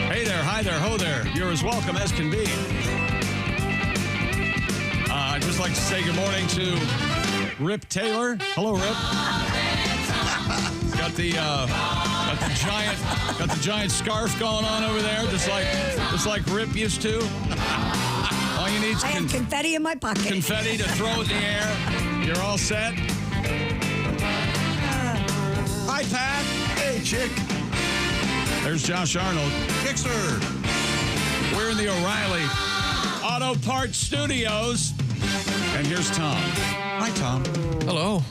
Hey there, hi there, ho there. You're as welcome as can be. I'd just like to say good morning to Rip Taylor. Hello, Rip. Got the giant scarf going on over there, just like Rip used to. All you need is I have confetti in my pocket. Confetti to throw in the air. You're all set. Hi, Pat. Hey, chick. There's Josh Arnold. Kickster. We're in the O'Reilly Auto Parts Studios. And here's Tom. Hi, Tom. Hello.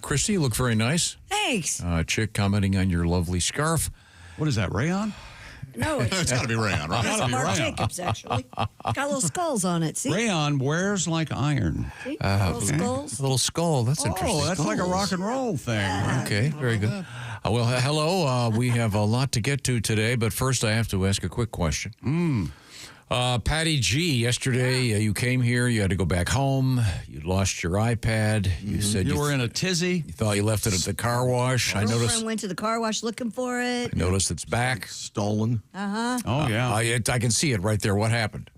Christy, you look very nice. Thanks. Chick commenting on your lovely scarf. What is that, rayon? No, It's got to be rayon, right? That's Marc Jacobs, actually. Got little skulls on it. See? Rayon wears like iron. See? Little skulls. A little skull. That's interesting. Oh, that's like a rock and roll thing. Okay, very good. Well, hello. We have a lot to get to today, but first I have to ask a quick question. Patty G, yesterday you came here. You had to go back home. You lost your iPad. You said You were in a tizzy. You thought you left it at the car wash. I noticed. Went to the car wash looking for it. I noticed it's back. Stolen. Oh, yeah. I can see it right there. What happened?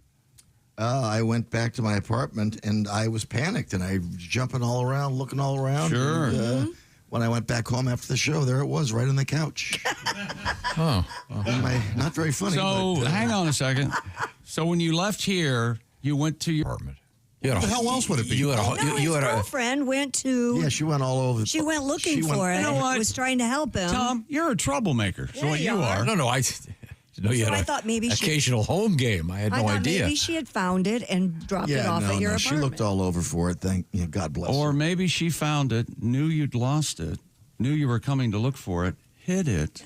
I went back to my apartment, and I was panicked, and I was jumping all around, looking all around. Sure. And, when I went back home after the show, there it was, right on the couch. Not very funny. So, but, hang on a second. So, when you left here, you went to your Apartment. What the hell else would it be? You had a, No, you his had a, girlfriend went to... Yeah, she went all over. She went looking for it. You know what? Was trying to help him. Tom, you're a troublemaker. So Yeah, what you you are. are. No, I know you So had I a thought maybe she- occasional home game. I had I no thought idea. maybe she had found it and dropped it off at your apartment. She looked all over for it. God bless Or her. maybe she found it, knew you'd lost it, knew you were coming to look for it, hid it,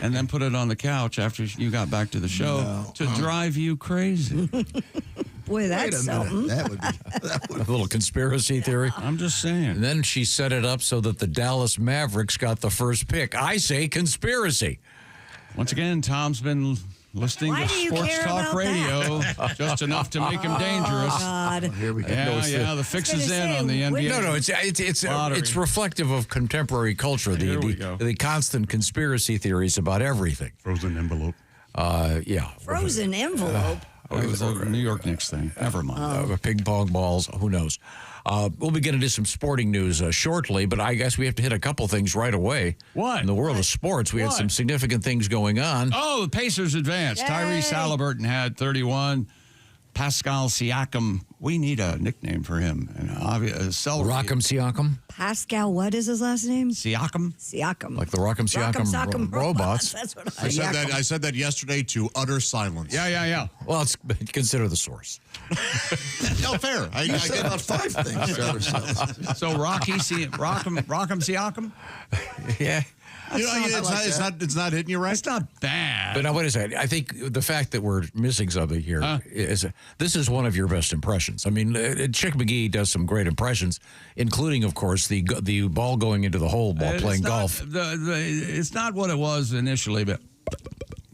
and then put it on the couch after you got back to the show to drive you crazy. Boy, that's something. That would be. A little conspiracy theory. I'm just saying. And then she set it up so that the Dallas Mavericks got the first pick. I say conspiracy. Once again, Tom's been listening Why to do you sports care talk about radio just enough to make him dangerous. God. Here we go. Yeah, the fix is in on the NBA. No, Lottery. it's reflective of contemporary culture. Here we go. The constant conspiracy theories about everything. Frozen envelope. Yeah. Frozen envelope. It was a New York Knicks thing. Never mind. Ping pong balls. Who knows? We'll be getting into some sporting news shortly, but I guess we have to hit a couple things right away. What? In the world of sports, we had What? some significant things going on. Oh, the Pacers advanced. Yay. Tyrese Halliburton had 31. Pascal Siakam, we need a nickname for him. Celery. Rock'em Siakam, Pascal, what is his last name? Siakam? Siakam. like the Rock'em Siakam robots. That's what I said that yesterday to utter silence. Yeah. Well, consider the source. No, fair. I said get about 5 things to ourselves. So Rock'em Siakam? Yeah. it's not hitting you right. That's not bad. But now, wait a second. I think the fact that we're missing something here is this is one of your best impressions. I mean, Chick McGee does some great impressions, including, of course, the ball going into the hole while playing golf. It's not what it was initially, but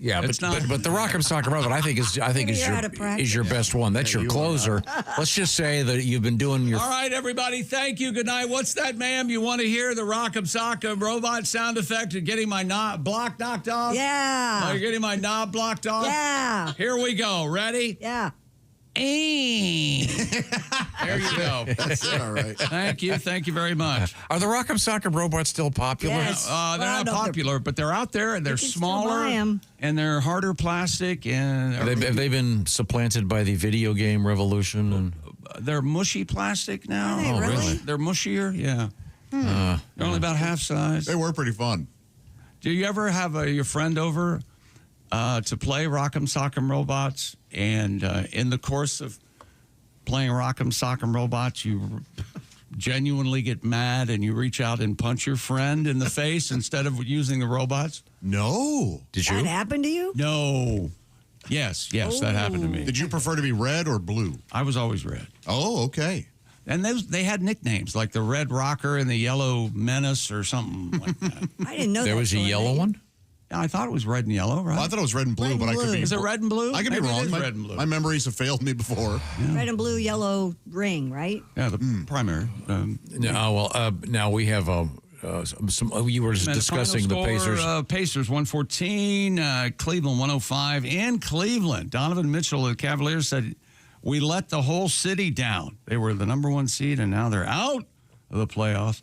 Yeah, It's not- but the Rock'em Sock'em Robot, I think is your best one. That's your closer. Let's just say that you've been doing your. all right, everybody. Thank you. Good night. What's that, ma'am? You want to hear the Rock'em Sock'em Robot sound effect and getting my block knocked off? Yeah. Oh, you're getting my knob blocked off? Yeah. Here we go. Ready? Yeah. There you go. That's all right. Thank you. Thank you very much. Are the Rock'em Sock'em Robots still popular? Yes. They're Well, not no, popular, but they're out there, and they're You can still buy smaller, 'em. and they're harder plastic, and Have they been supplanted by the video game revolution? And they're mushy plastic now. Are they really? They're mushier, yeah. They're only about half size. They were pretty fun. Do you ever have your friend over to play Rock'em Sock'em Robots, and in the course of playing Rock'em Sock'em Robots, you genuinely get mad and you reach out and punch your friend in the face instead of using the robots? No. did you? That happened to you? No. Yes, that happened to me. Did you prefer to be red or blue? I was always red. Oh, okay. And they had nicknames like the Red Rocker and the Yellow Menace or something like that. I didn't know There that was a till yellow I- one? I thought it was red and yellow, right? Well, I thought it was red and blue, Red and but I could blue. be. Is it red and blue? I could be Maybe it wrong. is My, red and blue. my memories have failed me before. Red and blue, yellow ring, right? Yeah, the primary. Now we have some. You were discussing the Pacers. Pacers 114, Cleveland 105. In Cleveland, Donovan Mitchell of the Cavaliers said, "We let the whole city down. They were the number 1 seed, and now they're out of the playoffs."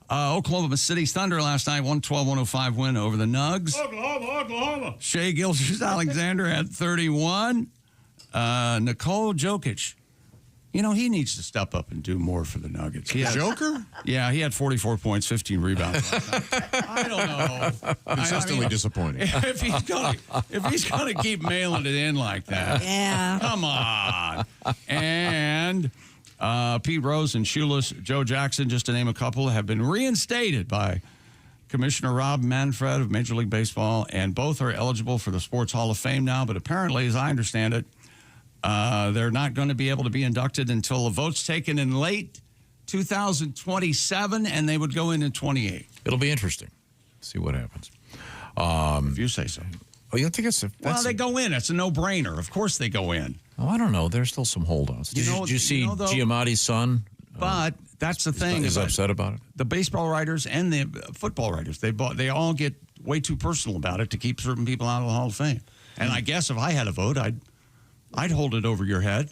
Oklahoma City Thunder last night, 112-105 win over the Nugs. Oklahoma. Shea Gilgeous-Alexander had 31. Nikola Jokic, he needs to step up and do more for the Nuggets. Joker? Yeah, he had 44 points, 15 rebounds last night. I don't know. Consistently disappointing. If he's gonna keep mailing it in like that, Yeah. come on. And Pete Rose and shoeless Joe Jackson, just to name a couple, have been reinstated by Commissioner Rob Manfred of Major League Baseball, and both are eligible for the Sports Hall of Fame now. But apparently, as I understand it, they're not going to be able to be inducted until a vote's taken in late 2027, and they would go in 28. It'll be interesting. See what happens. If you say so. Oh, you don't think Well, they go in. It's a no-brainer. Of course they go in. Oh, I don't know. There's still some holdouts. Did you see though, Giamatti's son? But that's the thing. Is upset about it. The baseball writers and the football writers, they all get way too personal about it to keep certain people out of the Hall of Fame. And I guess if I had a vote, I'd hold it over your head.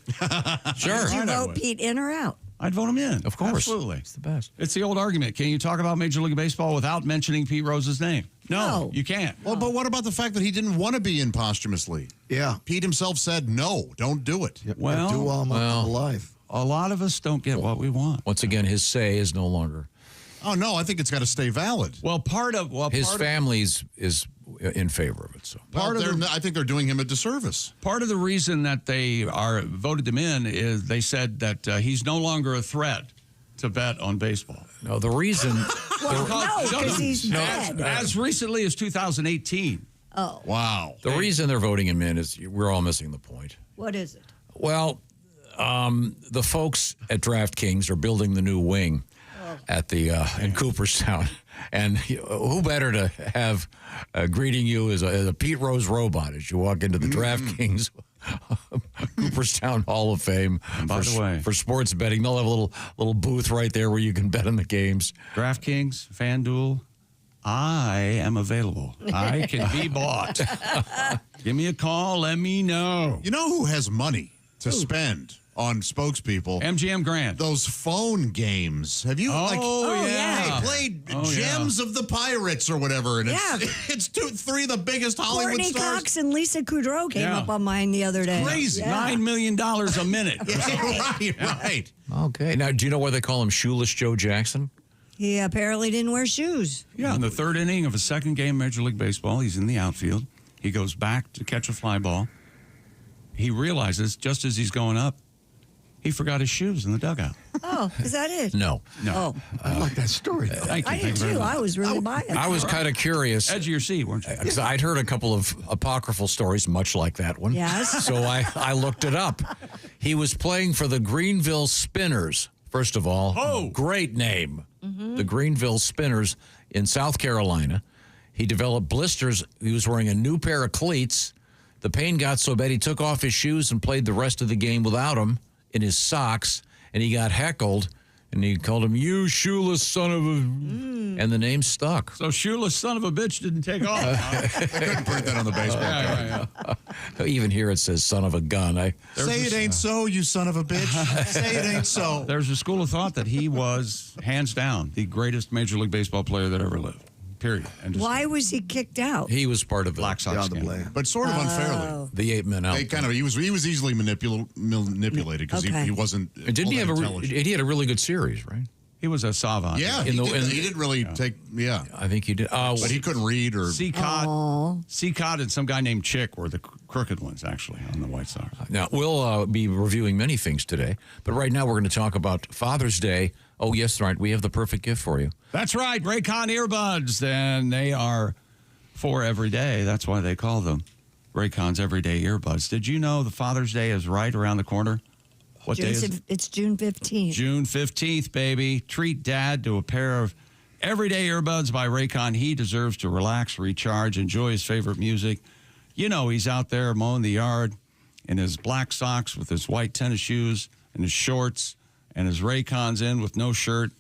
Sure. Did you Right, I vote would. Pete in or out? I'd vote him in. Of course. Absolutely. It's the best. It's the old argument. Can you talk about Major League Baseball without mentioning Pete Rose's name? No. You can't. Well, but what about the fact that he didn't want to be in posthumously? Yeah. Pete himself said, no, don't do it. Yep. Well- do while I'm alive. A lot of us don't get what we want. Once again, his say is no longer. Oh, no, I think it's got to stay valid. Well, His family's is in favor of it. So I think they're doing him a disservice. part of the reason that they voted him in is they said that he's no longer a threat to bet on baseball. no, the reason. Well, no, because he's dead. As recently as 2018. Oh, Wow. The reason they're voting him in is we're all missing the point. what is it? Well, the folks at DraftKings are building the new wing at the in Cooperstown, and who better to have greeting you as a Pete Rose robot as you walk into the DraftKings Cooperstown Hall of Fame. By the way, for sports betting, they'll have a little booth right there where you can bet on the games. DraftKings, FanDuel, I am available. I can be bought. Give me a call. Let me know. You know who has money to spend on spokespeople? MGM Grand. Those phone games. Have you yeah. They played Oh, Gems of the Pirates or whatever, and Yeah. it's 3 of the biggest Hollywood Courtney stars. Cox and Lisa Kudrow came Yeah. up on mine the other day. Crazy. Yeah. $9 million a minute. right. Okay. Now, do you know why they call him Shoeless Joe Jackson? He apparently didn't wear shoes. Yeah, in the third inning of a second game of Major League Baseball, he's in the outfield. He goes back to catch a fly ball. He realizes, just as he's going up, he forgot his shoes in the dugout. Oh, is that it? No. Oh, I like that story. Thank you. I did too. I was really biased. I was kind of curious. Edge of your seat, weren't you? Because I'd heard a couple of apocryphal stories, much like that one. Yes. So I looked it up. He was playing for the Greenville Spinners, first of all. Oh. Great name. The Greenville Spinners in South Carolina. He developed blisters. He was wearing a new pair of cleats. The pain got so bad he took off his shoes and played the rest of the game without them in his socks, and he got heckled. And he called him, "You shoeless son of a..." And the name stuck. So shoeless son of a bitch didn't take off. Couldn't print that on the baseball card. Even here it says "son of a gun." Say it ain't so, you son of a bitch. Say it ain't so. There's a school of thought that he was, hands down, the greatest Major League Baseball player that ever lived. Period. And just Why was he kicked out? He was part of the Black Sox Beyond the scandal. blame. But sort of unfairly. Oh. the 8 men out. They kind of he was easily manipulated because Okay. he wasn't. Didn't he all have that a? intelligent. He had a really good series, right? He was a savant. Yeah, In he didn't really take. Yeah, I think he did. but he couldn't read or. Seacott and some guy named Chick were the crooked ones, actually, on the White Sox. Now, we'll be reviewing many things today, but right now we're going to talk about Father's Day. Oh, yes, right. We have the perfect gift for you. That's right, Raycon earbuds. And they are for every day. That's why they call them Raycon's Everyday Earbuds. Did you know the Father's Day is right around the corner? What day is it? It's June 15th. June 15th, baby. Treat dad to a pair of everyday earbuds by Raycon. He deserves to relax, recharge, enjoy his favorite music. You know he's out there mowing the yard in his black socks with his white tennis shoes and his shorts and his Raycons in with no shirt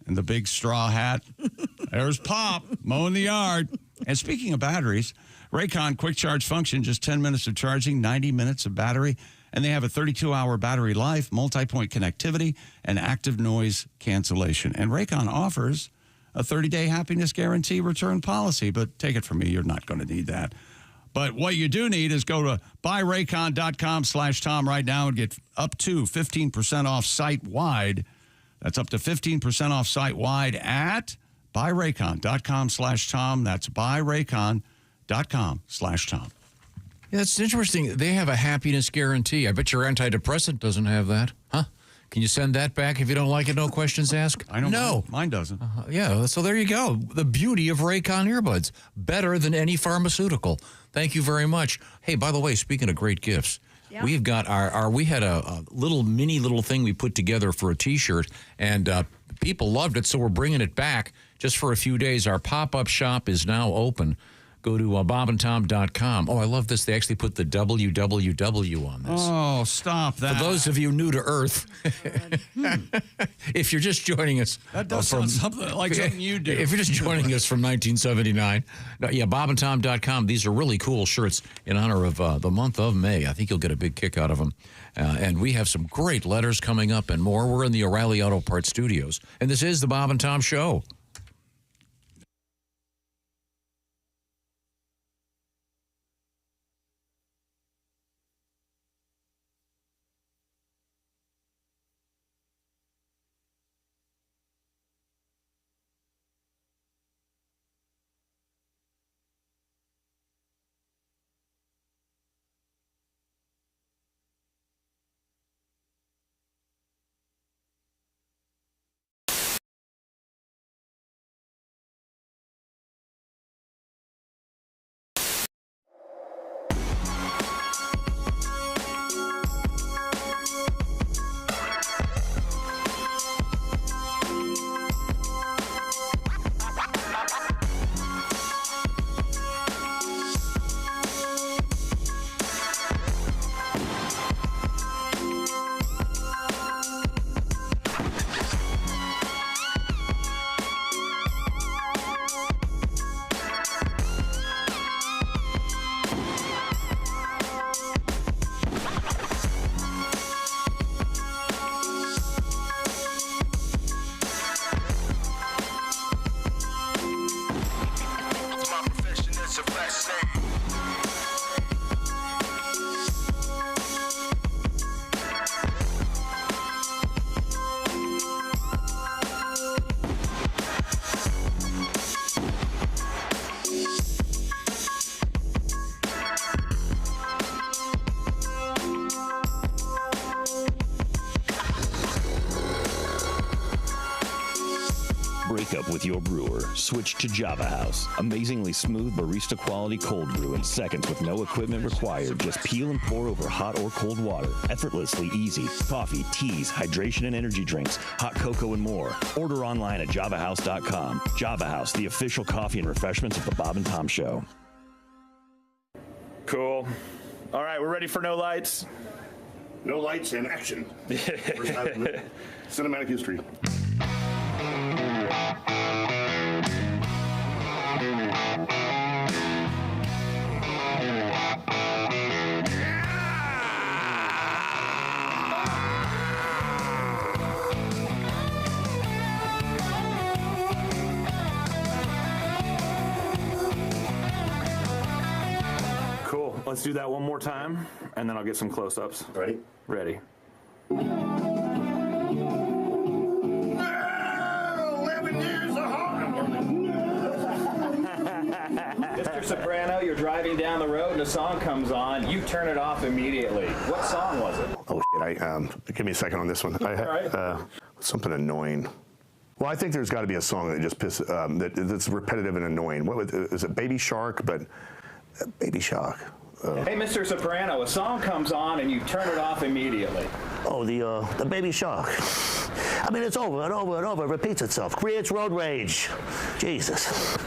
and the big straw hat. There's Pop mowing the yard. And speaking of batteries, Raycon quick charge function, just 10 minutes of charging, 90 minutes of battery. And they have a 32-hour battery life, multi-point connectivity, and active noise cancellation. And Raycon offers a 30-day happiness guarantee return policy. But take it from me, you're not going to need that. But what you do need is go to buyraycon.com/Tom right now and get up to 15% off site-wide. That's up to 15% off site-wide at buyraycon.com/Tom. That's buyraycon.com/Tom. Yeah, it's interesting. They have a happiness guarantee. I bet your antidepressant doesn't have that. Huh? Can you send that back if you don't like it? No questions asked? I know. No. Mine doesn't. Yeah, so there you go. The beauty of Raycon earbuds. Better than any pharmaceutical. Thank you very much. Hey, by the way, speaking of great gifts, Yeah. we've got we had a little thing we put together for a T-shirt, and people loved it, so we're bringing it back just for a few days. Our pop-up shop is now open. Go to bobandtom.com. Oh, I love this. They actually put the www on this. Oh, stop that. For those of you new to Earth, if you're just joining us. That does sound something like something you do. If you're just joining us from 1979. No, yeah, bobandtom.com. These are really cool shirts in honor of the month of May. I think you'll get a big kick out of them. And we have some great letters coming up and more. We're in the O'Reilly Auto Parts studios. And this is the Bob and Tom Show. Break up with your brewer. Switch to Java House. Amazingly smooth barista quality cold brew in seconds with no equipment required. Just peel and pour over hot or cold water. Effortlessly easy. Coffee, teas, hydration and energy drinks, hot cocoa and more. Order online at javahouse.com. Java House, the official coffee and refreshments of the Bob and Tom Show. Cool. All right, we're ready for No Lights. No lights and action. First time in cinematic history. Cool. Let's do that one more time, and then I'll get some close-ups. Ready? Ready. 11 years of Mr. Soprano, you're driving down the road and a song comes on. You turn it off immediately. What song was it? Oh, shit. Give me a second on this one. All right. Something annoying. Well, I think there's got to be a song that just that's repetitive and annoying. Is it Baby Shark? But Baby Shark. Hey, Mr. Soprano, a song comes on and you turn it off immediately. Oh, the Baby Shark. I mean, it's over and over and over. It repeats itself. Creates road rage. Jesus.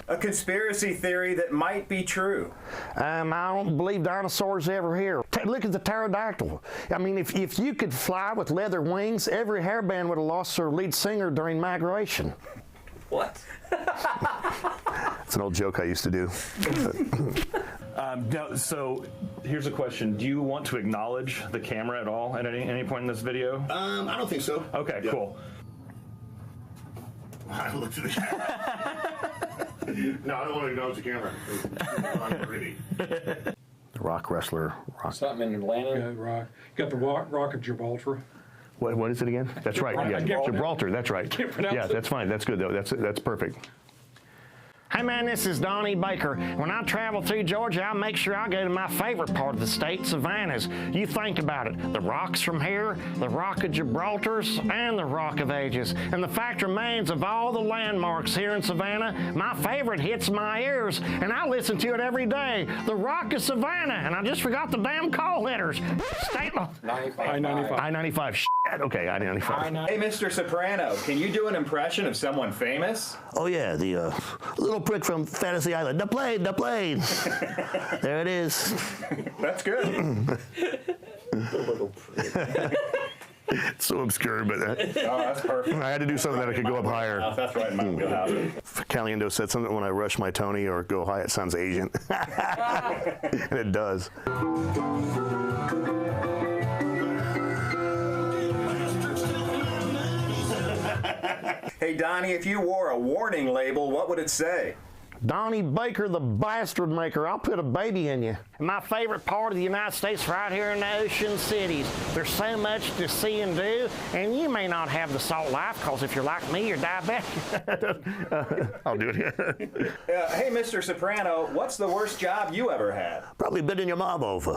A conspiracy theory that might be true. I don't believe dinosaurs ever here. Look at the pterodactyl. I mean, if you could fly with leather wings, every hairband would have lost their lead singer during migration. What? It's an old joke I used to do. So here's a question. Do you want to acknowledge the camera at all at any point in this video? I don't think so. Okay, cool. I looked at the camera. No, I don't want to acknowledge the camera. The rock wrestler. Something in Atlanta. Yeah, rock. Got the rock of Gibraltar. What is it again? That's right. Yeah, Gibraltar. That's right. Yeah, that's fine. That's good though. That's perfect. Hey man, this is Donnie Baker. When I travel through Georgia, I make sure I go to my favorite part of the state, Savannah's. You think about it. The rocks from here, the Rock of Gibraltar's, and the Rock of Ages. And the fact remains, of all the landmarks here in Savannah, my favorite hits my ears, and I listen to it every day. The Rock of Savannah, and I just forgot the damn call letters. State I-95. I-95. Shit. Okay, I-95. Hey, Mr. Soprano, can you do an impression of someone famous? Oh yeah, the little prick from Fantasy Island. The plane. There it is. That's good. It's so obscure, but that's perfect. I had to do something that I could go up higher. That's right, my wheelhouse. Caliendo said something when I rush my Tony or go high, it sounds Asian. And it does. Hey, Donnie, if you wore a warning label, what would it say? Donnie Baker, the bastard maker. I'll put a baby in you. My favorite part of the United States right here in the ocean cities. There's so much to see and do, and you may not have the salt life, because if you're like me, you're diabetic. I'll do it here. Hey, Mr. Soprano, what's the worst job you ever had? Probably bending your mom over.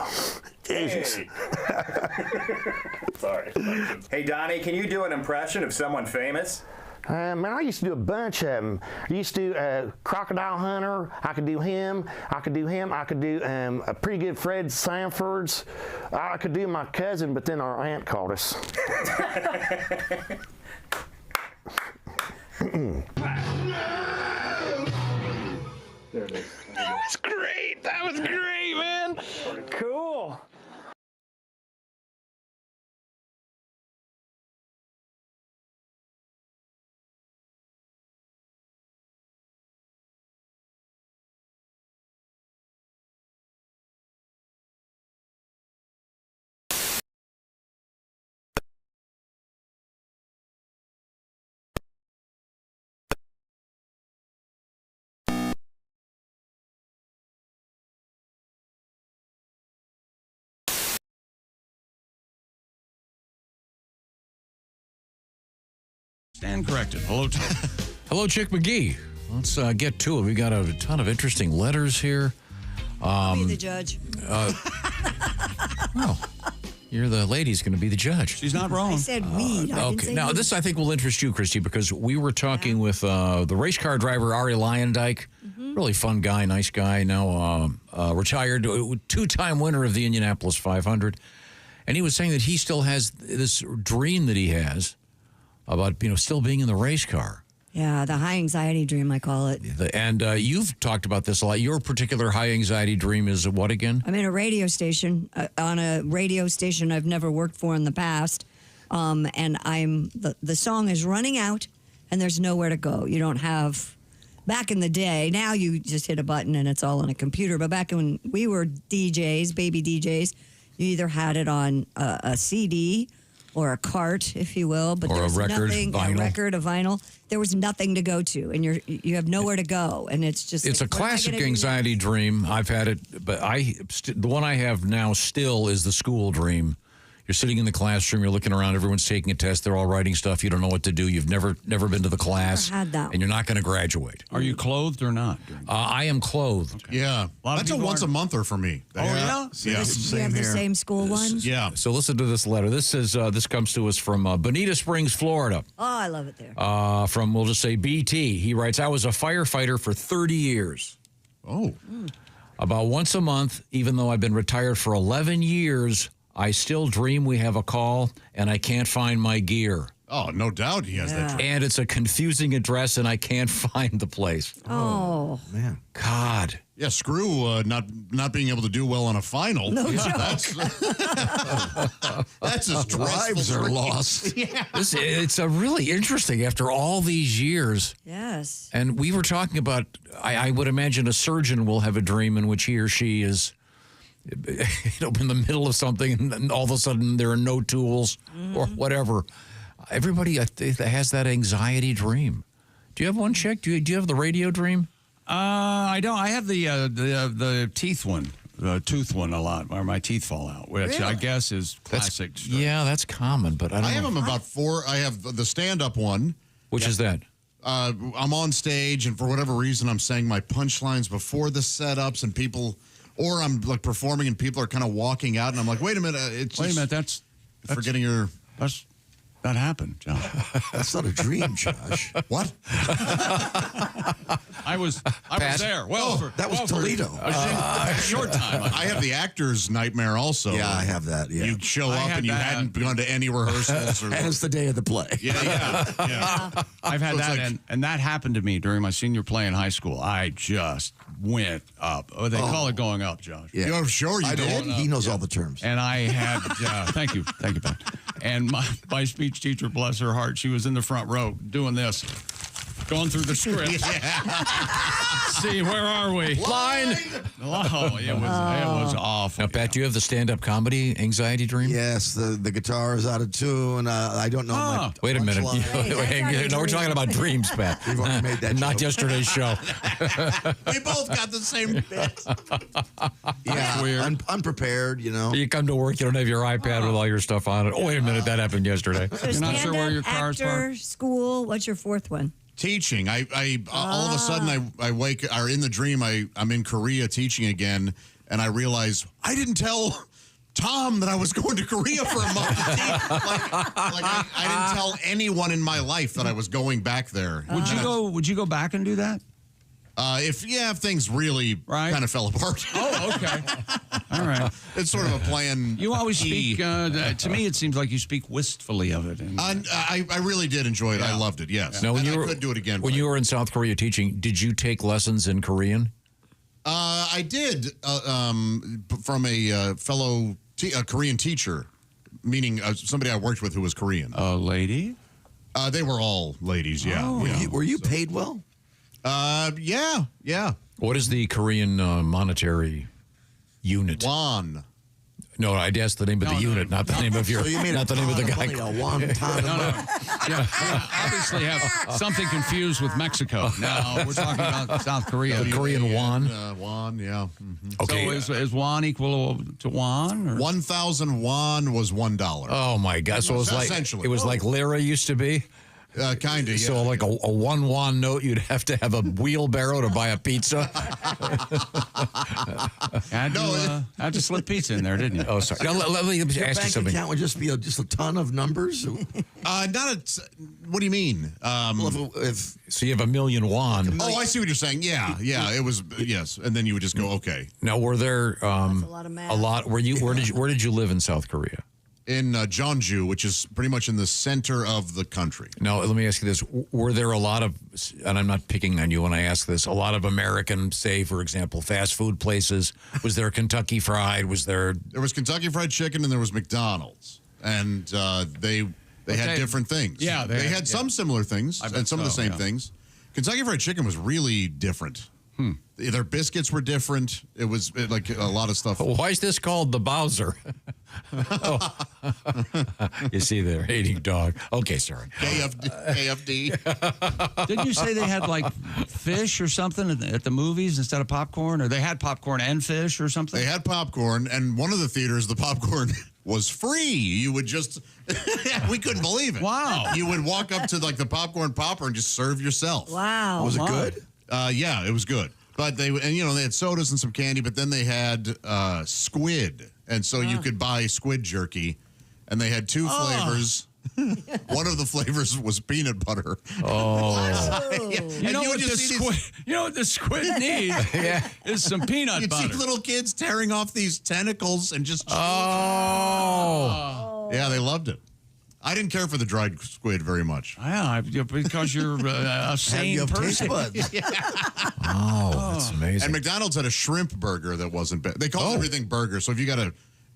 Jesus. Hey. Sorry. Hey, Donnie, can you do an impression of someone famous? Man, I used to do a bunch of them. I used to do Crocodile Hunter. I could do him. I could do a pretty good Fred Sanford's. I could do my cousin, but then our aunt called us. There it is. That was great. That was great, man. Cool. Stand corrected. Hello, Chick. Hello, Chick McGee. Let's get to it. We got a ton of interesting letters here. I'll be the judge. Well, you're the lady's going to be the judge. She's not wrong. I said weed. I didn't Okay. say Now, weed. this I think will interest you, Christy, because we were talking with the race car driver, Ari Lyondike. Really fun guy, nice guy. Now retired, two-time winner of the Indianapolis 500. And he was saying that he still has this dream that he has about, still being in the race car. Yeah, the high anxiety dream, I call it. And you've talked about this a lot. Your particular high anxiety dream is what again? I'm in a radio station, on a radio station I've never worked for in the past. And the song is running out and there's nowhere to go. You don't have, back in the day, now you just hit a button and it's all on a computer. But back when we were DJs, baby DJs, you either had it on a CD or a cart, if you will, but or there's a record, nothing, vinyl. a record, a vinyl. There was nothing to go to, and you have nowhere to go, and it's just. It's like, a classic anxiety dream. I've had it, but the one I have now still is the school dream. You're sitting in the classroom, you're looking around, everyone's taking a test, they're all writing stuff, you don't know what to do, you've never been to the class, Never had that and you're not going to graduate. Are you clothed or not? I am clothed. Okay. Yeah, that's a once-a-monther for me. Yeah? Yeah, You have the same school one? Yeah. So listen to this letter. This is this comes to us from Bonita Springs, Florida. Oh, I love it there. From, we'll just say BT. He writes, I was a firefighter for 30 years. Oh. About once a month, even though I've been retired for 11 years, I still dream we have a call and I can't find my gear. Oh, no doubt he has that dream. And it's a confusing address, and I can't find the place. Oh, man. God. Yeah, screw not being able to do well on a final. No joke. That's as Lives are lost. Yeah. It's a really interesting after all these years. yes. And we were talking about, I would imagine a surgeon will have a dream in which he or she is in the middle of something, and all of a sudden there are no tools or whatever. Everybody has that anxiety dream. Do you have one, Chick? Do you have the radio dream? I don't. I have the teeth one, the tooth one a lot, where my teeth fall out, which I guess is classic. Yeah, that's common, but I don't know. I have them about 4. I have the stand-up one. Which is that? I'm on stage, and for whatever reason, I'm saying my punchlines before the setups, and people, or I'm like performing, and people are kind of walking out, and I'm like, wait a minute, That's forgetting your. That happened, John. That's not a dream, Josh. What? I was there. Well, that was Toledo. A short time. I have the actor's nightmare also. Yeah, I have that. Yeah. You show up and you hadn't gone to any rehearsals. Or, And it's the day of the play. yeah. I've had So it's that, like- and that happened to me during my senior play in high school. I just went up. Oh, they call it going up, Josh. Yeah. I'm sure you I did. did. He knows all the terms. And I had, thank you, Ben. And my speech teacher, bless her heart, she was in the front row doing this, going through the script. See, where are we? Line. Oh, it was awful. Now, Pat, do you have the stand-up comedy anxiety dream? Yes, the guitar is out of tune. I don't know. My Wait a minute. punchline. No, we're talking about dreams, Pat. We've already made that Not joke. yesterday's show. We both got the same bit. Yeah, weird. unprepared, you know. You come to work, you don't have your iPad with all your stuff on it. Oh, wait a minute, that happened yesterday. So You're not sure where your car's actor, parked? school. What's your fourth one? Teaching. I all of a sudden I wake or in the dream I'm in Korea teaching again, and I realize I didn't tell Tom that I was going to Korea for a month to teach. I didn't tell anyone in my life that I was going back there. Would you go back and do that? If things really kind of fell apart. Oh, okay. All right. It's sort of a plan. You always speak, to me, it seems like you speak wistfully of it. And, I really did enjoy it. I loved it, yes. Now, And I could do it again. When you were in South Korea teaching, did you take lessons in Korean? I did from a fellow Korean teacher, meaning somebody I worked with who was Korean. A lady? They were all ladies, yeah. Oh, were you paid well? Yeah. What is the Korean monetary unit? Won. No, I'd ask the name of the unit, not the name of your, So you mean not the name of the guy. A wonton. Yeah, obviously have something confused with Mexico. No, we're talking about South Korea. The Korean won. Won, yeah. Mm-hmm. Okay. So is won equal to won? Or? 1,000 won was $1. Oh my God! So it was like Essentially. it was like lira used to be. Kind of, yeah. So like a 1 won note, you'd have to have a wheelbarrow to buy a pizza. Had to slip pizza in there, didn't you? Oh, sorry. Now, let me Your ask you bank something. account would just be just a ton of numbers. What do you mean? So you have 1 million won. Oh, I see what you're saying. Yeah. It was, yes. And then you would just go, okay. Now, were there That's a lot of math. Were you? Where did you live in South Korea? In Jeonju, which is pretty much in the center of the country. Now, let me ask you this. Were there a lot of, and I'm not picking on you when I ask this, a lot of American, say, for example, fast food places? Was there Kentucky Fried? Was there... There was Kentucky Fried Chicken and there was McDonald's. And they had different things. Yeah. They had some similar things and some of the same things. Kentucky Fried Chicken was really different. Their biscuits were different. It was like a lot of stuff. Why is this called the Bowser? You see there, hating dog. Okay, sorry. KFD. Didn't you say they had like fish or something at the movies instead of popcorn? Or they had popcorn and fish or something? They had popcorn, and one of the theaters, the popcorn was free. You would just, we couldn't believe it. Wow. You would walk up to like the popcorn popper and just serve yourself. Wow. Was it good? Yeah, it was good. But they had sodas and some candy, but then they had squid. And so you could buy squid jerky, and they had two flavors. One of the flavors was peanut butter. Oh. You know what the squid needs is some peanut You'd butter. see little kids tearing off these tentacles and just... Oh. Yeah, they loved it. I didn't care for the dried squid very much. Yeah, because you're a sane person. Oh, that's amazing. And McDonald's had a shrimp burger that wasn't bad. They called everything burger, so if you got it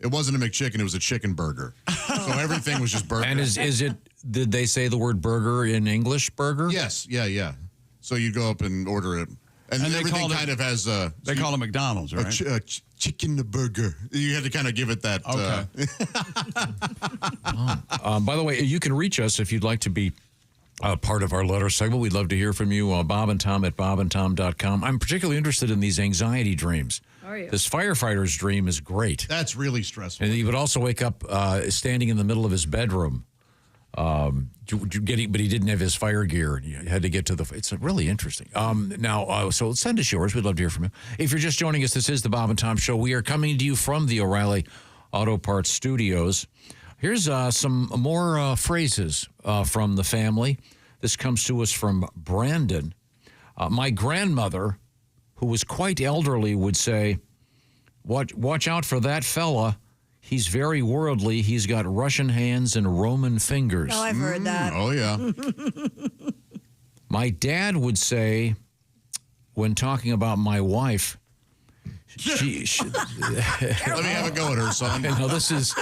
wasn't a McChicken, it was a chicken burger. So everything was just burger. And is it? Did they say the word burger in English? Burger? Yes, yeah. So you go up and order it, and everything kind of has. They call it McDonald's, right? A chicken burger. You had to kind of give it that. Okay. By the way, you can reach us if you'd like to be part of our letter segment. We'd love to hear from you. Bob and Tom at bobandtom.com. I'm particularly interested in these anxiety dreams. Are you? This firefighter's dream is great. That's really stressful. And he would also wake up standing in the middle of his bedroom. But he didn't have his fire gear, and he had to get to the. It's really interesting. So send us yours. We'd love to hear from you. If you're just joining us, this is the Bob and Tom Show. We are coming to you from the O'Reilly Auto Parts Studios. Here's some more phrases from the family. This comes to us from Brandon. My grandmother, who was quite elderly, would say, "Watch out for that fella. He's very worldly. He's got Russian hands and Roman fingers." Oh, I've heard that. Oh, yeah. My dad would say, when talking about my wife, let me have a go at her, son. No, this is.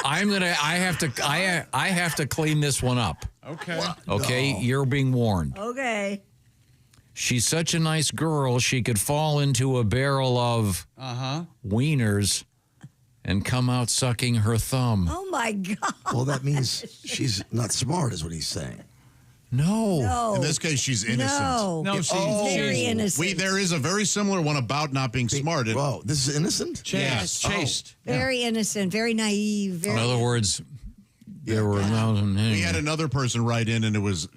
I have to clean this one up. Okay. Okay, No. You're being warned. Okay. She's such a nice girl. She could fall into a barrel of wieners and come out sucking her thumb. Oh, my God. Well, that means she's not smart, is what he's saying. No. In this case, she's innocent. No, she's very innocent. There is a very similar one about not being smart. Whoa, this is innocent? Yes. Chaste. Very innocent, very naive. In other words, there were We had another person write in, and it was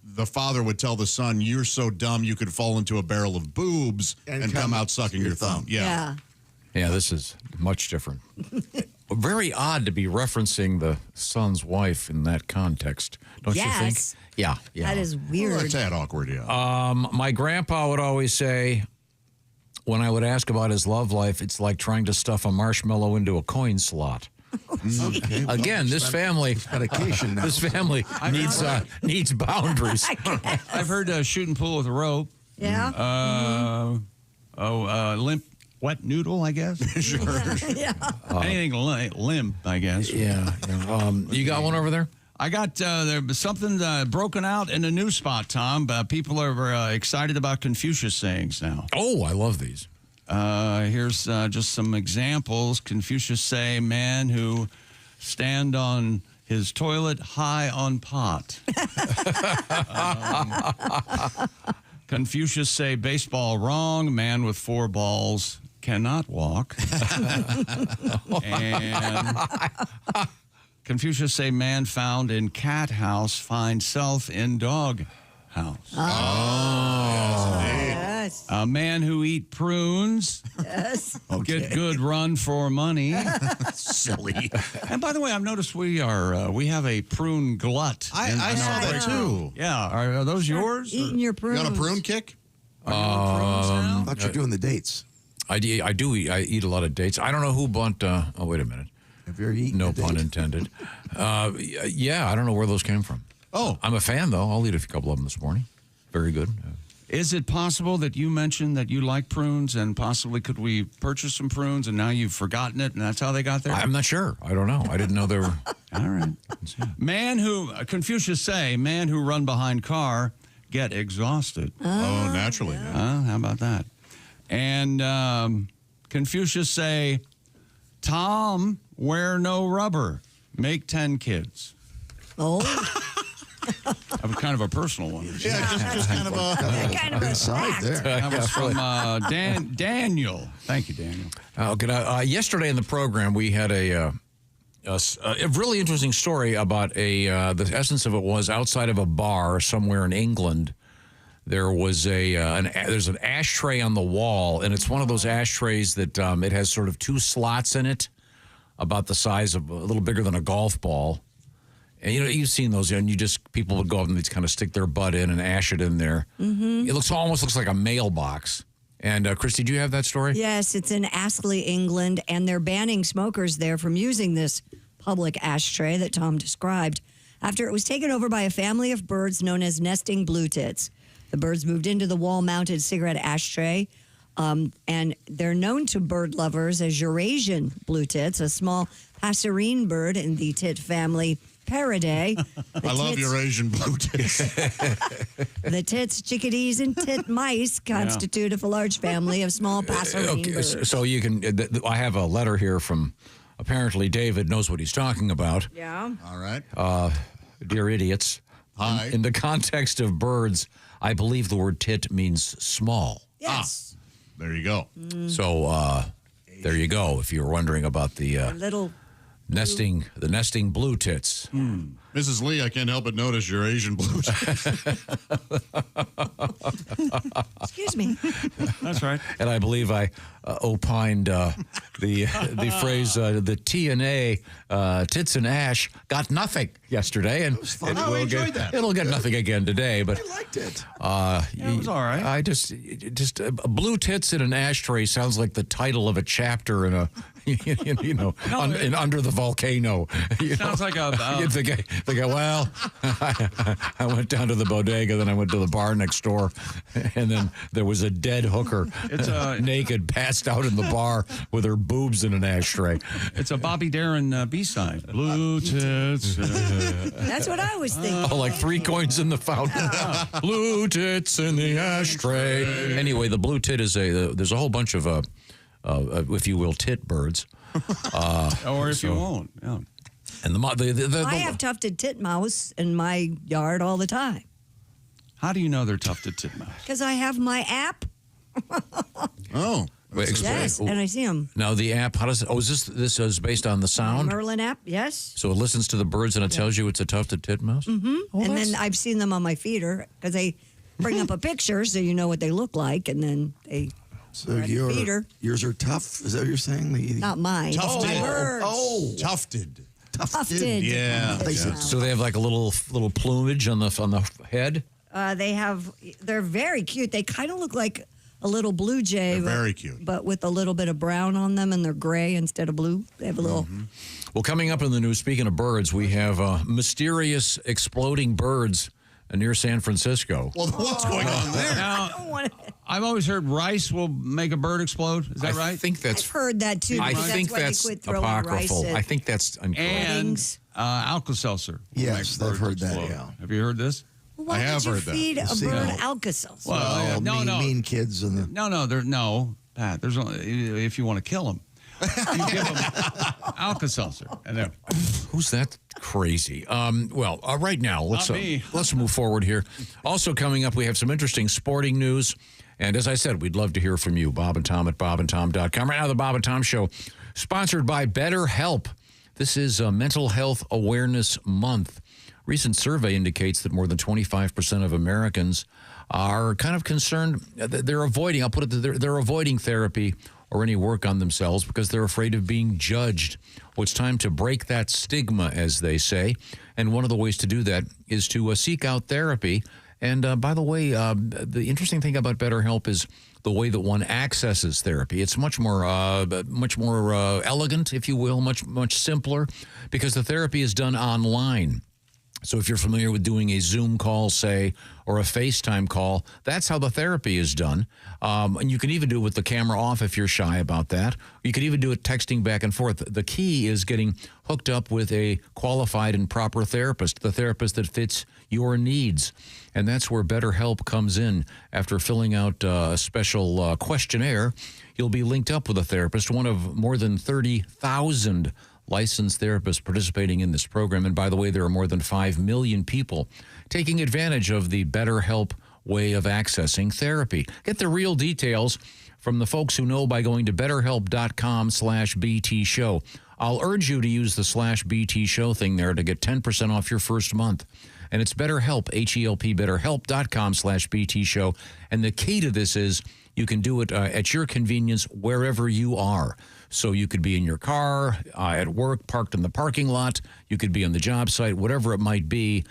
the father would tell the son, "You're so dumb you could fall into a barrel of boobs and come out sucking your thumb." Yeah. Yeah, this is much different. Very odd to be referencing the son's wife in that context, don't you think? Yeah. That is weird. Well, that's that awkward, yeah. My grandpa would always say, when I would ask about his love life, it's like trying to stuff a marshmallow into a coin slot. Okay. Again, this family medication now. This family needs boundaries. I've heard shooting pool with a rope. Yeah. Limp wet noodle, I guess. Sure. Yeah. Anything limp, I guess. Yeah. You got one over there? I got there was something broken out in a new spot, Tom. People are excited about Confucius sayings now. Oh, I love these. Here's just some examples. Confucius say, "Man who stand on his toilet high on pot." Confucius say, "Baseball wrong. Man with 4 balls cannot walk." And Confucius say, "Man found in cat house finds self in dog house." Yes. A man who eat prunes Yes. get good run for money. Silly. And by the way, I've noticed we have a prune glut. I saw that too. Yeah, are those yours? Eating your prunes. You on a prune kick? Are you on prunes now? I thought you were doing the dates. I do eat. I eat a lot of dates. I don't know who bought. Oh, wait a minute. Have you ever eaten No a date? pun intended. Yeah, I don't know where those came from. Oh. I'm a fan, though. I'll eat a couple of them this morning. Very good. Is it possible that you mentioned that you like prunes and possibly could we purchase some prunes and now you've forgotten it and that's how they got there? I'm not sure. I don't know. I didn't know they were. All right. Confucius say, man who run behind car get exhausted. Oh, naturally. Yeah. How about that? And Confucius say, Tom, wear no rubber. Make 10 kids. Oh. That was kind of a personal one. Yeah, just kind of a Kind of a side fact. there. That was from Daniel. Thank you, Daniel. Yesterday in the program, we had a really interesting story about the essence of it was outside of a bar somewhere in England. There was there's an ashtray on the wall, and it's one of those ashtrays that it has sort of 2 slots in it, about the size of a little bigger than a golf ball. And you've seen those, and people would go up and they'd kind of stick their butt in and ash it in there. Mm-hmm. It almost looks like a mailbox. And Christy, do you have that story? Yes, it's in Astley, England, and they're banning smokers there from using this public ashtray that Tom described. after it was taken over by a family of birds known as nesting blue tits. The birds moved into the wall-mounted cigarette ashtray, and they're known to bird lovers as Eurasian blue tits, a small passerine bird in the tit family Paradidae. I love Eurasian blue tits. The tits, chickadees, and titmice constitute a large family of small passerine birds. So you can. I have a letter here from. Apparently, David knows what he's talking about. Yeah. All right. Dear idiots. Hi. In the context of birds, I believe the word tit means small. Yes. There you go. So there you go. If you're wondering about the Little. nesting blue tits. Mrs. Lee, I can't help but notice your Asian blue tits. Excuse me. That's right. And I believe I opined the phrase the TNA tits and ash got nothing yesterday, and I enjoyed that. It'll get nothing again today. But I liked it. It was all right. I just blue tits in an ashtray sounds like the title of a chapter in a in Under the Volcano. Sounds like a The guy, well, I went down to the bodega, then I went to the bar next door, and then there was a dead hooker, naked, passed out in the bar with her boobs in an ashtray. It's a Bobby Darin B-side. Blue tits. That's what I was thinking. Oh, like 3 coins in the fountain. Blue tits in the ashtray. Anyway, the blue tit is there's a whole bunch of, if you will, tit birds. Or if you won't. Yeah. And I have tufted titmouse in my yard all the time. How do you know they're tufted titmouse? Because I have my app. Oh. Wait, explain. Yes, and I see them. Now the app, how does it? Oh, is this is based on the sound? Merlin app, yes. So it listens to the birds and it tells you it's a tufted titmouse. Mm-hmm. And then I've seen them on my feeder because they bring up a picture so you know what they look like, and then they. So yours are tough? Is that what you're saying? Not mine. Tufted. My birds. Oh. Tufted. Tufted. Yeah. So they have like a little plumage on the head. They're very cute. They kind of look like a little blue jay. They're very cute. But with a little bit of brown on them, and they're gray instead of blue. They have a little. Well, coming up in the news, speaking of birds, we have mysterious exploding birds near San Francisco. Well, what's going on there? Now, I've always heard rice will make a bird explode. Is that right? I think that's. I've heard that too. I think that's apocryphal. I think that's incorrect. And Alka-Seltzer. will Yes, make I've birds heard that, explode. yeah. Have you heard this? Why I have would you heard that. feed a See, bird no. Alka-Seltzer? Well, no. Mean kids and the. No, Pat. There's only if you want to kill them, you give them Alka-Seltzer, and they're Who's that crazy? Right now, let's move forward here. Also coming up, we have some interesting sporting news. And as I said, we'd love to hear from you, Bob and Tom at bobandtom.com. Right now, the Bob and Tom Show, sponsored by BetterHelp. This is Mental Health Awareness Month. Recent survey indicates that more than 25% of Americans are kind of concerned. They're avoiding, they're avoiding therapy or any work on themselves because they're afraid of being judged. Well, it's time to break that stigma, as they say. And one of the ways to do that is to seek out therapy. And by the way, the interesting thing about BetterHelp is the way that one accesses therapy. It's much more elegant, if you will, much simpler, because the therapy is done online. So if you're familiar with doing a Zoom call, say, or a FaceTime call, that's how the therapy is done. And you can even do it with the camera off if you're shy about that. You could even do it texting back and forth. The key is getting hooked up with a qualified and proper therapist, the therapist that fits your needs. And that's where BetterHelp comes in. After filling out a special questionnaire, you'll be linked up with a therapist, one of more than 30,000 licensed therapists participating in this program. And by the way, there are more than 5 million people taking advantage of the BetterHelp way of accessing therapy. Get the real details from the folks who know by going to betterhelp.com/BT show. I'll urge you to use the /BT show thing there to get 10% off your first month. And it's BetterHelp, H-E-L-P, betterhelp.com/BT show. And the key to this is you can do it at your convenience wherever you are. So you could be in your car, at work, parked in the parking lot. You could be on the job site, whatever it might be.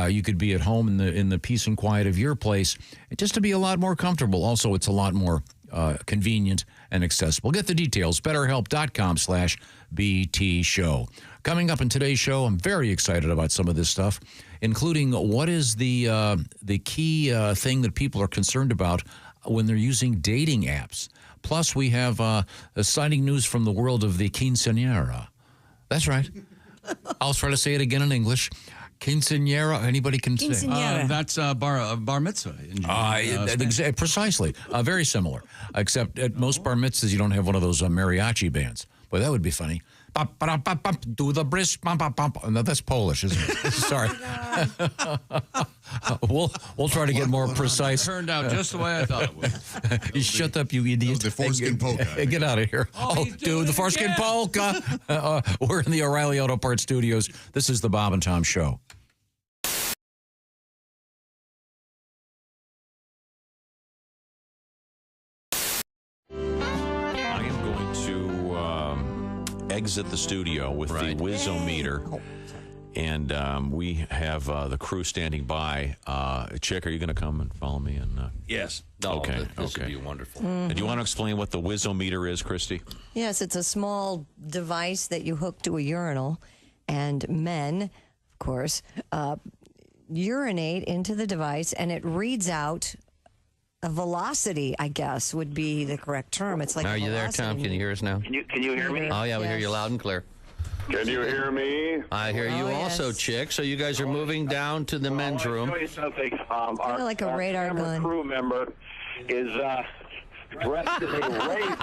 You could be at home in the peace and quiet of your place, just to be a lot more comfortable. Also, it's a lot more convenient and accessible. Get the details, betterhelp.com/BT show. Coming up in today's show, I'm very excited about some of this stuff, including what is the key thing that people are concerned about when they're using dating apps. Plus, we have exciting news from the world of the quinceañera. That's right. I'll try to say it again in English. Quinceañera. Anybody can say. That's bar mitzvah. Precisely. Very similar. Except at most bar mitzvahs, you don't have one of those mariachi bands. Boy, that would be funny. Do the brisk. No, that's Polish, isn't it? Sorry. We'll try to get more precise. It turned out just the way I thought it would. You shut up, you idiot. The foreskin polka. Get out of here. Do the foreskin polka. We're in the O'Reilly Auto Parts Studios. This is the Bob and Tom Show. Exit the studio with the Whiz-O-Meter, and we have the crew standing by. Chick, are you going to come and follow me? And yes. Okay. This would be wonderful. Do you want to explain what the Whiz-O-Meter is, Christy? Yes, it's a small device that you hook to a urinal, and men, of course, urinate into the device, and it reads out a velocity, I guess, would be the correct term. It's like Are you there, Tom? Can you hear us now? Can you hear me? Oh, yeah, we hear you loud and clear. Can you hear me? I hear you also, Chick. So you guys are moving down to the men's room. I'll tell you something. Kinda like a radar gun. Crew member is dressed as a race.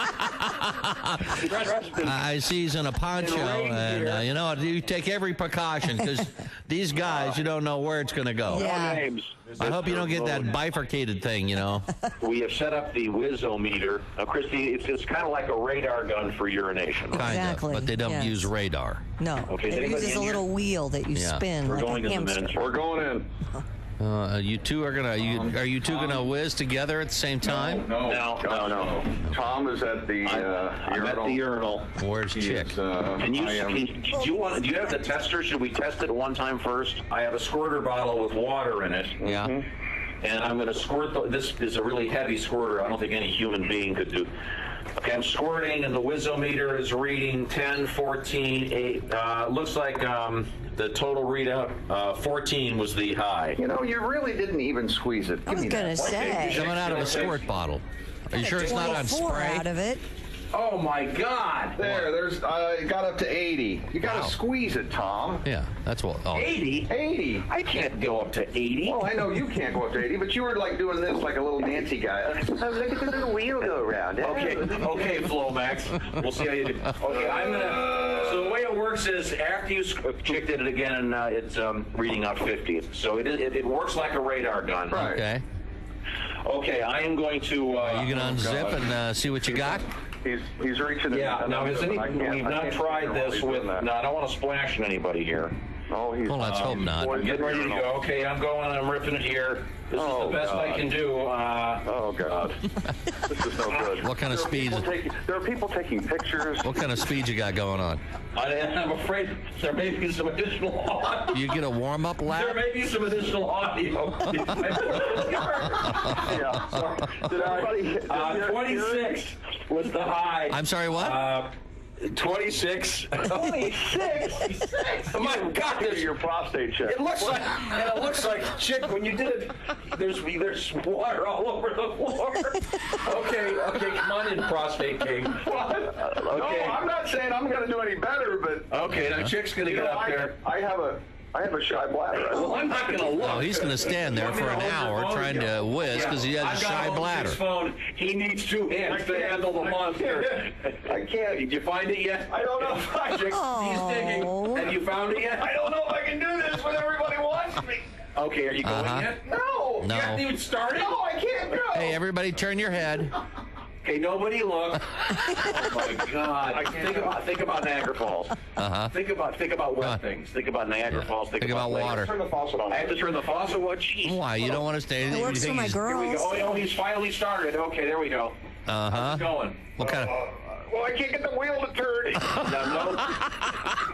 I see he's in a poncho, and you know, you take every precaution because these guys, you don't know where it's going to go. Yeah. I hope you don't get that bifurcated thing, you know. We have set up the Whiz-O-Meter. Christy, it's kind of like a radar gun for urination. Exactly. But they don't use radar. No. Okay, it uses a little wheel that you spin We're like going a in the hamster. men's. We're going in. You two are gonna. Are you two gonna whiz together at the same time? No. Tom is at the I'm at the urinal. Where's Chick? Do you have the tester? Should we test it one time first? I have a squirter bottle with water in it. Yeah. And I'm going to squirt. This is a really heavy squirter. I don't think any human being could do. Okay, I'm squirting, and the Whiz-O-Meter is reading 10, 14, 8. Looks like the total readout, 14 was the high. You know, you really didn't even squeeze it. I was going to say. Coming out of a squirt bottle. Are you sure it's not on spray? Out of it. Oh my God! There's it got up to 80. You got to squeeze it, Tom. Yeah, that's what. 80? 80. I can't go up to 80. Well, I know you can't go up to 80, but you were like doing this like a little Nancy guy. Look at the little wheel go around. Okay, Flomax. We'll see how you do. Okay, I'm gonna. So the way it works is after you Chick did it again, it's reading out 50. So it works like a radar gun. Right. Okay. Okay, I am going to. Are you gonna unzip and see what you got? He's reaching. Yeah. Now, we've not tried this with. No, I don't want to splash anybody here. Oh, he's. Well, let's hope not. I'm getting ready to go. Okay, I'm going. I'm ripping it here. This is the best I can do. Oh God. This is no good. What kind of speed? There are people taking pictures. What kind of speed you got going on? I'm afraid there may be some additional audio. You get a warm-up lap? There may be some additional audio. Yeah. Sorry. 26 was the high. I'm sorry, what? 26. 26? Oh my God! There's your prostate check. It looks like, Chick, when you did it, there's water all over the floor. Okay, come on in, prostate king. What? Okay. No, I'm not saying I'm going to do any better, but okay, now Chick's going to get up there. I have a shy bladder. Well, I'm not going to look. Oh, he's going to stand there for an hour trying to whiz because he has a shy bladder. Phone. He needs 2 hands to handle the monster. I can't. Did you find it yet? I don't know. He's digging. Have you found it yet? I don't know if I can do this when everybody wants me. Okay, are you going yet? No. You haven't even started? No, I can't go. Hey, everybody turn your head. Okay, nobody look. Oh my God! Think about Niagara Falls. Think about wet things. Think about Niagara Falls. Think about water. Turn the faucet on. I have to turn the faucet. What? Jeez. Why? You don't want to stay? It works for my Here we girls. go. Oh, he's finally started. Okay, there we go. How's it going? What kind of? Well, I can't get the wheel to turn.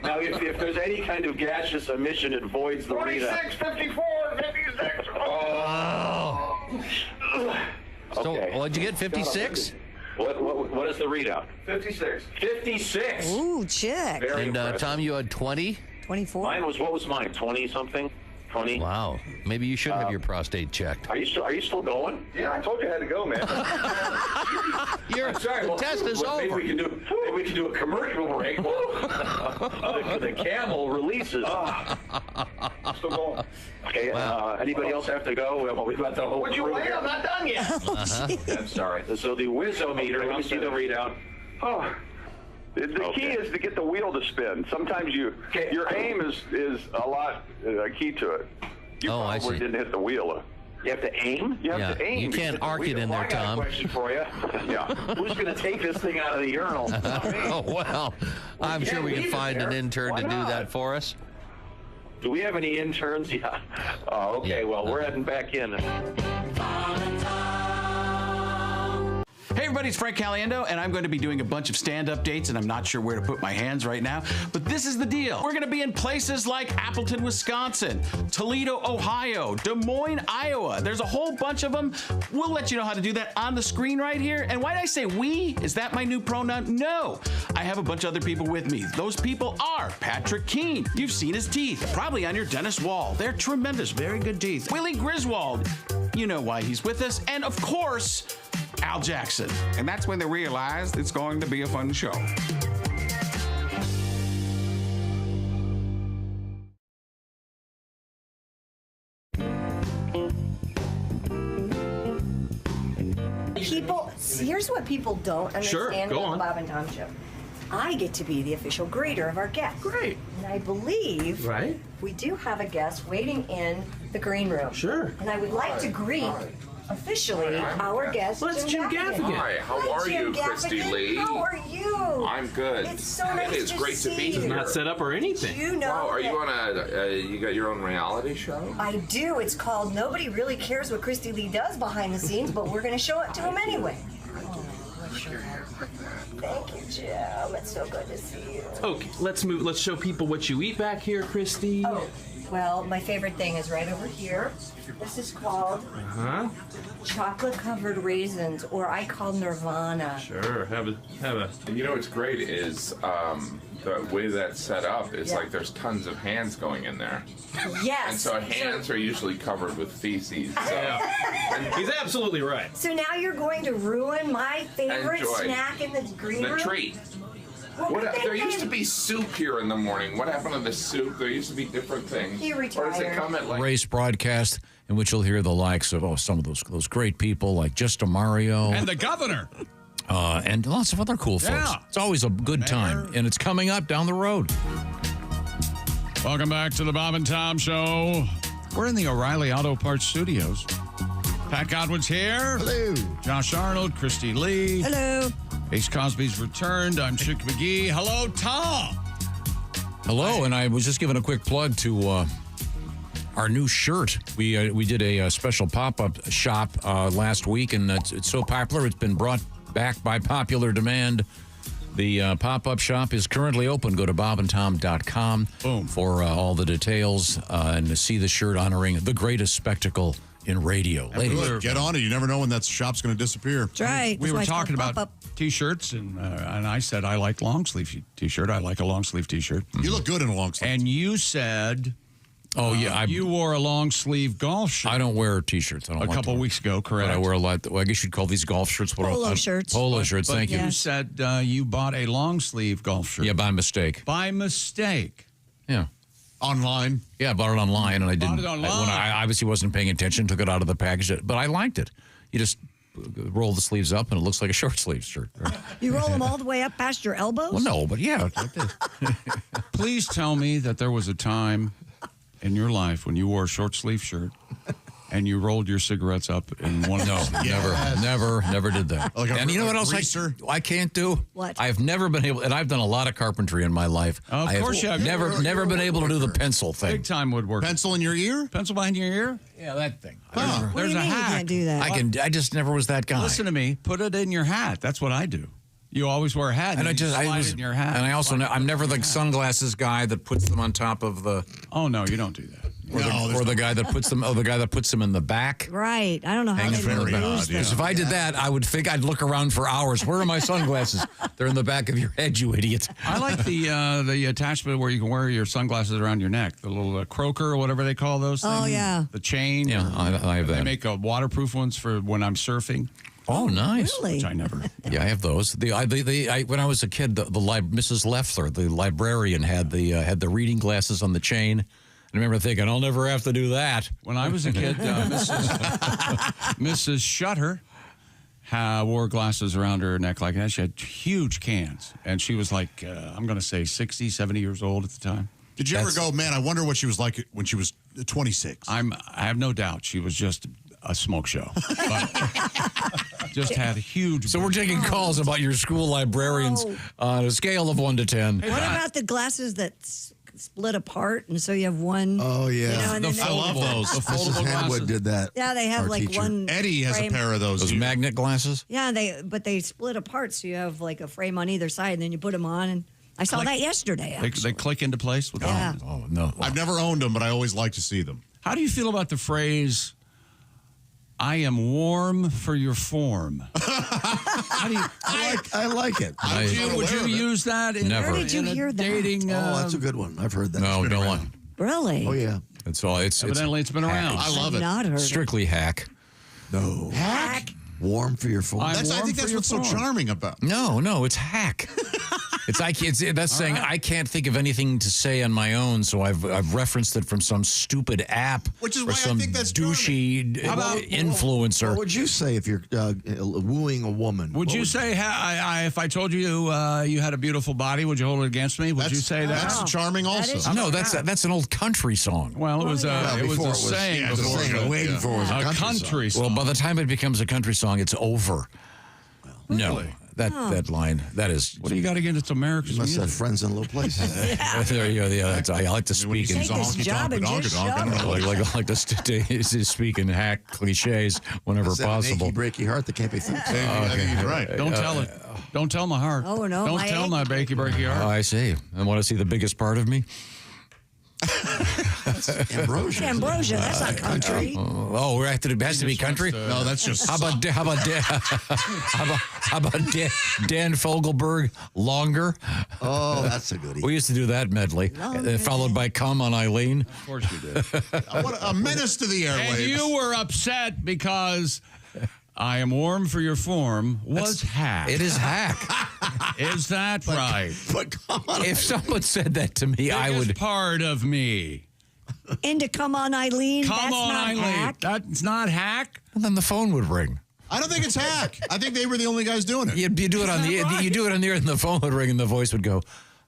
Now, if there's any kind of gaseous emission, it voids the readout. 26, 54, 56. Oh. So, Okay. what'd you get? 56? What is the readout? 56. 56. Ooh, chick. Very And impressive. Tom, you had 20? 24. What was mine? 20 something? 20. Wow. Maybe you should have your prostate checked. Are you still going? Yeah, I told you I had to go, man. The test is over. Maybe we can do a commercial break. the camel releases. Still going. Okay. Anybody else have to go? We've got the whole Would you crew wait? here. I'm not done yet. I'm sorry. So the Wizometer. Let me see the readout. Oh. The key is to get the wheel to spin. Sometimes your aim is a lot key to it. You I probably see. didn't hit the wheel. You have to aim? You have to aim. You can't arc it in there, I got a Tom. question for you. Yeah. Who's going to take this thing out of the urinal? Oh, well, I'm sure we can find an intern to do that for us. Do we have any interns? Yeah. Oh, okay. Yeah. Well, we're heading back in. Hey everybody, it's Frank Caliendo, and I'm going to be doing a bunch of stand-up dates, and I'm not sure where to put my hands right now, but this is the deal. We're going to be in places like Appleton, Wisconsin, Toledo, Ohio, Des Moines, Iowa. There's a whole bunch of them. We'll let you know how to do that on the screen right here. And why did I say we? Is that my new pronoun? No. I have a bunch of other people with me. Those people are Patrick Keene. You've seen his teeth, probably on your dentist wall. They're tremendous, very good teeth. Willie Griswold. You know why he's with us. And of course, Al Jackson. And that's when they realized it's going to be a fun show. People, here's what people don't understand go about on. the Bob and Tom Show. I get to be the official grader of our guests. Great. And I believe we do have a guest waiting in the green room. Sure. And I would like to greet officially our guest, Well, it's Jim Gaffigan. Hi, how are you, Christy Lee? How are you? I'm good. It's so nice It's to great see to be you. here. Not set up or anything. You know Wow, are you that- on you got your own reality show? I do. It's called Nobody Really Cares What Christy Lee Does Behind the Scenes, but we're going to show it to him anyway. Thank you, Jim. It's so good to see you. Okay, let's move. Let's show people what you eat back here, Christy. Oh, well, my favorite thing is right over here. This is called chocolate-covered raisins, or I call Nirvana. Sure. Have a. And you know what's great is the way that's set up. It's like there's tons of hands going in there. Yes. And so hands are usually covered with feces. So. Yeah. He's absolutely right. So now you're going to ruin my favorite Enjoy. snack in the green room? The treat. Well, There used to be soup here in the morning. What happened to the soup? There used to be different things. He Or does it retired. come at like Race broadcast in which you'll hear the likes of some of those great people like Just Mario And the governor. and lots of other cool folks. Yeah. It's always a good time, and it's coming up down the road. Welcome back to the Bob and Tom Show. We're in the O'Reilly Auto Parts Studios. Pat Godwin's here. Hello. Josh Arnold, Christy Lee. Hello. Ace Cosby's returned. I'm Chick McGee. Hello, Tom. Hello, and I was just giving a quick plug to our new shirt. We did a special pop-up shop last week, and it's so popular it's been brought back by popular demand. The pop-up shop is currently open. Go to bobandtom.com for all the details and to see the shirt honoring the greatest spectacle in radio. Ladies, Get on it. You never know when that shop's going to disappear. That's right. We That's were why it's talking called about pop-up. T-shirts, and I said I like long sleeve T-shirt. I like a long sleeve T-shirt. You look good in a long sleeve. And you said, oh yeah, you wore a long sleeve golf shirt. I don't wear T-shirts. I don't a like couple to wear- weeks ago, correct? But I wear a lot. Well, I guess you'd call these golf shirts. Polo shirts. Polo shirts. But Thank you. You said you bought a long sleeve golf shirt. Yeah, by mistake. By mistake. Yeah. Online. Yeah, I bought it online, and I didn't. it online. When I obviously wasn't paying attention, took it out of the package, but I liked it. You just roll the sleeves up, and it looks like a short sleeve shirt. You roll them all the way up past your elbows? Well, no, but yeah. Like this. Please tell me that there was a time in your life when you wore a short sleeve shirt and you rolled your cigarettes up in one of No, those. never did that. Like a- And you know like what else greaser? I can't do? What? I've never been able, and I've done a lot of carpentry in my life. Of I course you have. Never been able to do the pencil thing. Big time woodwork. Pencil in your ear? Pencil behind your ear? Yeah, that thing. What There's do you a mean hack. you can't do that? I just never was that guy. Listen to me. Put it in your hat. That's what I do. You always wear a hat, And you slide it in your hat. and I also, I'm never the sunglasses guy that puts them on top of the. Oh no, you don't do that. Or the guy that puts them. Oh, the guy that puts them in the back. Right. I don't know how Hanging they from the would back. lose them. Because if I did that, I would think I'd look around for hours. Where are my sunglasses? They're in the back of your head, you idiot. I like the attachment where you can wear your sunglasses around your neck. The little croaker or whatever they call those things. Oh, yeah. The chain. Yeah, I have that. They make waterproof ones for when I'm surfing. Oh, nice. Really? Which I never. Yeah, I have those. When I was a kid, Mrs. Leffler, the librarian, had the reading glasses on the chain. And I remember thinking, I'll never have to do that. When I was a kid, Mrs. Shutter wore glasses around her neck like that. She had huge cans. And she was like, I'm going to say 60, 70 years old at the time. Did you ever go, man, I wonder what she was like when she was 26? I have no doubt she was just a smoke show. But just had huge. So we're taking calls about your school librarians on a scale of 1 to 10. What about the glasses that split apart, and so you have one? Oh, yeah. You know, and I love those. The Mrs. foldable Henwood glasses. did that. Yeah, they have Our like teacher. one. Eddie has frame. a pair of those. Those magnet glasses? Yeah, they split apart, so you have like a frame on either side, and then you put them on. And I saw that yesterday. They click into place with Yeah. Oh, no. I've never owned them, but I always like to see them. How do you feel about the phrase, I am warm for your form? How do you, I like it. would you use that in, Never. Where did you in a hear that? dating? Oh, that's a good one. I've heard that. No, don't want. Really? Oh, yeah. It's Evidently, it's been around. I love it. Not heard it. strictly hack. No. Hack. Warm for your phone. I'm I warm think for that's your what's so form. charming about. No, it's hack. That's saying I can't think of anything to say on my own, so I've referenced it from some stupid app, Which is or why I some think that's douchey influencer. What would you say if you're wooing a woman? Would you say, if I told you you had a beautiful body, would you hold it against me? Would you say that? That's charming also. is- No, that's an old country song. Well, it was a before saying. it was a before saying it was- waiting for was a country song. Well, by the time it becomes a country song, it's over. No, that line, that is. What do you got against America's You must music? have friends in low places. There you go. Yeah, I like to speak in Take this job and just shut up. like to speak in hack cliches whenever Instead of an possible. achy, breaky heart that can't be fixed. I think he's right. Don't tell it. Don't tell my heart. Oh, no, Don't my tell achy- my breaky Oh, heart. I see. I want to see the biggest part of me. Ambrosia. Ambrosia, that's not country. Oh, it has to be country. No, that's just. How about Dan Fogelberg? Longer. Oh, that's a goodie. We used to do that medley, followed by "Come on, Eileen." Of course you did. What a menace to the airwaves. And you were upset because I am warm for your form was hack. It is hack. Is that right? But come on. If someone said that to me, I Biggest would. part of me. Into Come On, Eileen. Come that's on, not Eileen. hack. That's not hack. Well, then the phone would ring. I don't think it's hack. I think they were the only guys doing it. You do it on the you do it on the air, and the phone would ring, and the voice would go,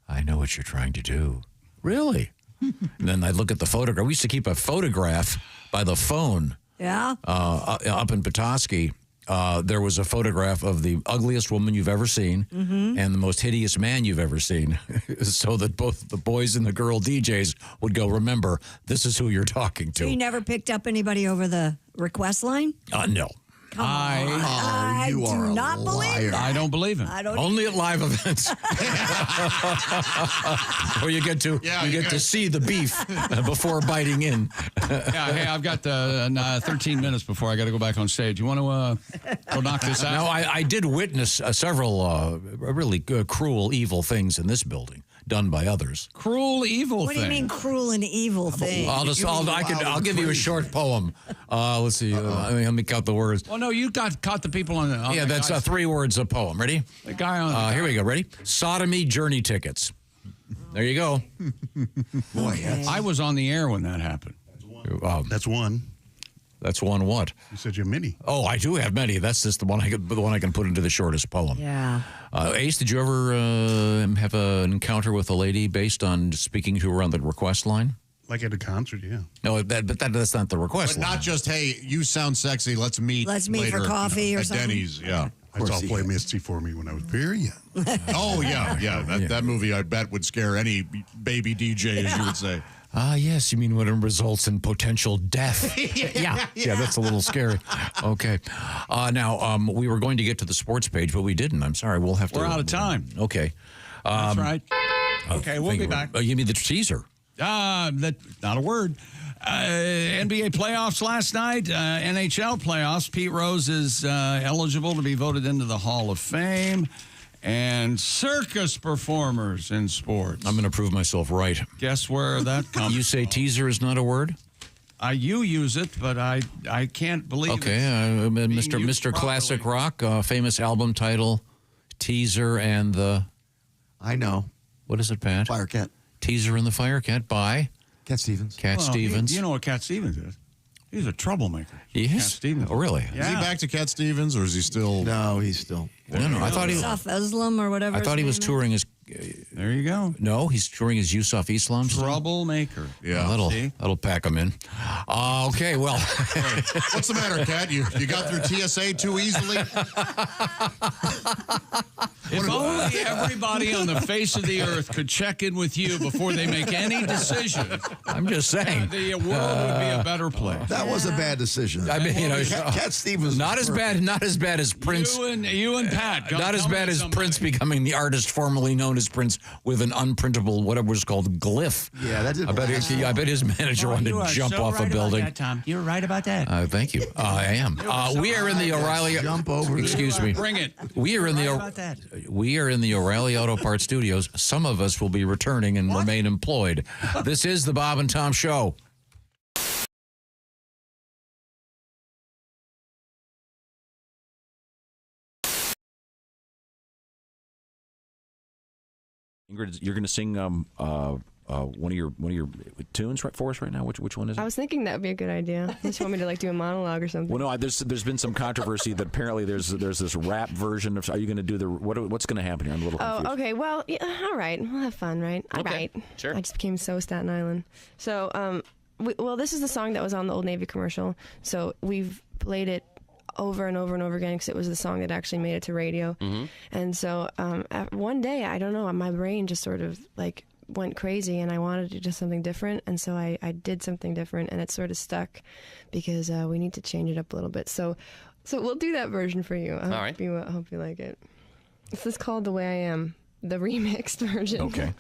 "I know what you're trying to do." Really? And then I'd look at the photograph. We used to keep a photograph by the phone. Yeah. Up in Petoskey. There was a photograph of the ugliest woman you've ever seen and the most hideous man you've ever seen, so that both the boys and the girl DJs would go, remember, this is who you're talking So you to. never picked up anybody over the request line? No. Come on. I you are do a not believe liar. that. I don't believe him. I don't Only at live events. Where you get to see the beef before biting in. Yeah, hey, I've got 13 minutes before I got to go back on stage. You want to go knock this out? Now, I did witness several really cruel, evil things in this building done by others. Cruel, evil What do you mean cruel and evil thing? I'll give you a short poem. Let's see. Let me count the words. Well, no, you caught the people on the. Yeah, that's 3 words a poem. Ready? The guy on. Here we go. Ready? Sodomy journey tickets. There you go. Boy, I was on the air when that happened. That's one. That's one what? You said you're many. Oh, I do have many. That's just the one I can put into the shortest poem. Yeah. Ace, did you ever have an encounter with a lady based on speaking to her on the request line? Like at a concert, yeah. No, that's not the request But line. not just, hey, you sound sexy. Let's meet. Let's meet for later, coffee or at something. Denny's. Yeah. That's all play Misty for me when I was very young. Oh yeah. That movie I bet would scare any baby DJ, as you would say. Ah, yes. You mean when it results in potential death? Yeah, that's a little scary. Okay. Now, we were going to get to the sports page, but we didn't. I'm sorry. We'll have to. We're out of time. Okay. That's right. Okay, we'll be back. Give me the teaser. Not a word. NBA playoffs last night, NHL playoffs. Pete Rose is eligible to be voted into the Hall of Fame. And circus performers in sports. I'm going to prove myself right. Guess where that comes You say from? teaser is not a word? You use it, but I can't believe it. Okay, Mr. Classic Rock, famous album title, Teaser and the... I know. What is it, Pat? Firecat. Teaser and the Firecat by? Cat Stevens. Cat Stevens. You know what Cat Stevens is? He's a troublemaker. He Cat is? Stevens. Oh, really? Yeah. Is he back to Cat Stevens, or is he still... No, he's still... No, I thought he... Yusuf Islam or whatever. I thought he was his name touring his... There you go. No, he's touring his Yusuf Islam. Troublemaker. Yeah. That'll pack him in. Okay, well. What's the matter, Cat? You got through TSA too easily? If only everybody on the face of the earth could check in with you before they make any decision. I'm just saying. The world would be a better place. That was a bad decision. I mean, Cat Stevens. Not as bad as Prince. You and Pat. Not as bad as Prince becoming the artist formerly known as Prince with an unprintable, whatever was called, glyph. Yeah, that didn't. I bet his manager wanted to jump off a building. Tom. You're right about that. Thank you. I am. We are in the O'Reilly. Jump over. Excuse me. Bring it. We are in the O'Reilly Auto Parts Studios. Some of us will be returning and remain employed. This is the Bob and Tom Show. Ingrid, you're going to sing one of your tunes for us right now. Which one is it? I was thinking that would be a good idea. Just want me to do a monologue or something. Well, no, there's been some controversy that apparently there's this rap version of. Are you going to do what's going to happen here? I'm a little confused. Oh, okay. Well, yeah, all right. We'll have fun, right? All right. Sure. I just became so Staten Island. So, this is the song that was on the Old Navy commercial. So we've played it over and over and over again because it was the song that actually made it to radio. Mm-hmm. And so one day, I don't know, my brain just sort of went crazy and I wanted to do something different. And so I did something different and it sort of stuck because we need to change it up a little bit. So we'll do that version for you. I hope you like it. This is called The Way I Am, the remixed version. Okay.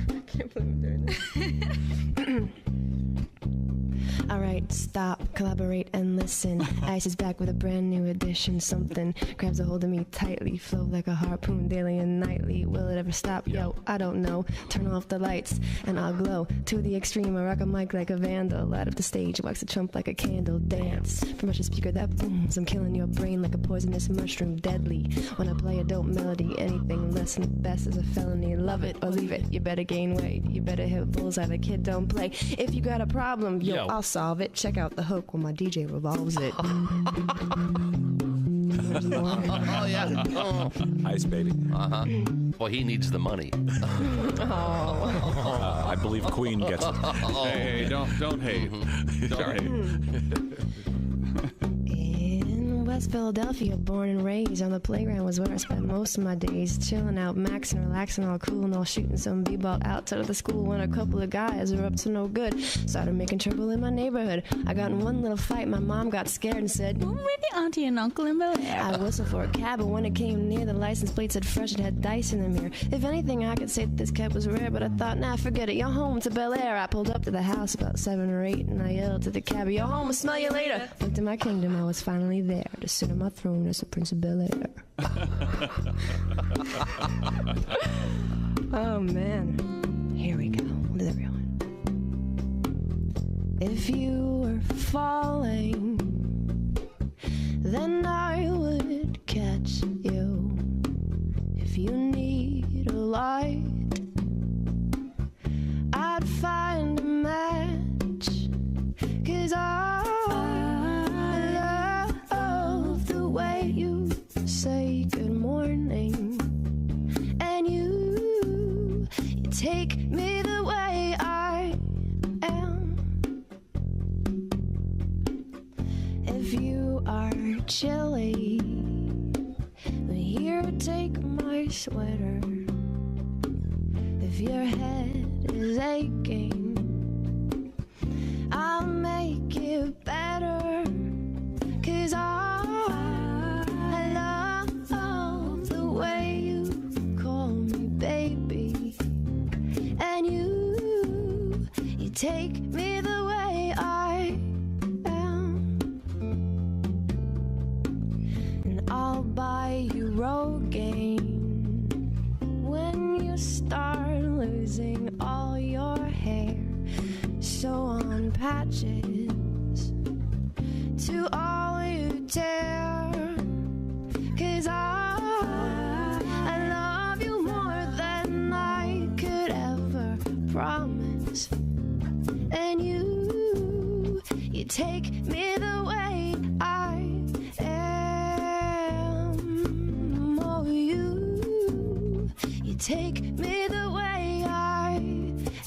I can't believe I'm doing this. All right, stop, collaborate, and listen. Ice is back with a brand new edition. Something grabs a hold of me tightly, flow like a harpoon daily and nightly. Will it ever stop? Yo, I don't know. Turn off the lights and I'll glow to the extreme. I rock a mic like a vandal. Light up the stage, wax a trump like a candle. Dance from a speaker that booms. I'm killing your brain like a poisonous mushroom. Deadly when I play a dope melody. Anything less than the best is a felony. Love it or leave it. You better gain weight. You better hit bullseye. The kid don't play. If you got a problem, yo, I'll solve it. Check out the hook when my DJ revolves it. Oh, yeah. Ice baby. Uh-huh. Well, he needs the money. I believe Queen gets it. Hey, don't hate. Don't hate. In West Philadelphia, born and raised on the playground was where I spent most of my days. Chilling out, maxing, relaxing, all cool and all shooting some b-ball outside of the school when a couple of guys were up to no good. Started making trouble in my neighborhood. I got in one little fight, my mom got scared and said, "Where the auntie and uncle in Bel Air?" I whistled for a cab, but when it came near, the license plate said fresh and had dice in the mirror. If anything, I could say that this cab was rare, but I thought, nah, forget it, you're home to Bel Air. I pulled up to the house about 7 or 8, and I yelled to the cab, "You're home, I'll smell you later." Into my kingdom, I was finally there to sit on my throne as the Prince of Bel Air. Oh man, here we go. We'll do that real one. If you were falling, then I would catch you. If you need a light, I'd find a match. 'Cause I love the way you say good morning, and you take me the way I am. If you are chilly, here, take my sweater. If your head is aching, I'll make it better. 'Cause I love the way you call me the way I am, and I'll buy you Rogaine when you start losing all your hair. So on patches to all you dare, 'cause I love you more than I could ever promise. And you take me the way I am. Oh, you take me the way I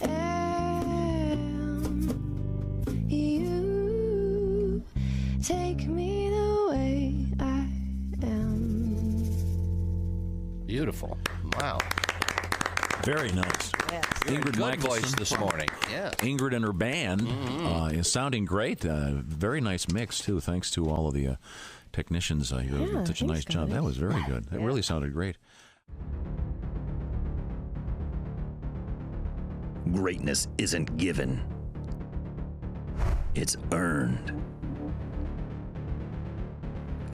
am. You take me the way I am. Beautiful. Wow. Very nice. Yes. Ingrid Good Michelson voice this morning. Yeah. Ingrid and her band is sounding great. Very nice mix, too. Thanks to all of the technicians here. Yeah, Did such a nice thanks, job. guys. That was very good. It really sounded great. Greatness isn't given, it's earned.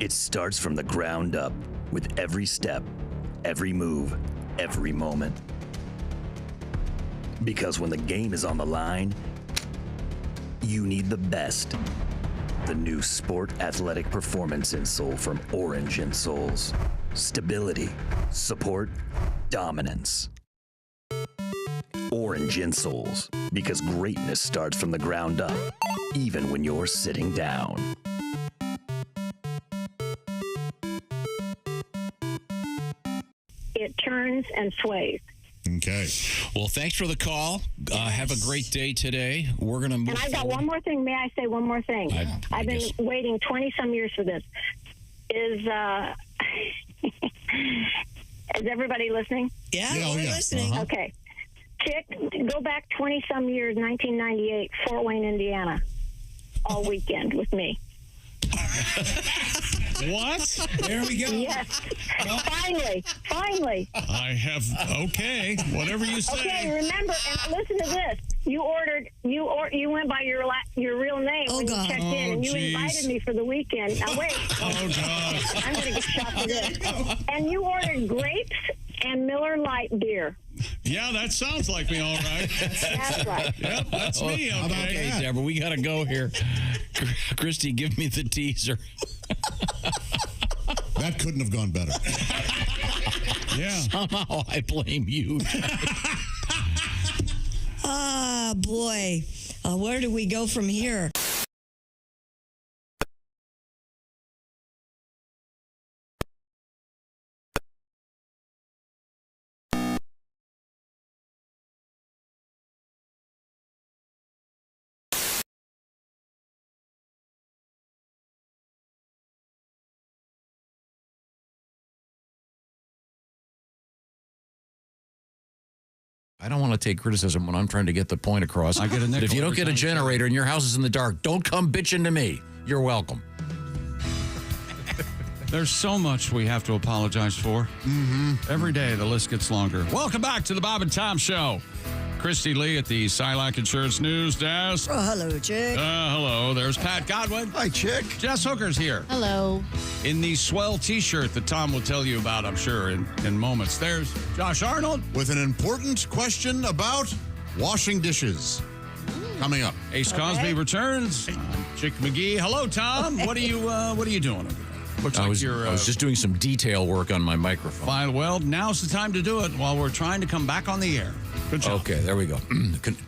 It starts from the ground up with every step, every move, every moment. Because when the game is on the line, you need the best. The new Sport Athletic Performance insole from Orange Insoles. Stability, support, dominance. Orange Insoles, because greatness starts from the ground up, even when you're sitting down. It turns and sways. Okay. Well, thanks for the call. Have a great day today. We're going to move And I've got forward. one more thing. May I say one more thing? I've been waiting 20-some years for this. Is everybody listening? Yeah, we're listening. Okay. Chick, go back 20-some years, 1998, Fort Wayne, Indiana, all weekend with me. What? There we go. Yes. Finally. I have, okay, whatever you say. Okay, remember, and listen to this. You went by your real name when you checked in, and you invited me for the weekend. Now, wait. Oh, God. I'm going to get shot for this. And you ordered grapes and Miller Lite beer. Yeah, that sounds like me, all right. That's right. Yep, that's me, okay. Okay, Deborah, we got to go here. Christy, give me the teaser. That couldn't have gone better. Yeah. Somehow I blame you. Ah, boy. Where do we go from here? I don't want to take criticism when I'm trying to get the point across. I get a But nickel if you don't every get a time. generator and your house is in the dark, don't come bitching to me. You're welcome. There's so much we have to apologize for. Every day the list gets longer. Welcome back to the Bob and Tom Show. Christy Lee at the Silac Insurance News Desk. Oh, hello, Chick. Hello. There's Pat Godwin. Hi, Chick. Jess Hooker's here. Hello. In the swell T-shirt that Tom will tell you about, I'm sure, in moments. There's Josh Arnold. With an important question about washing dishes. Coming up. Ace Cosby returns. Chick McGee. Hello, Tom. What are you doing over there? Looks like you're. I was just doing some detail work on my microphone. Fine. Well, now's the time to do it while we're trying to come back on the air. Good job. Okay, there we go.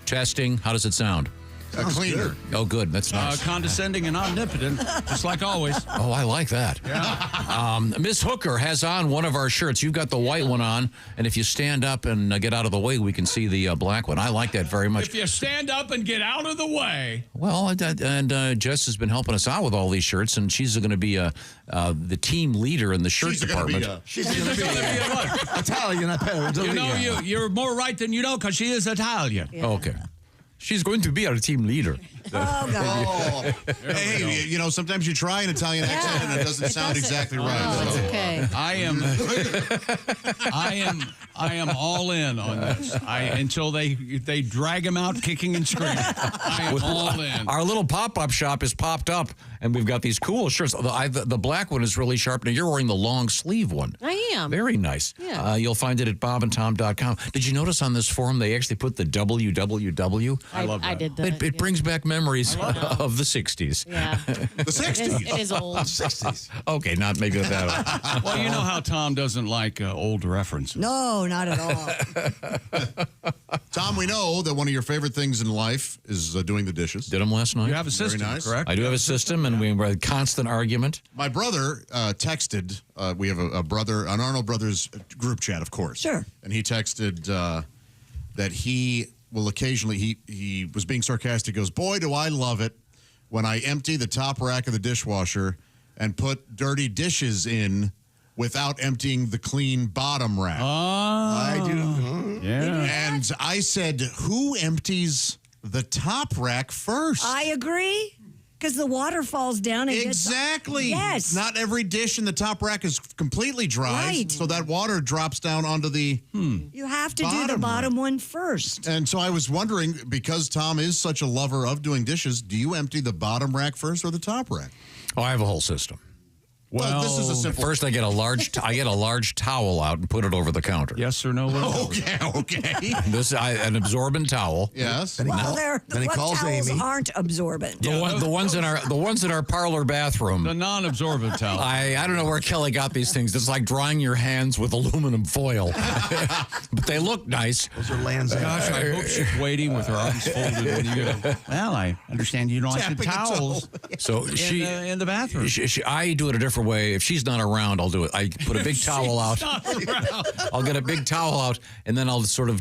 Testing. How does it sound? Cleaner. Oh, good. That's nice. Condescending and omnipotent, just like always. Oh, I like that. Yeah. Miss Hooker has on one of our shirts. You've got the white one on, and if you stand up and get out of the way, we can see the black one. I like that very much. If you stand up and get out of the way. Well, and Jess has been helping us out with all these shirts, and she's going to be the team leader in the shirt department. She's going to be Italian, You're more right than you know because she is Italian. Yeah. Okay. She's going to be our team leader. Oh, God. Hey, you know, sometimes you try an Italian accent and it doesn't sound exactly right. Oh, it's so. okay. I am all in on this. Until they drag him out kicking and screaming. I am all in. Our little pop-up shop is popped up, and we've got these cool shirts. The black one is really sharp. Now, you're wearing the long sleeve one. I am. Very nice. Yeah. You'll find it at bobandtom.com. Did you notice on this forum they actually put the www? I love that. I did that. It brings back memories of the 60s. Yeah. The 60s? It is old. 60s. Okay, not maybe that old. Well, you know how Tom doesn't like old references. No, not at all. Tom, we know that one of your favorite things in life is doing the dishes. Did them last night. You have a system, Very nice. correct? I do have a system, and we had a constant argument. My brother texted. We have an Arnold Brothers group chat, of course. Sure. And he texted that he will occasionally, he was being sarcastic, goes, boy, do I love it when I empty the top rack of the dishwasher and put dirty dishes in without emptying the clean bottom rack. I do. Yeah. And I said, who empties the top rack first? I agree. Because the water falls down and Exactly. Yes. Not every dish in the top rack is completely dry. Right. So that water drops down onto the You have to do the bottom one first. And so I was wondering, because Tom is such a lover of doing dishes, do you empty the bottom rack first or the top rack? Oh, I have a whole system. Well, this is a simple. First, I get a large towel out and put it over the counter. Yes or no? Okay. An absorbent towel. Yes. Well, Then he what calls towels Amy. aren't absorbent. The ones in our parlor bathroom. The non-absorbent towel. I don't know where Kelly got these things. It's like drying your hands with aluminum foil, but they look nice. Those are Land's Gosh, I hope she's waiting with her arms folded. When you go, well, I understand you don't like the Tapping a towels So in the bathroom. I do it a different way. If she's not around, I'll do it. I put a big towel out. I'll get a big towel out, and then I'll sort of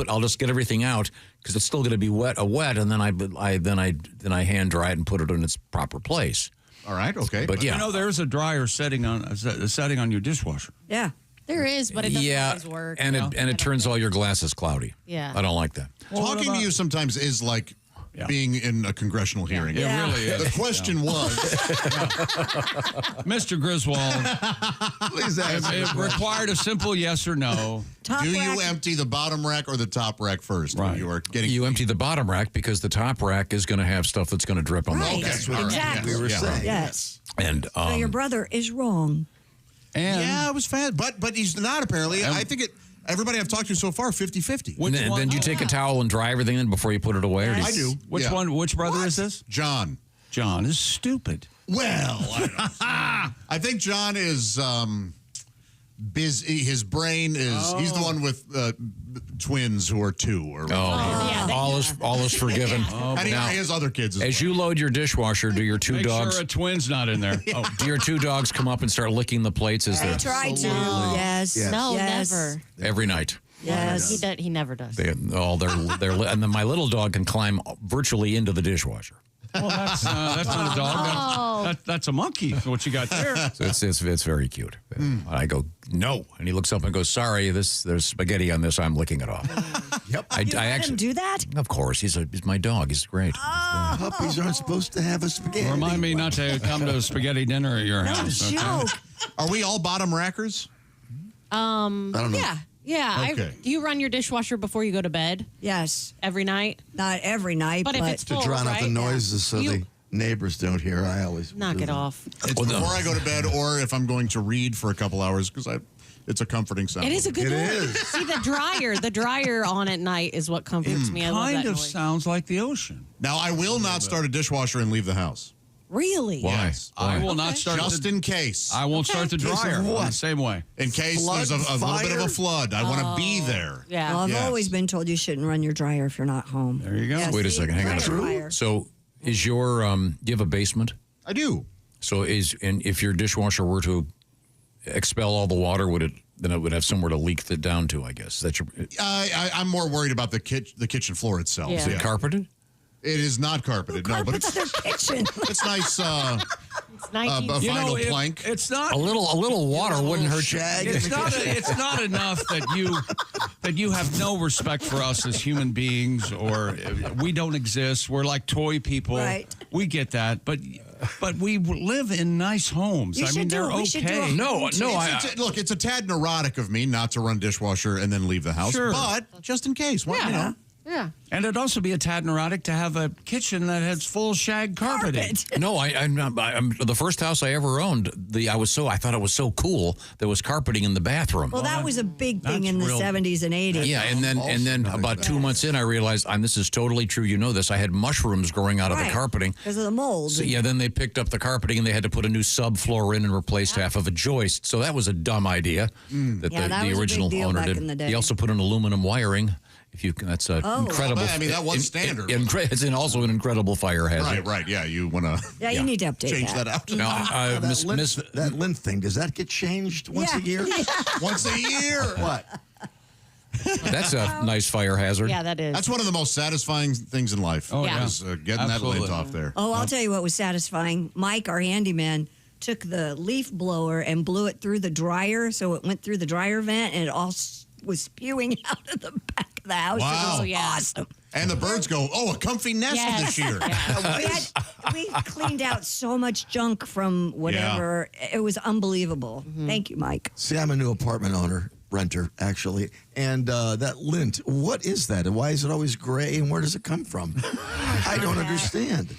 I'll just get everything out because it's still going to be wet, and then I hand dry it and put it in its proper place. All right. Okay. But yeah, You know, there's a dryer setting on your dishwasher. Yeah. There is, but it doesn't always work. and it turns all your glasses cloudy. Yeah. I don't like that. Talking to you sometimes is like being in a congressional hearing. It really is. The question was, Mr. Griswold, Please ask me. it required a simple yes or no. do you empty the bottom rack or the top rack first? Right. When you are getting. You empty the bottom rack because the top rack is going to have stuff that's going to drip on Right. the That's what Exactly. We were saying. Yes. And So your brother is wrong. And Yeah, it was fast, but he's not apparently. I think everybody I've talked to so far 50-50. and then you take a towel and dry everything in before you put it away. Or do you- I do. Which Yeah. one? Which brother is this? John. John is stupid. Well, I think John is busy. His brain is. He's the one with twins who are 2 or. All is forgiven. And he has other kids. As you load your dishwasher, do your two Make dogs? sure a twin's not in there. Oh, Do your two dogs come up and start licking the plates as I they're try to. No. Yes. No, Yes. never. every night? Yes. He never does. They're and then my little dog can climb virtually into the dishwasher. well, that's not a dog. That's a monkey. What you got there? So it's very cute. I go no, and he looks up and goes, "Sorry, there's spaghetti on this. I'm licking it off." Yep. I Let him actually do that? Of course, he's my dog. He's great. Puppies aren't supposed to have a spaghetti. Remind me not to come to a spaghetti dinner at your house. Okay? Joke. Are we all bottom rackers? I don't know. Yeah. Okay. Do you run your dishwasher before you go to bed Yes. every night? Not every night, But if it's To full, drown out the right? noises so You- the neighbors don't hear. I always Knock do it that. off. It's before I go to bed, or if I'm going to read for a couple hours because it's a comforting sound. It is a good It noise. is. See, the dryer on at night is what comforts me. I love Kind that of noise. sounds like the ocean. Now I will not start a dishwasher and leave the house. Really? Why? Yes. I will not start Just in case. I won't start the Case of dryer what? the same way. In case Flood, there's a little bit of a fire? flood. I want to be there. Yeah. Well, I've Yes. always been told you shouldn't run your dryer if you're not home. There you go. Yeah, Wait a see? second. Hang on. Dryer. So, is your do you have a basement? I do. So if your dishwasher were to expel all the water, then it would have somewhere to leak it down to, I guess. That's your I'm more worried about the kitchen floor itself. Yeah. Is it carpeted? It is not carpeted, no, but Carpets their kitchen. it's nice. It's Nike. A vinyl plank. It's not A little water wouldn't hurt you. It's not enough that you have no respect for us as human beings, or we don't exist. We're like toy people. Right. We get that, but we live in nice homes. You I should mean, do they're it. We should do okay. it. No. Look, it's a tad neurotic of me not to run dishwasher and then leave the house. Sure. But just in case, why, you know. Yeah. And it'd also be a tad neurotic to have a kitchen that has full shag carpeting. No, I'm the first house I ever owned. I thought it was so cool. There was carpeting in the bathroom. Well, that was a big thing in the 70s and 80s. Yeah, and then about 2 months in, I realized, and this is totally true. You know this. I had mushrooms growing out of the carpeting because of the mold. So, yeah, then they picked up the carpeting and they had to put a new subfloor in and replaced half of a joist. So that was a dumb idea that Yeah, that the was a original big deal owner back did. in the day. He also put in aluminum wiring. That's incredible. I mean, that was standard. It's also an incredible fire hazard. Right. Yeah, you want to. Yeah, you need to update change that out. Now, that lint thing, does that get changed once a year? Once a year. What? That's a nice fire hazard. Yeah, that is. That's one of the most satisfying things in life. Oh, yeah. Is getting that lint off there. Oh, I'll tell you what was satisfying. Mike, our handyman, took the leaf blower and blew it through the dryer, so it went through the dryer vent, and it all was spewing out of the back of the house. Wow. It was awesome. And the birds go, a comfy nest this year. We cleaned out so much junk from whatever. It was unbelievable. Thank you, Mike. See, I'm a new apartment renter, actually. And that lint, what is that? And why is it always gray? And where does it come from? I don't understand.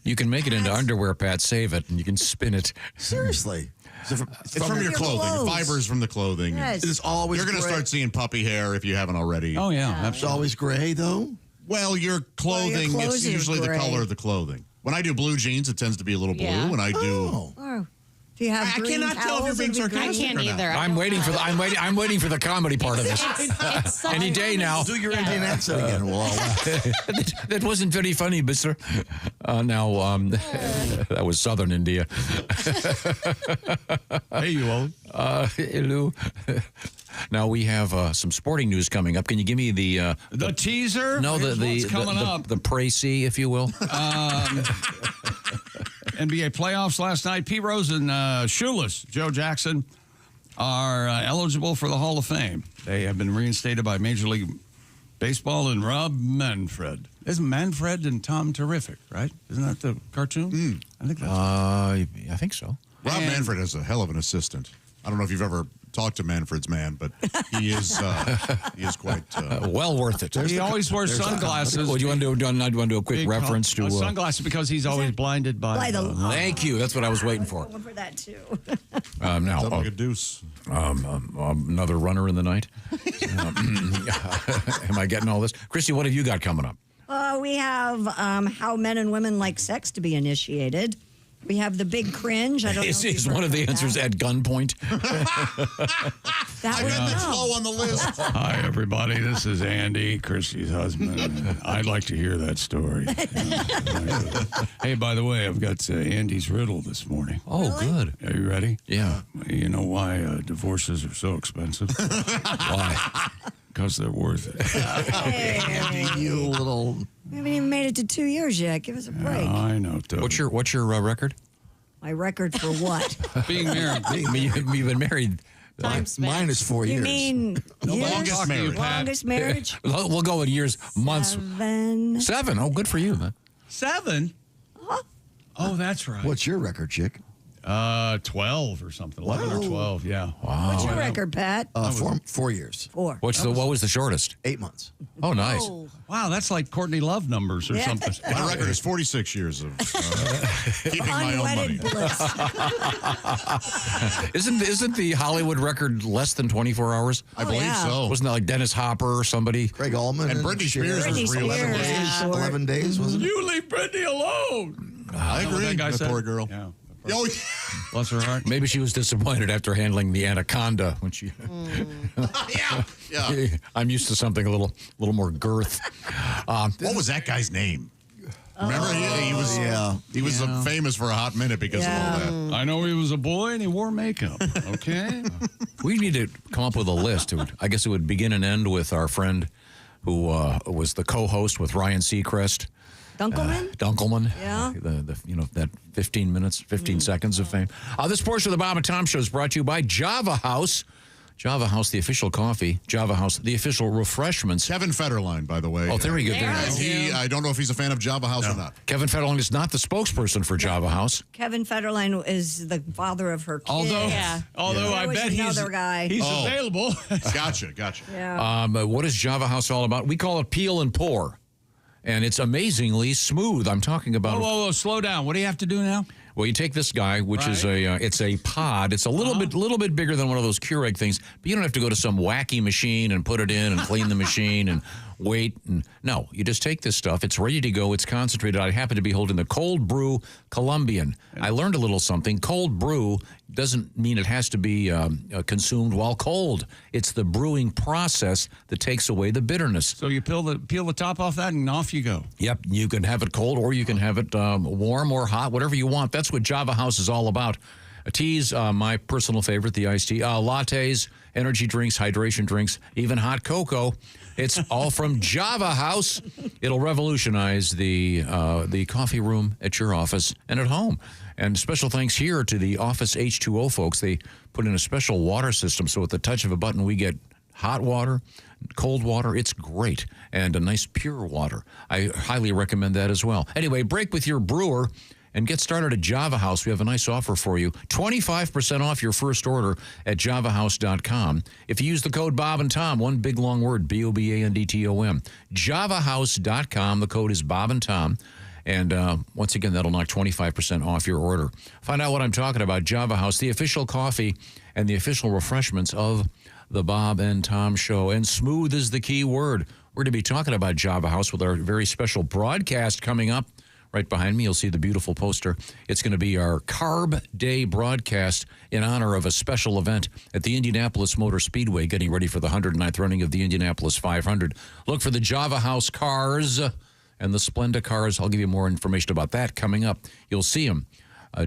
You can make it into underwear, Pat. Save it, and you can spin it. Seriously. It's from your clothing. The fibers from the clothing. Yes. It's always You're going to gray. start seeing puppy hair if you haven't already. Oh, yeah. It's always gray, though? Well, your clothing, clothes it's are usually the gray. color of the clothing. When I do blue jeans, it tends to be a little blue. Yeah. When I do... Oh. Do you have I green cannot tell if you're towels? being It'd be I sarcastic green. can't or not. either. I'm waiting for the comedy part of this. It's Any day now. Do your Indian accent again. Well, That wasn't very funny, mister. That was southern India. Hey, you old. Hello. Now we have some sporting news coming up. Can you give me the teaser? No, Here's what's coming up. the précis, if you will. NBA playoffs last night. Pete Rose and Shoeless Joe Jackson are eligible for the Hall of Fame. They have been reinstated by Major League Baseball and Rob Manfred. Isn't Manfred and Tom terrific, right? Isn't that the cartoon? I think that's I think so. Rob Manfred is a hell of an assistant. I don't know if you've ever talked to Manfred's man, but he is quite well worth it. He always wears sunglasses. Well, do you want to do a quick reference to sunglasses because he's always blinded by the Thank you. That's what I was waiting for. Going for that too. Now, like a deuce. Another runner in the night. Am I getting all this? Christy, what have you got coming up? We have how men and women like sex to be initiated. We have the big cringe. I don't know. Is one of the answers at gunpoint? That That's low on the list. Hi, everybody. This is Andy, Christy's husband. I'd like to hear that story. Hey, by the way, I've got Andy's riddle this morning. Oh, good. Are you ready? Yeah. You know why divorces are so expensive? Why? Because they're worth it. Andy, you little... We haven't even made it to 2 years yet. Give us a break. I know. Toby. What's your record? My record for what? Being married. You've been married. Mine is 4 years. You mean Longest married. longest marriage? We'll go in years, months. 7. 7. Oh, good for you, man. 7? Oh, that's right. What's your record, chick? 12 or something. 11 or 12, yeah. Wow. What's your record, Pat? 4 years. 4. What was the shortest? 8 months. Oh, nice. Oh. Wow, that's like Courtney Love numbers or Yeah. something. My record is 46 years of keeping my own money. Unwedded bliss. Isn't the Hollywood record less than 24 hours? I believe yeah. so. Wasn't that like Dennis Hopper or somebody? Craig Allman And Britney Spears Britney was real. Spears. 11 days. 11 days, wasn't it? You leave Britney alone. I agree. That guy That said? poor girl. Yeah. Oh, Bless her heart. Maybe she was disappointed after handling the anaconda when she. yeah. I'm used to something a little more girth. What was that guy's name? Remember, he was famous for a hot minute because of all that. I know he was a boy and he wore makeup. Okay. We need to come up with a list. I guess it would begin and end with our friend who was the co-host with Ryan Seacrest. Dunkelman? Dunkelman. Yeah. That 15 minutes, 15 seconds of fame. This portion of the Bob and Tom Show is brought to you by Java House. Java House, the official coffee. Java House, the official refreshments. Kevin Federline, by the way. Oh, very good. I don't know if he's a fan of Java House or not. Kevin Federline is not the spokesperson for Java House. Kevin Federline is the father of her kid. Although I bet he's another guy. He's available. Gotcha. Yeah. What is Java House all about? We call it peel and pour, and it's amazingly smooth. I'm talking about. Whoa, slow down. What do you have to do now? Well, you take this guy, which is it's a pod. It's a little bit bigger than one of those Keurig things, but you don't have to go to some wacky machine and put it in and clean the machine and wait. No, you just take this stuff. It's ready to go. It's concentrated. I happen to be holding the Cold Brew Colombian. I learned a little something. Cold brew doesn't mean it has to be consumed while cold. It's the brewing process that takes away the bitterness. So you peel the top off that and off you go. Yep, you can have it cold or you can have it warm or hot, whatever you want. That's what Java House is all about. Teas, my personal favorite, the iced tea. Lattes, energy drinks, hydration drinks, even hot cocoa. It's all from Java House. It'll revolutionize the coffee room at your office and at home. And special thanks here to the Office H2O folks. They put in a special water system, so at the touch of a button, we get hot water, cold water. It's great. And a nice pure water. I highly recommend that as well. Anyway, break with your brewer and get started at Java House. We have a nice offer for you. 25% off your first order at javahouse.com. If you use the code Bob and Tom, one big long word, BOBANDTOM. javahouse.com. The code is Bob and Tom. And once again, that'll knock 25% off your order. Find out what I'm talking about. Java House, the official coffee and the official refreshments of the Bob and Tom Show. And smooth is the key word. We're going to be talking about Java House with our very special broadcast coming up. Right behind me, you'll see the beautiful poster. It's going to be our Carb Day broadcast in honor of a special event at the Indianapolis Motor Speedway, getting ready for the 109th running of the Indianapolis 500. Look for the Java House cars and the Splenda cars. I'll give you more information about that coming up. You'll see them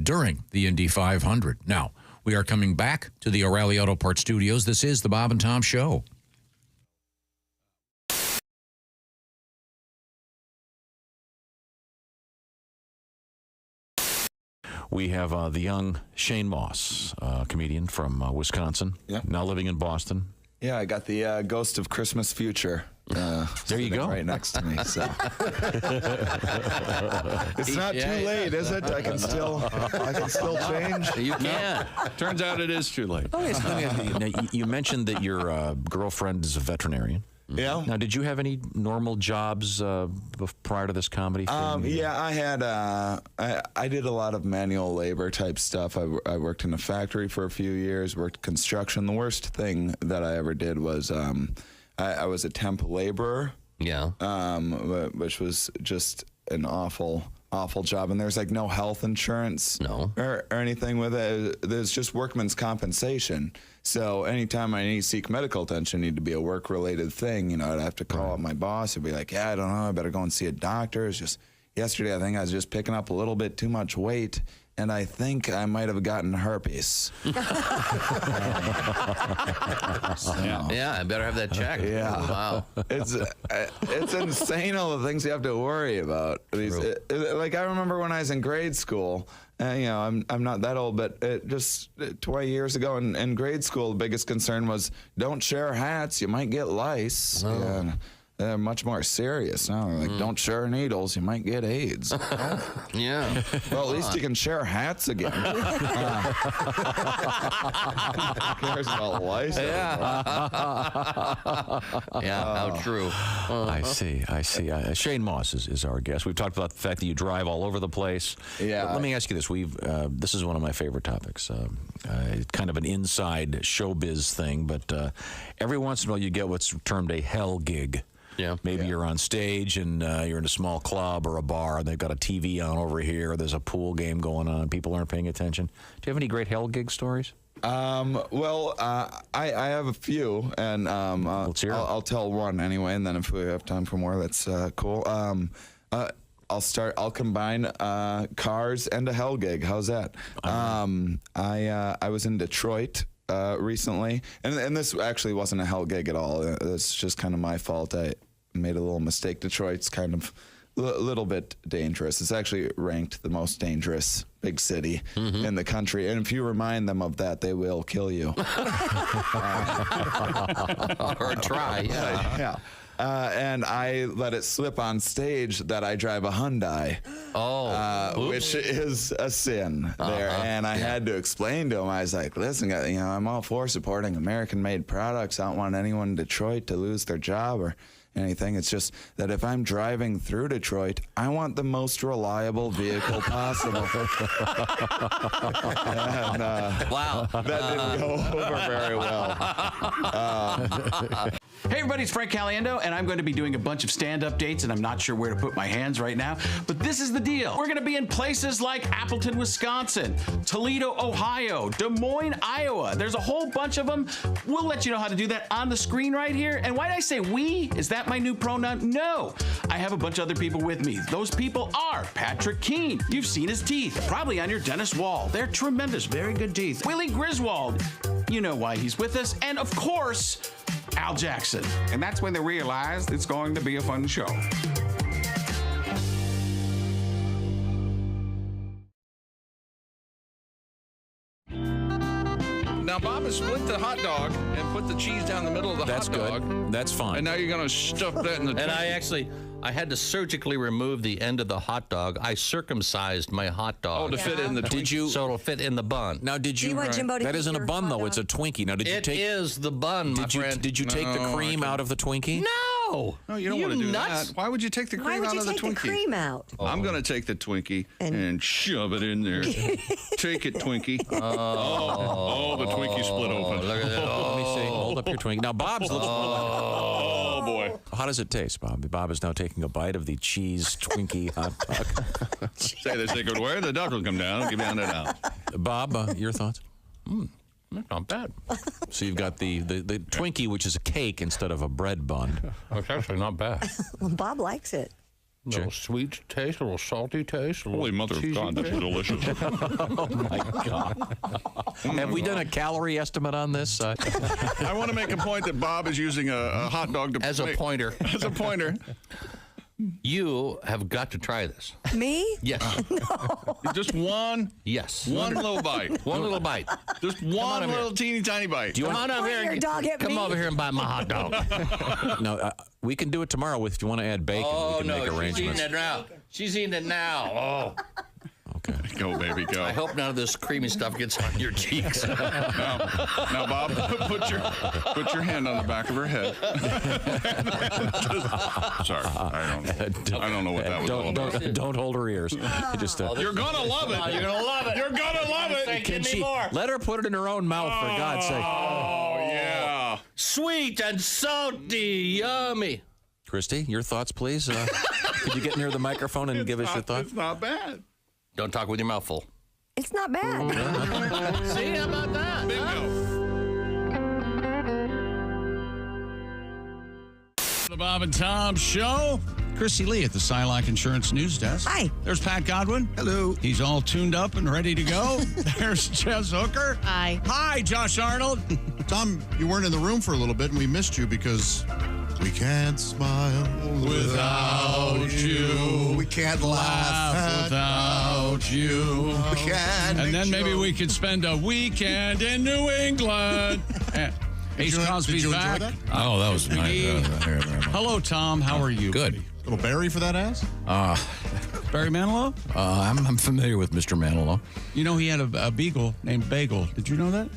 during the Indy 500. Now, we are coming back to the O'Reilly Auto Parts Studios. This is the Bob and Tom Show. We have the young Shane Moss, comedian from Wisconsin, now living in Boston. Yeah, I got the Ghost of Christmas Future. There you go. Right next to me. So. It's not too late, is it? I can still change. You can. Turns out it is too late. Oh, it's now, you mentioned that your girlfriend is a veterinarian. Yeah. Now, did you have any normal jobs prior to this comedy thing? Yeah, I had. I did a lot of manual labor type stuff. I worked in a factory for a few years. Worked construction. The worst thing that I ever did was I was a temp laborer. Yeah. Which was just an awful job, and there's like no health insurance or anything with it. There's just workman's compensation. So anytime I need to seek medical attention, it need to be a work-related thing. You know, I'd have to call up my boss and be like, yeah, I don't know, I better go and see a doctor. It's just yesterday, I think I was just picking up a little bit too much weight, and I think I might have gotten herpes. Yeah, I better have that checked. Yeah. Wow. It's insane all the things you have to worry about. Like I remember when I was in grade school, you know, I'm not that old, but just 20 years ago in grade school, the biggest concern was don't share hats, you might get lice. Oh. And they're much more serious now. They're like, don't share needles, you might get AIDS. Yeah. Well, at least you can share hats again. Who cares about lice? How true. I see. Shane Moss is our guest. We've talked about the fact that you drive all over the place. Yeah. Let me ask you this. This is one of my favorite topics. It's kind of an inside showbiz thing, but every once in a while you get what's termed a hell gig. Yeah. Maybe you're on stage and you're in a small club or a bar and they've got a TV on over here. There's a pool game going on. People aren't paying attention. Do you have any great hell gig stories? Well, I have a few, and I'll tell one anyway, and then if we have time for more, that's cool. I'll combine cars and a hell gig. How's that? I was in Detroit recently, and this actually wasn't a hell gig at all. It's just kind of my fault. I made a little mistake. Detroit's kind of little bit dangerous. It's actually ranked the most dangerous big city in the country. And if you remind them of that, they will kill you. Or try, yeah. Yeah. And I let it slip on stage that I drive a Hyundai, which is a sin there. And I had to explain to him. I was like, listen, I'm all for supporting American-made products. I don't want anyone in Detroit to lose their job or anything. It's just that if I'm driving through Detroit, I want the most reliable vehicle possible. And, wow. That didn't go over very well. Hey everybody, it's Frank Caliendo, and I'm going to be doing a bunch of stand-up dates, and I'm not sure where to put my hands right now, but this is the deal. We're going to be in places like Appleton, Wisconsin, Toledo, Ohio, Des Moines, Iowa. There's a whole bunch of them. We'll let you know how to do that on the screen right here. And why did I say we? Is that my new pronoun? No. I have a bunch of other people with me. Those people are Patrick Keene. You've seen his teeth, probably on your dentist wall. They're tremendous, very good teeth. Willie Griswold. You know why he's with us. And of course, Al Jackson. And that's when they realized it's going to be a fun show. Now, Bob has split the hot dog and put the cheese down the middle of the hot dog. Good. That's fine. And now you're going to stuff that in the And I had to surgically remove the end of the hot dog. I circumcised my hot dog. to fit in the Twinkie. So it'll fit in the bun. Now, did you? you want Jimbo to That eat isn't a your bun, hot though. dog? It's a Twinkie. Now, did you It take? is the bun, my friend. Did you take the cream out of the Twinkie? No. No, you don't want to do nuts? that. Why would you take the Why cream would out you of the take Twinkie? the cream out? I'm going to take the Twinkie and shove it in there. Take it, Twinkie. Oh, the Twinkie split open. Look at that. Let me see. Hold up your Twinkie. Now, Bob's looks. Oh, boy. How does it taste, Bob? Bob is now taking a bite of the cheese Twinkie hot dog. Say the sacred word, the dog will come down. Give me on it out. Bob, your thoughts? That's not bad. So you've got the Twinkie, which is a cake instead of a bread bun. It's actually not bad. Well, Bob likes it. A little sweet taste, a little salty taste. Holy mother of God, that's delicious. Oh, my God. Have we done a calorie estimate on this? I want to make a point that Bob is using a hot dog to As a pointer. As a pointer. You have got to try this. Me? Yes. No. Just one? Yes. One little bite. One little bite. Just one little teeny tiny bite. Come on over here. Your dog hit Come me? over here and bite my hot dog. No, we can do it tomorrow if you want to add bacon. We can make she's arrangements. eating it now. She's eating it now. Oh. Okay. Go, baby, go. I hope none of this creamy stuff gets on your cheeks. Now, Bob, put your hand on the back of her head. Sorry, I don't know what that was all about. Don't hold her ears. Just, You're gonna love it. You're gonna love it. You're gonna love it. Can she let her put it in her own mouth, for God's sake? Oh, yeah. Sweet and salty, yummy. Christy, your thoughts, please. Could you get near the microphone and give us your thoughts? It's not bad. Don't talk with your mouth full. It's not bad. See, how about that? Bingo. The Bob and Tom Show. Chrissy Lee at the Silac Insurance News Desk. Hi. There's Pat Godwin. Hello. He's all tuned up and ready to go. There's Jess Hooker. Hi. Hi, Josh Arnold. Tom, you weren't in the room for a little bit, and we missed you because we can't smile Without you. We can't laugh Without you. We can't. And make then maybe sure- we could spend a weekend in New England. Ace Crosby's did you enjoy back. that? Oh, that was nice. Hello, Tom. How are you? Good. Little Barry for that ass? Barry Manilow? I'm familiar with Mr. Manilow. You know, he had a beagle named Bagel. Did you know that?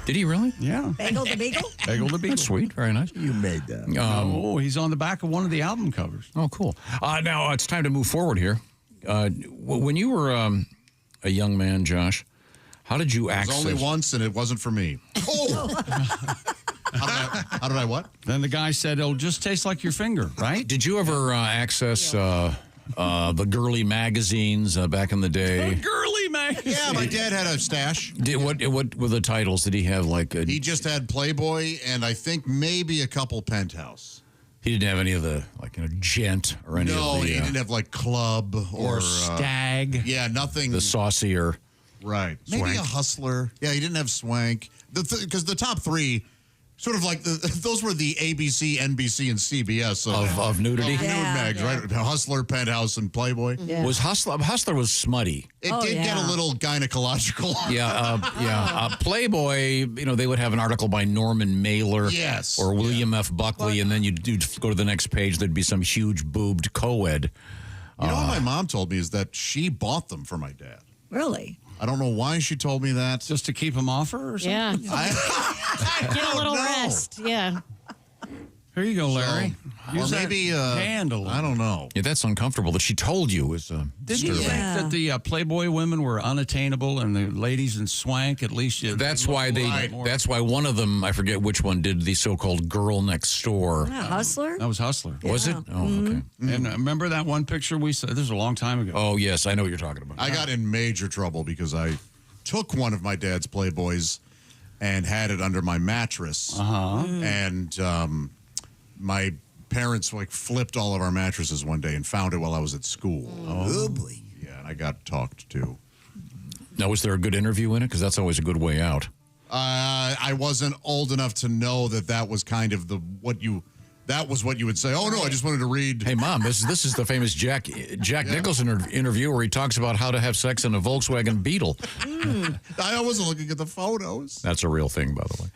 Did he really? Yeah. Bagel the Beagle? Bagel the Beagle. Sweet. Very nice. You made that. Oh, he's on the back of one of the album covers. Oh, cool. Now it's time to move forward here. When you were a young man, Josh, how did you It was access? only once, and it wasn't for me. Oh! How did I what? Then the guy said, it'll just taste like your finger, right? Did you ever access the girly magazines back in the day? Girly magazine. Yeah, my dad had a stash. What were the titles? Did he have like a... He just had Playboy and I think maybe a couple Penthouse. He didn't have any of the, like, Gent or any No, of the... he didn't have like Club Or Stag. Yeah, nothing. The saucier. Right. Maybe Swank. a Hustler. Yeah, he didn't have Swank. Because the top three, Sort of like those were the ABC, NBC, and CBS of nudity. Nude mags, right? Hustler, Penthouse, and Playboy. Yeah. Was Hustler was smutty. It did get a little gynecological. Playboy, they would have an article by Norman Mailer, Yes. or William F. Buckley, and then you'd go to the next page. There'd be some huge boobed co-ed. You know what my mom told me is that she bought them for my dad. Really? I don't know why she told me that. Just to keep him off her or something? Yeah. Get a little rest. Yeah. Here you go, Larry. Or maybe handle. I don't know. Yeah, that's uncomfortable that she told you. Is Did you think that the Playboy women were unattainable and the ladies in swank at least? That's why That's why one of them, I forget which one, did the so-called girl next door. Yeah, Hustler? That was Hustler. Was it? Oh, okay. And remember that one picture we saw? This was a long time ago. Oh, yes, I know what you're talking about. I got in major trouble because I took one of my dad's Playboys and had it under my mattress. And my parents flipped all of our mattresses one day and found it while I was at school. Oh, boy. Yeah, and I got talked to. Now, was there a good interview in it? Because that's always a good way out. I wasn't old enough to know that was kind of what you would say. Oh, no, I just wanted to read. Hey, Mom, this is the famous Jack Nicholson interview where he talks about how to have sex in a Volkswagen Beetle. I wasn't looking at the photos. That's a real thing, by the way.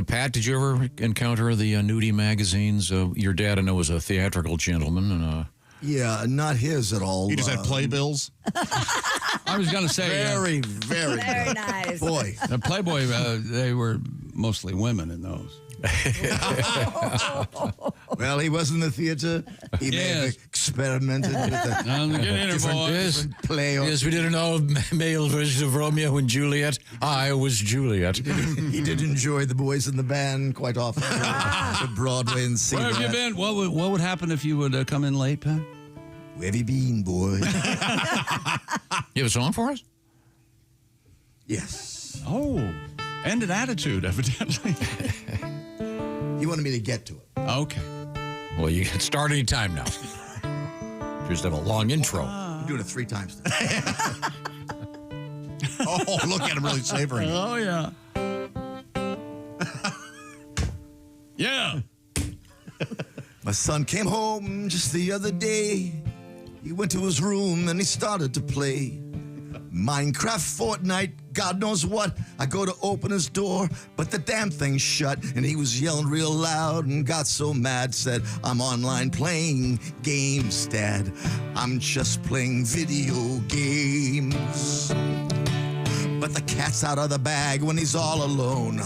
Pat, did you ever encounter the nudie magazines? Your dad, I know, was a theatrical gentleman. And Yeah, not his at all. He just had playbills? I was going to say. Very, very good. nice. Boy. The Playboy, they were mostly women in those. Well, he was in the theater. He may have experimented with different play. Yes, we did an old male version of Romeo and Juliet. I was Juliet. He did enjoy the boys in the band quite often. To Broadway and see Where have you been? What would happen if you would come in late, Pat? Where have you been, boy? You have a song for us? Yes. Oh, and an attitude, evidently. He wanted me to get to it. Okay. Well, you can start any time now. Just have a long intro. I'm doing it 3 times today. Oh, look at him really savoring it. Oh, yeah. Yeah. My son came home just the other day. He went to his room and he started to play Minecraft, Fortnite, God knows what. I go to open his door, but the damn thing's shut. And he was yelling real loud and got so mad, said, I'm online playing games, Dad. I'm just playing video games. But the cat's out of the bag when he's all alone.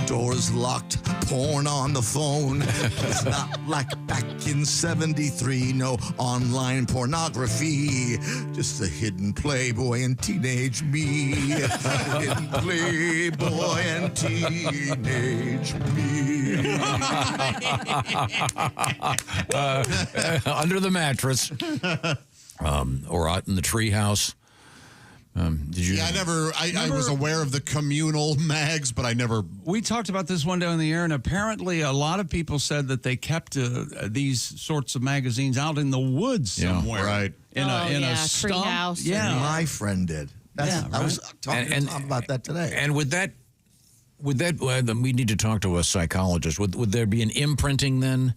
Doors locked, porn on the phone. It's not like back in 73, no online pornography. Just a hidden Playboy and teenage me. Hidden Playboy and teenage me. Under the mattress. Or out in the treehouse. Did you? Yeah, I was aware of the communal mags, but I never. We talked about this one day on the air, and apparently a lot of people said that they kept these sorts of magazines out in the woods somewhere. Right. In a stump. Treehouse. Yeah. My friend did. I was talking to Tom about that today. And with that, we need to talk to a psychologist. Would there be an imprinting then?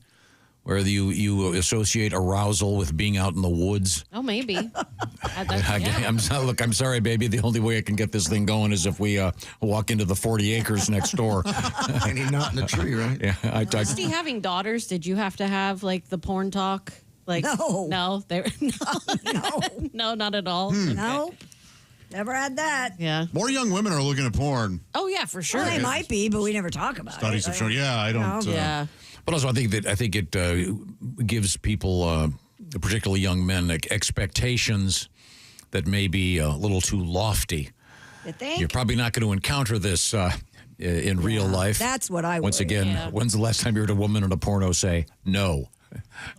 Where you associate arousal with being out in the woods? Oh, maybe. I'm sorry, baby. The only way I can get this thing going is if we walk into the 40 acres next door. And he's not in the tree, right? Yeah. Christy, having daughters, did you have to have the porn talk? No, no, not at all. No, never had that. Yeah. More young women are looking at porn. Oh yeah, for sure. Well, they might be, but we never talk about Studies it. have shown. Yeah, I don't. Yeah. But also, I think it gives people, particularly young men, expectations that may be a little too lofty. You think? You're probably not going to encounter this in real life. That's what I would. Once again, when's the last time you heard a woman in a porno say no?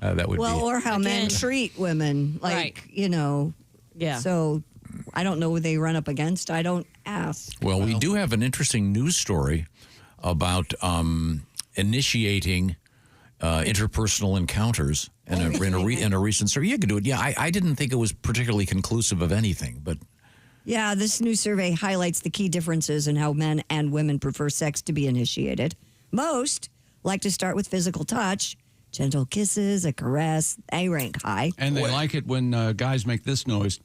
That would be. Or how men treat women. Yeah. So I don't know who they run up against. I don't ask. Well, we do have an interesting news story about initiating interpersonal encounters in a recent survey. You can do it. Yeah, I didn't think it was particularly conclusive of anything, but. Yeah, this new survey highlights the key differences in how men and women prefer sex to be initiated. Most like to start with physical touch, gentle kisses, a caress. They rank high. And they like it when guys make this noise.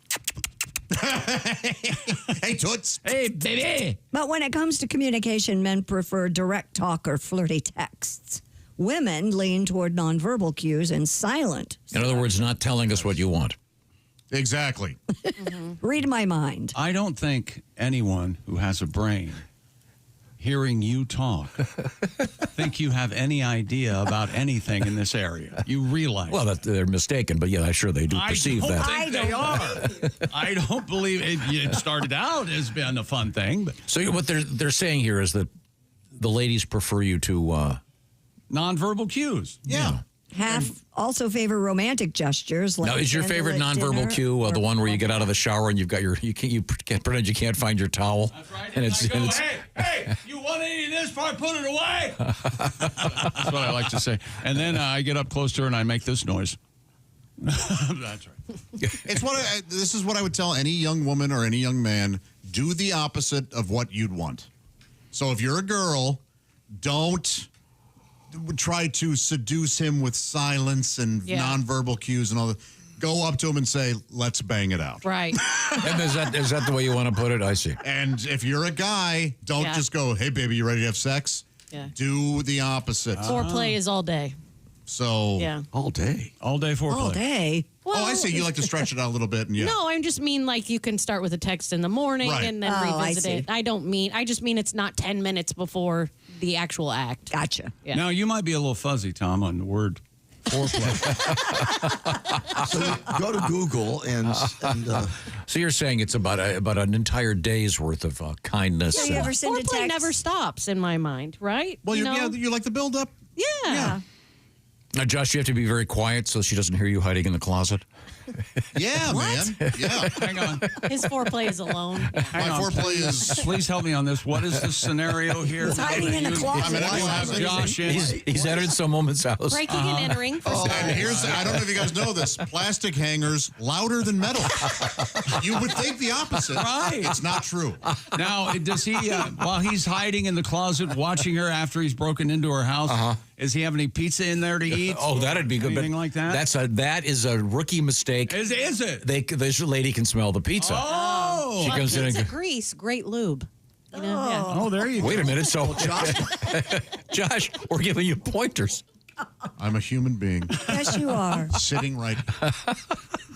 Hey, Toots. Hey, baby. But when it comes to communication, men prefer direct talk or flirty texts. Women lean toward nonverbal cues and silent. In other words, not telling us what you want. Exactly. Read my mind. I don't think anyone who has a brain hearing you talk think you have any idea about anything in this area. You realize. Well, they're mistaken, but yeah, I'm sure they do perceive that. I don't think they are. I don't believe it started out as being a fun thing. But So what they're saying here is that the ladies prefer you to nonverbal cues. Yeah. Half also favor romantic gestures. Like now, is your favorite candlelit nonverbal dinner cue or the one where you get out of the shower and you've got you can't pretend you can't find your towel? That's right. And hey, you want any of this before I put it away? That's what I like to say. And then I get up close to her and I make this noise. That's right. It's this is what I would tell any young woman or any young man: do the opposite of what you'd want. So if you're a girl, don't try to seduce him with silence and nonverbal cues and all that. Go up to him and say, "Let's bang it out." Right. And is that the way you want to put it? I see. And if you're a guy, don't just go, "Hey, baby, you ready to have sex?" Yeah. Do the opposite. Foreplay is all day. So all day foreplay. All day. Oh, I see. You like to stretch it out a little bit, and No, I just mean like you can start with a text in the morning Right. and then revisit it. I just mean it's not 10 minutes before the actual act. Gotcha. Yeah. Now, you might be a little fuzzy, Tom, on the word foreplay. So go to Google and So you're saying it's about an entire day's worth of kindness. So you ever send a Foreplay text? never stops in my mind, right? well, you know? you like the build up. Yeah. Now, Josh, you have to be very quiet so she doesn't hear you hiding in the closet. Yeah, man. Yeah. Hang on. His foreplay is alone. My foreplay is. Please help me on this. What is the scenario here? He's hiding in a closet. I have Josh in. He's entered some woman's house. Breaking and entering. For And here's I don't know if you guys know this: plastic hangers louder than metal. You would think the opposite. Right. It's not true. Now, does he, while he's hiding in the closet watching her after he's broken into her house, is he have any pizza in there to eat? Oh, that'd be good. Anything but like that? That is a rookie mistake. Is it? This lady can smell the pizza. Oh. She comes in and pizza grease, great lube. You know, Oh, there you go. wait a minute. So, Josh, we're giving you pointers. I'm a human being Yes, you are. sitting right.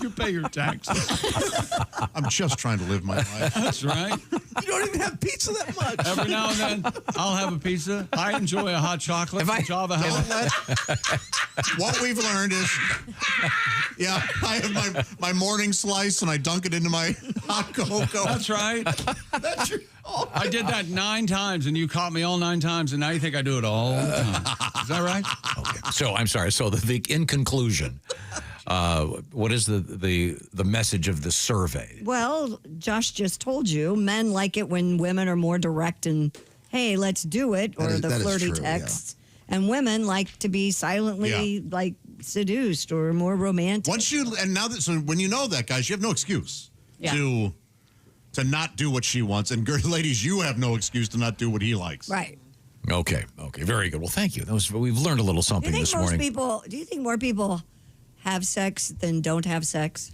You pay your taxes. I'm just trying to live my life. That's right. you don't even have pizza that much. Every now and then, I'll have a pizza. I enjoy a hot chocolate from Java House. What we've learned is, I have my morning slice and I dunk it into my hot cocoa. That's right. That's your, I did that 9 times, and you caught me all 9 times, and now you think I do it all the time. Is that right? Okay. So I'm sorry. So in conclusion, what is the message of the survey? Well, Josh just told you, men like it when women are more direct and, hey, let's do it, or the that is flirty true, texts. And women like to be silently, like, seduced or more romantic. When you know that, guys, you have no excuse to not do what she wants. And ladies, you have no excuse to not do what he likes. Right. Okay. Very good. Well, thank you. We've learned a little something this morning. Do you think more people have sex than don't have sex?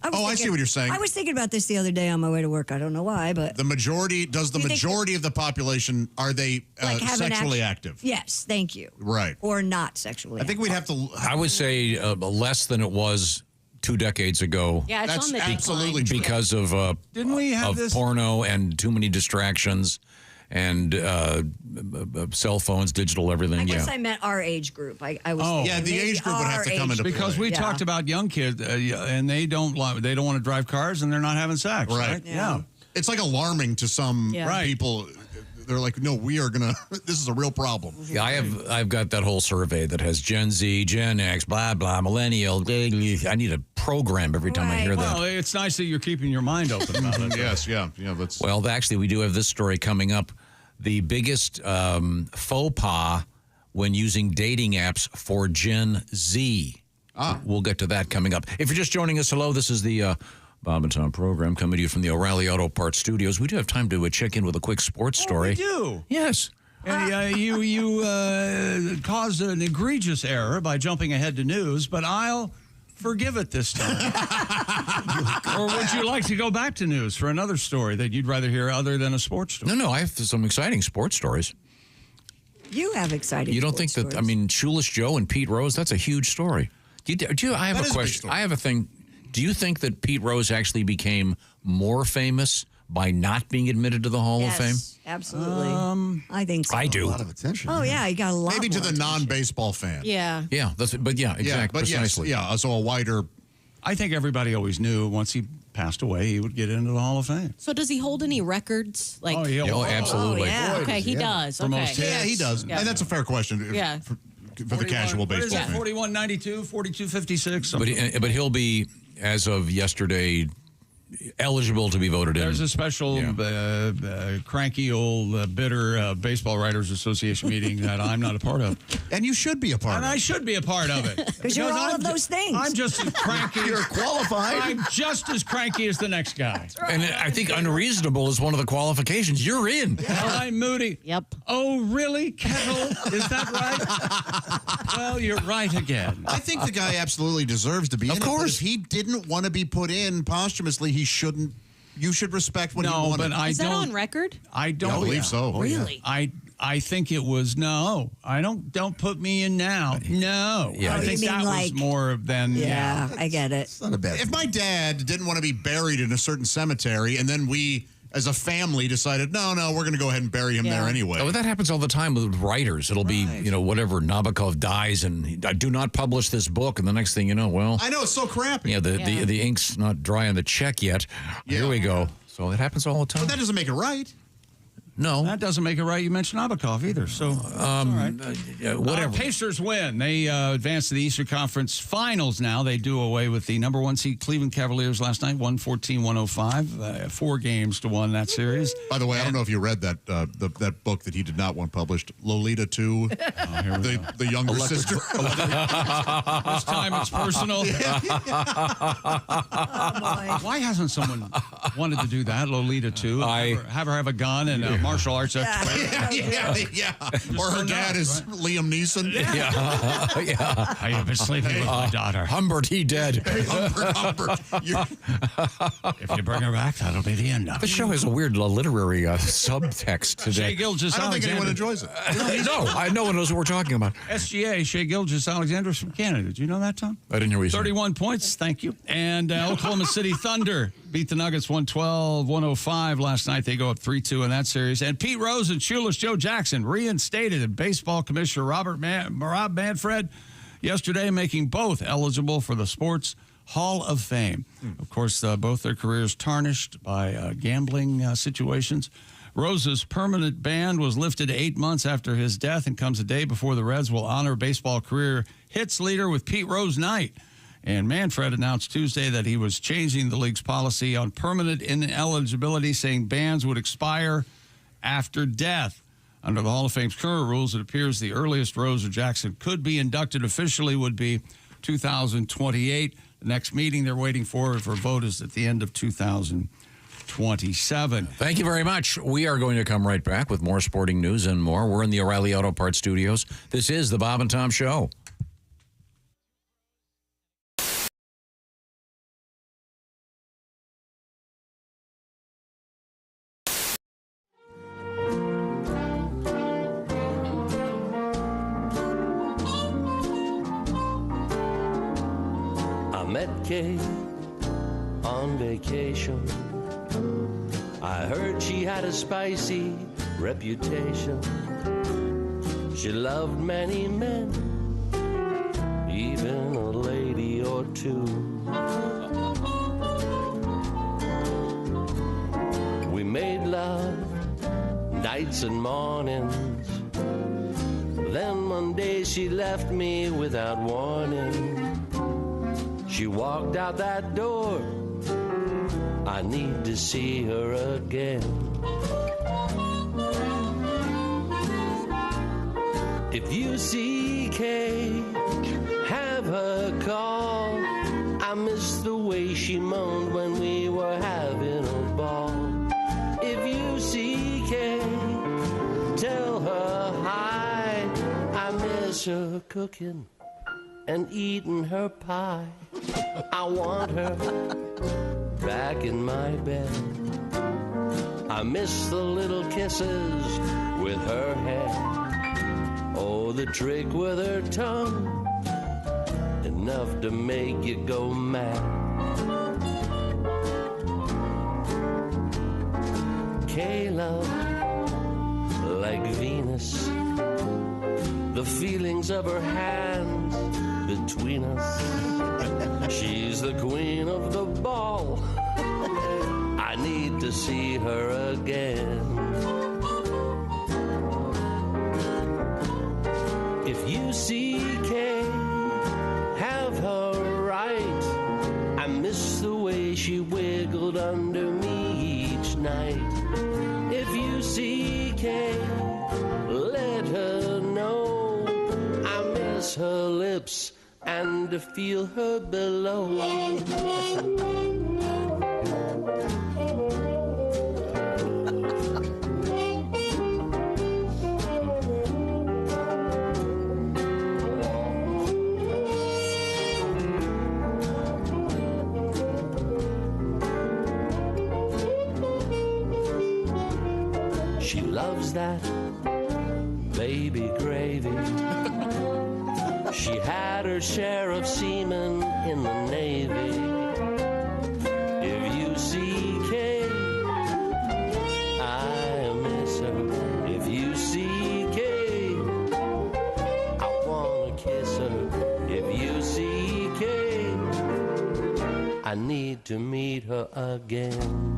I see what you're saying. I was thinking about this the other day on my way to work. I don't know why, but The majority of the population, are they like have an sexually active? Yes, thank you. Right. Or not sexually. I think we'd have to. I would say less than it was 2 decades ago. Yeah, it's That's on the absolutely decline. true. Because of Didn't we have of this? porno and too many distractions and cell phones, digital everything. I guess I meant our age group. I was thinking the maybe age group would have to our come age into group. Because we talked about young kids, and they don't want to drive cars, and they're not having sex. Right? Yeah. It's like alarming to some people. They're like, no, we are gonna. This is a real problem. Yeah, I've got that whole survey that has Gen Z, Gen X, blah blah, millennial. I need a program every time I hear that. Well, it's nice that you're keeping your mind open about it. Yes, yeah. That's Well, actually, we do have this story coming up. The biggest faux pas when using dating apps for Gen Z. We'll get to that coming up. If you're just joining us, hello. This is the Bob and Tom program coming to you from the O'Reilly Auto Parts Studios. We do have time to check in with a quick sports story. We do. Yes. And, you caused an egregious error by jumping ahead to news, but I'll forgive it this time. Or would you like to go back to news for another story that you'd rather hear other than a sports story? No, I have some exciting sports stories. You have exciting. You don't think that? stories. I mean, Shoeless Joe and Pete Rose. That's a huge story. I have a question. I have a thing. Do you think that Pete Rose actually became more famous by not being admitted to the Hall of Fame? Absolutely. I think so. I do. A lot of attention. Oh yeah, he got a lot. Maybe to more the non-baseball fan. Yeah. Yeah, exactly. But Precisely. yes, so a wider. I think everybody always knew once he passed away, he would get into the Hall of Fame. So does he hold any records? Like, absolutely. Oh, yeah. Okay, he does. For Okay. most hits. Yeah, he does. Yeah. And that's a fair question. Yeah. For the casual What is baseball it? fan. 4192, 4256. But he'll be, as of yesterday, eligible to be voted in. There's a special cranky old bitter Baseball Writers Association meeting that I'm not a part of. And you should be a part of it. And I should be a part of it. Because you're all of those things. I'm just as cranky. You're qualified. I'm just as cranky as the next guy. And I think unreasonable is one of the qualifications. You're in. I'm Moody. Yep. Oh, really, Kettle? Is that right? Well, you're right again. I think the guy absolutely deserves to be in. Of course. If he didn't want to be put in posthumously, he shouldn't. You should respect what he wanted. But I Is that don't. on record? I don't I believe so. Really? I think it was no. I don't put me in now. No. Yeah. I Oh, think you mean that like- was more than Yeah, I get it. It's not a bad If my dad didn't want to be buried in a certain cemetery, and then we, as a family, decided, no, we're going to go ahead and bury him there anyway. Oh, that happens all the time with writers. It'll be, whatever, Nabokov dies, and I do not publish this book, and the next thing you know, well, I know, it's so crappy. yeah, the ink's not dry on the check yet. Here we go. So it happens all the time. But that doesn't make it right. No. That doesn't make it right. You mentioned Nabokov either. So all right. Whatever. Pacers win. They advance to the Eastern Conference Finals now. They do away with the number one seed Cleveland Cavaliers last night, 114-105. 4 games to 1 that series. By the way, I don't know if you read that that book that he did not want published, Lolita 2, the younger sister. This time it's personal. Why hasn't someone wanted to do that, Lolita 2? Have her have a gun and a martial arts expert. Yeah. Or her dad is Liam Neeson. Yeah. I have been sleeping with my daughter. Humbert, he dead. Humbert. If you bring her back, that'll be the end of The it. show has a weird subtext today. Shea Gilgis I don't think anyone Alexander. enjoys it. No one knows what we're talking about. SGA, Shea Gilgis Alexander is from Canada. Did you know that, Tom? I didn't hear what you said. 31 points, thank you. And Oklahoma City Thunder beat the Nuggets 112-105 last night. They go up 3-2 in that series. And Pete Rose and Shoeless Joe Jackson reinstated in Baseball Commissioner Rob Manfred yesterday, making both eligible for the Sports Hall of Fame. Of course, both their careers tarnished by gambling situations. Rose's permanent ban was lifted 8 months after his death and comes a day before the Reds will honor baseball career hits leader with Pete Rose Night. And Manfred announced Tuesday that he was changing the league's policy on permanent ineligibility, saying bans would expire after death. Under the Hall of Fame's current rules, it appears the earliest Rose or Jackson could be inducted officially would be 2028. The next meeting they're waiting for a vote is at the end of 2027. Thank you very much. We are going to come right back with more sporting news and more. We're in the O'Reilly Auto Parts studios. This is the Bob and Tom Show. I met Kate on vacation. I heard she had a spicy reputation. She loved many men, even a lady or two. We made love nights and mornings. Then one day she left me without warning. She walked out that door. I need to see her again. If you see Kay, have her call. I miss the way she moaned when we were having a ball. If you see Kay, tell her her cooking and eating her pie. I want her back in my bed. I miss the little kisses with her hair. Oh, the trick with her tongue, enough to make you go mad. K-Love, like Venus, the feelings of her hands between us. She's the queen of the ball. I need to see her again. If you see Kay, have her right. I miss the way she wiggled under me each night. If you see Kay, let her know I miss her lips and to feel her below. She loves that baby gravy. She had her share of seamen in the Navy. If you see Kay, I miss her. If you see Kay, I wanna kiss her. If you see Kay, I need to meet her again.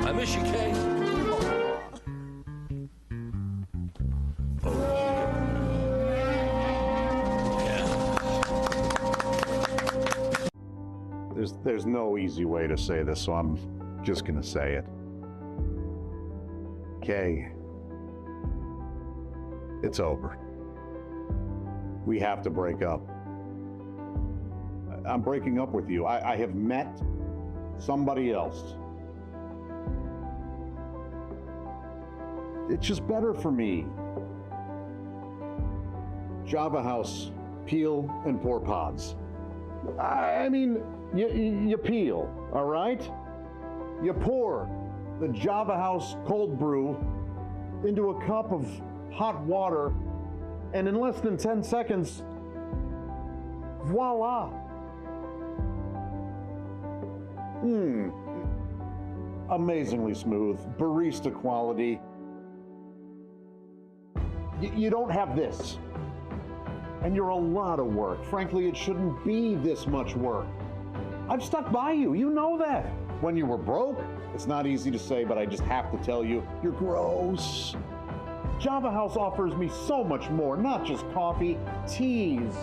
I miss you, Kay. There's no easy way to say this, so I'm just gonna say it. Kay, it's over. We have to break up. I'm breaking up with you. I have met somebody else. It's just better for me. Java House, peel and pour pods. I mean, you peel, all right? You pour the Java House cold brew into a cup of hot water, and in less than 10 seconds, voila. Amazingly smooth, barista quality. You don't have this. And you're a lot of work. Frankly, it shouldn't be this much work. I've stuck by you, you know that. When you were broke, it's not easy to say, but I just have to tell you, you're gross. Java House offers me so much more, not just coffee, teas,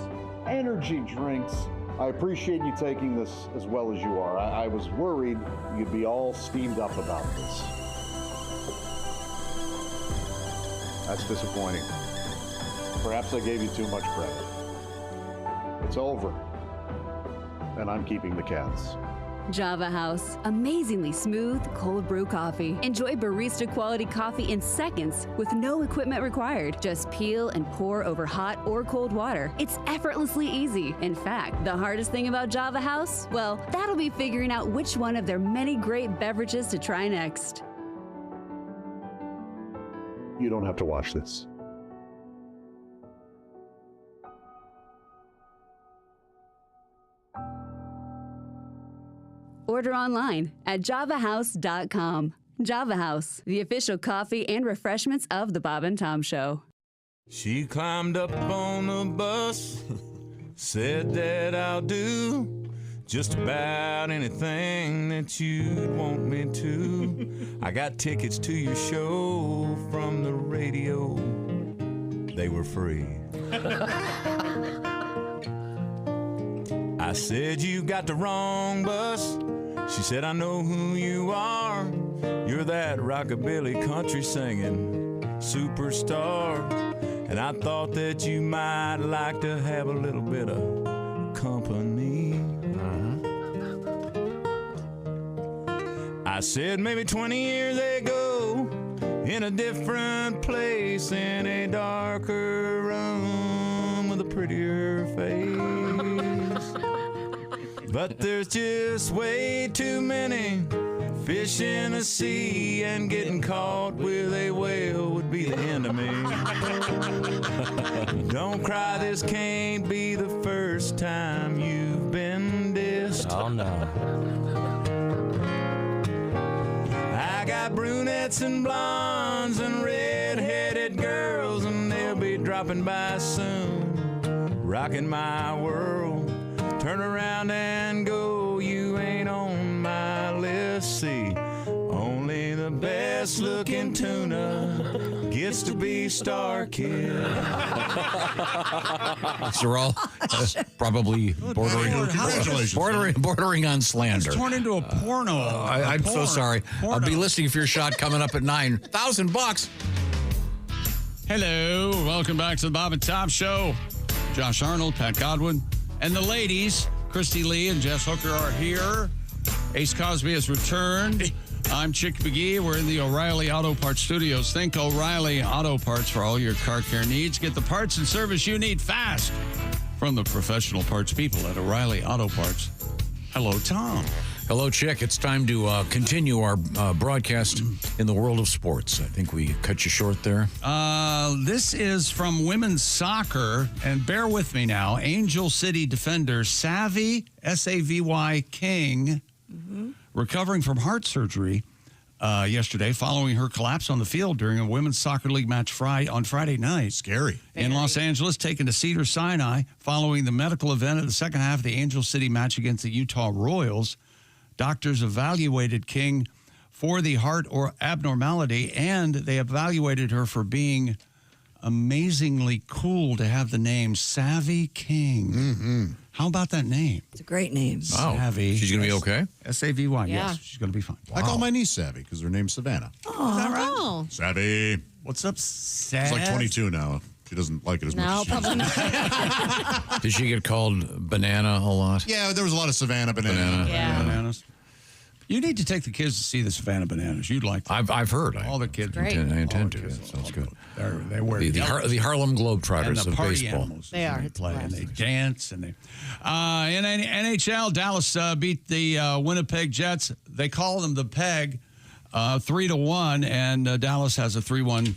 energy drinks. I appreciate you taking this as well as you are. I was worried you'd be all steamed up about this. That's disappointing. Perhaps I gave you too much credit. It's over, and I'm keeping the cats. Java House, amazingly smooth cold brew coffee. Enjoy barista quality coffee in seconds with no equipment required. Just peel and pour over hot or cold water. It's effortlessly easy. In fact, the hardest thing about Java House, well, that'll be figuring out which one of their many great beverages to try next. You don't have to watch this. Order online at javahouse.com. Java House, the official coffee and refreshments of the Bob and Tom Show. She climbed up on the bus, said that I'll do just about anything that you'd want me to. I got tickets to your show from the radio. They were free. I said, you got the wrong bus. She said, I know who you are. You're that rockabilly country singing superstar. And I thought that you might like to have a little bit of company. I said, maybe 20 years ago, in a different place in a darker room with a prettier face. But there's just way too many fish in the sea, and getting caught with a whale would be the end of me. Don't cry, this can't be the first time you've been dissed. Oh, no. I got brunettes and blondes and red-headed girls, and they'll be dropping by soon, rocking my world. Turn around and go, you ain't on my list. See, only the best looking tuna gets to be Star Kid. These are all probably bordering on slander. It's torn into a porno. I'm so sorry. I'll be listening for your shot coming up at $9,000. Hello, welcome back to the Bob and Tom Show. Josh Arnold, Pat Godwin, and the ladies, Christy Lee and Jess Hooker, are here. Ace Cosby has returned. I'm Chick McGee. We're in the O'Reilly Auto Parts Studios. Think O'Reilly Auto Parts for all your car care needs. Get the parts and service you need fast from the professional parts people at O'Reilly Auto Parts. Hello, Tom. Hello, Chick. It's time to continue our broadcast in the world of sports. I think we cut you short there. This is from women's soccer, and bear with me now. Angel City defender Savvy, S-A-V-Y King, recovering from heart surgery yesterday following her collapse on the field during a women's soccer league match on Friday night. Scary. In Los Angeles, taken to Cedars-Sinai following the medical event of the second half of the Angel City match against the Utah Royals. Doctors evaluated King for the heart or abnormality, and they evaluated her for being amazingly cool to have the name Savvy King. Mm-hmm. How about that name? It's a great name. Savvy. She's going to be okay? S-A-V-Y, Yeah. yes. She's going to be fine. I call my niece Savvy because her name's Savannah. Oh, is that right? Savvy. What's up, Sav? She's like 22 now. She doesn't like it as much. probably not. Did she get called Banana a lot? Yeah, there was a lot of Savannah Banana. Yeah. Bananas. You need to take the kids to see the Savannah Bananas. You'd like that. I've heard. All the kids. Great. I intend to. All the That kids. sounds good. They wear The Harlem and Globetrotters the of party baseball. animals. They are. They It's play and they classic. dance and they. In NHL, Dallas beat the Winnipeg Jets. They call them the Peg, 3-1, and Dallas has a 3-1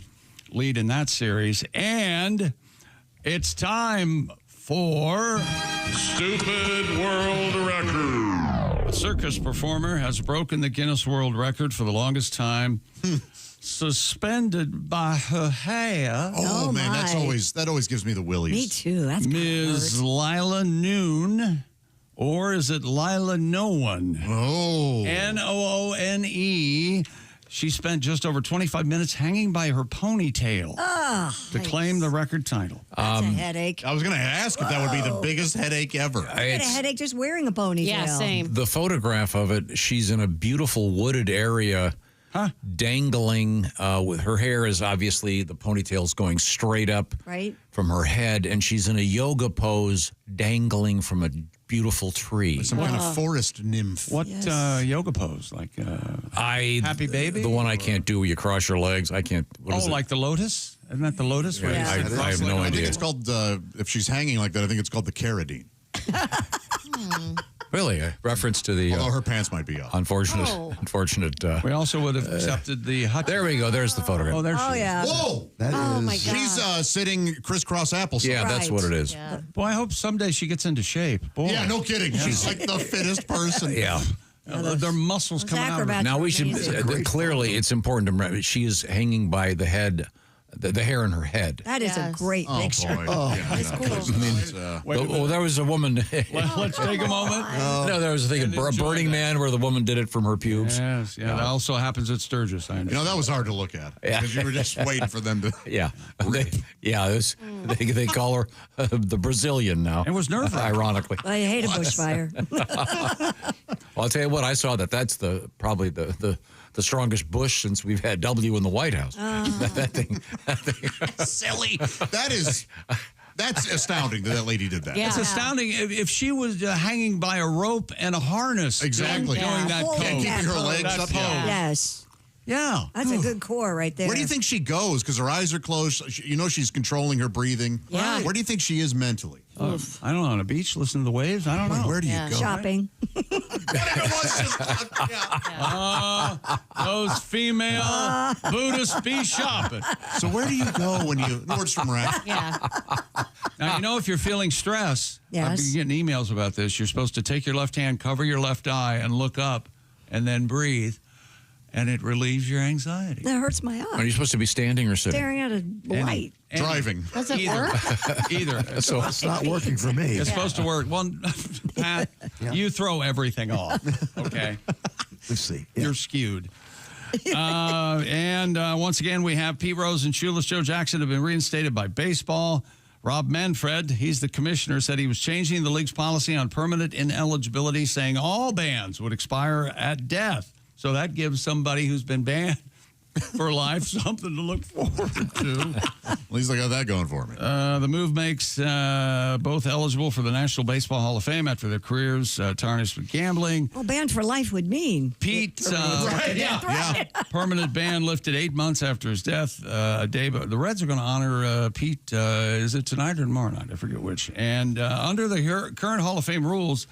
lead in that series. And it's time for Stupid World Record. A circus performer has broken the Guinness World Record for the longest time. Suspended by her hair. Oh man, that always gives me the willies. Me too. That's Ms. Lila Noon, or is it Lila No One? Oh. Noone. She spent just over 25 minutes hanging by her ponytail to claim the record title. That's a headache. I was going to ask if that would be the biggest headache ever. I get a headache just wearing a ponytail. Yeah, same. The photograph of it, she's in a beautiful wooded area, dangling with her hair is obviously, the ponytail's going straight up Right. from her head, and she's in a yoga pose dangling from a beautiful tree. Some kind of forest nymph. What yoga pose? Like Happy Baby? The one I can't do where you cross your legs. I can't. What is it? like the lotus? Isn't that the lotus? Yeah, I have no I idea. think it's called, if she's hanging like that, I think it's called the Carradine. Really? A reference to the... Although her pants might be off. Unfortunate. We also would have accepted the hut. There we go. There's the photograph. Oh, there she is. yeah. Whoa! My God. She's sitting crisscross applesauce. Yeah, that's what it is. Yeah. Boy, I hope someday she gets into shape. Boy. Yeah, no kidding. She's like the fittest person. Yeah. Their muscles coming out of her. Now we should clearly. It's important to remember she is hanging by the head, the hair in her head. That is a great picture. Boy. That's cool. There was a woman. Let's take a moment. No, there was a thing, a Burning Man, where the woman did it from her pubes. Yes, yeah. That also happens at Sturgis. I understand. That was hard to look at. Yeah. Because you were just waiting for them to. Yeah, they call her the Brazilian now. It was nerve-wracking. Ironically. I hate a bushfire. Well, I'll tell you what. I saw that's probably the strongest bush since we've had W in the White House. That thing. Silly. That's astounding that lady did that. Yeah. It's astounding if she was hanging by a rope and a harness. Exactly. Doing that Holding pose. that Keeping her legs That up. pose. Yeah. Yes. Yeah. That's a good core right there. Where do you think she goes? Because her eyes are closed. You know she's controlling her breathing. Yeah. Where do you think she is mentally? I don't know, on a beach, listening to the waves. I don't know. Where do you go? Shopping. Those female Buddhists be shopping. So where do you go when you Nordstrom Rack? Yeah. Now, you know, if you're feeling stress, I've Yes. been getting emails about this. You're supposed to take your left hand, cover your left eye, and look up, and then breathe, and it relieves your anxiety. That hurts my Are eye. you supposed to be standing or sitting? Staring at a light. Driving. Does it work? Either. So It's not working for me. It's supposed to work. Well, Pat, you throw everything off, okay? Let's see. You're skewed. And once again, we have Pete Rose and Shoeless Joe Jackson have been reinstated by baseball. Rob Manfred, he's the commissioner, said he was changing the league's policy on permanent ineligibility, saying all bans would expire at death. So that gives somebody who's been banned for life something to look forward to. At least I got that going for me. The move makes both eligible for the National Baseball Hall of Fame after their careers tarnished with gambling. Well, banned for life would mean. Pete, permanent ban lifted 8 months after his death. But the Reds are going to honor Pete. Is it tonight or tomorrow night? I forget which. And under the current Hall of Fame rules,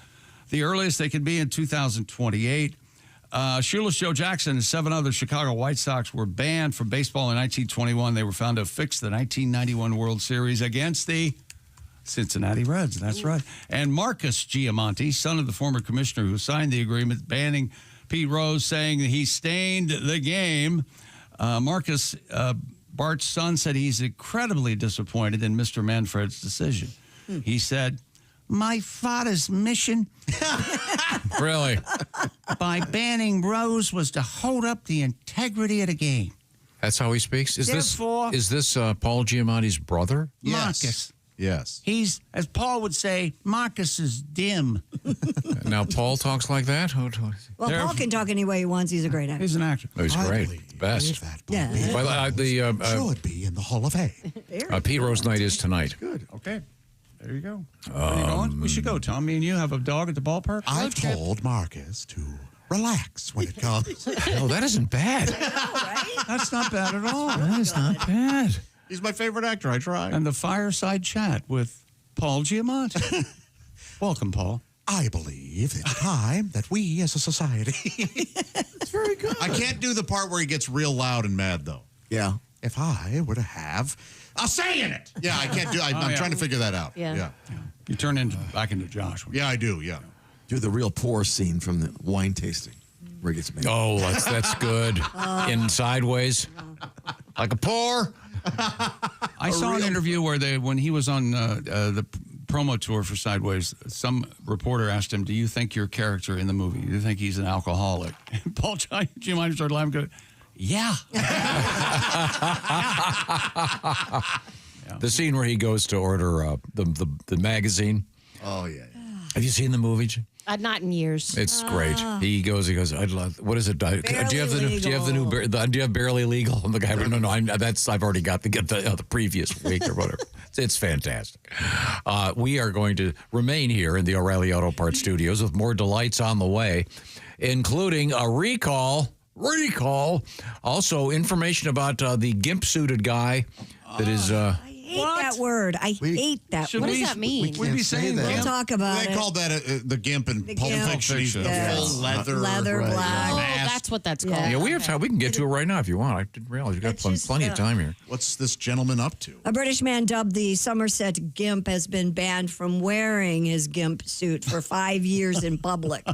the earliest they could be in 2028. Shoeless Joe Jackson and 7 other Chicago White Sox were banned from baseball in 1921. They were found to have fixed the 1991 World Series against the Cincinnati Reds. That's right. And Marcus Giamonti, son of the former commissioner who signed the agreement banning Pete Rose, saying that he stained the game. Marcus, Bart's son, said he's incredibly disappointed in Mr. Manfred's decision. He said, "My father's mission Really? by banning Rose was to hold up the integrity of the game." That's how he speaks? Is Therefore- this Paul Giamatti's brother? Marcus. Yes. He's, as Paul would say, Marcus is dim. Now Paul talks like that? Well, Paul can talk any way he wants. He's a great actor. He's an actor. Oh, he's I great. believe Best. that Yeah. should be in the Hall of Fame. Pete Rose night is tonight. Good. Okay. There you go. Where are you going? We should go, Tom. Me and you have a dog at the ballpark. I've told Marcus to relax when it comes. No, that isn't bad. That's not bad at all. That is not bad. He's my favorite actor. I try. And the fireside chat with Paul Giamatti. Welcome, Paul. I believe it's time that we as a society. It's very good. I can't do the part where he gets real loud and mad, though. Yeah. If I were to have a say in it. Yeah, I can't do I'm trying to figure that out. Yeah. You turn back into Josh. Yeah, I do, yeah. Do the real poor scene from the wine tasting where it gets made. Oh, that's good. In Sideways. Like a pour. I saw an interview where when he was on the promo tour for Sideways, some reporter asked him, "Do you think your character in the movie, do you think he's an alcoholic?" And Paul Giamatti started laughing, going, "Yeah." The scene where he goes to order the magazine. Oh, yeah. Have you seen the movie? Not in years. It's great. He goes. I'd love. What is it? Do you have do you have Barely Legal? And the guy, no. I've already got the previous week or whatever. It's fantastic. We are going to remain here in the O'Reilly Auto Parts Studios with more delights on the way, including a recall. Also, information about the gimp-suited guy that is. I hate that word. I hate that word. What does that mean? We be saying that. We'll talk about They it. called that the gimp in Pulp Gimp. Fiction. He's the Yes. full leather. Leather, black. Oh, mask. that's what that's called. Yeah. Yeah, we have time. We can get to it right now if you want. I didn't realize you got plenty of time here. What's this gentleman up to? A British man dubbed the Somerset Gimp has been banned from wearing his gimp suit for 5 years in public.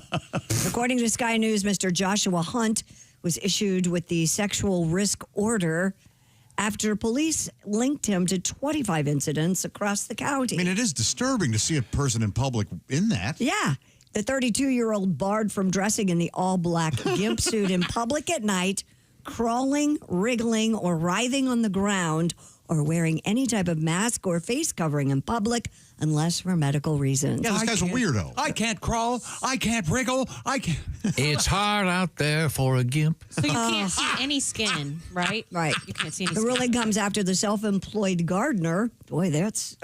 According to Sky News, Mr. Joshua Hunt was issued with the sexual risk order after police linked him to 25 incidents across the county. I mean, it is disturbing to see a person in public in that. Yeah. The 32-year-old barred from dressing in the all-black gimp suit in public at night, crawling, wriggling, or writhing on the ground, or wearing any type of mask or face covering in public unless for medical reasons. Yeah, this guy's a weirdo. I can't crawl. I can't wriggle. I can't. It's hard out there for a gimp. So you can't see any skin, right? Right. You can't see any The skin. ruling comes after the self-employed gardener, boy, that's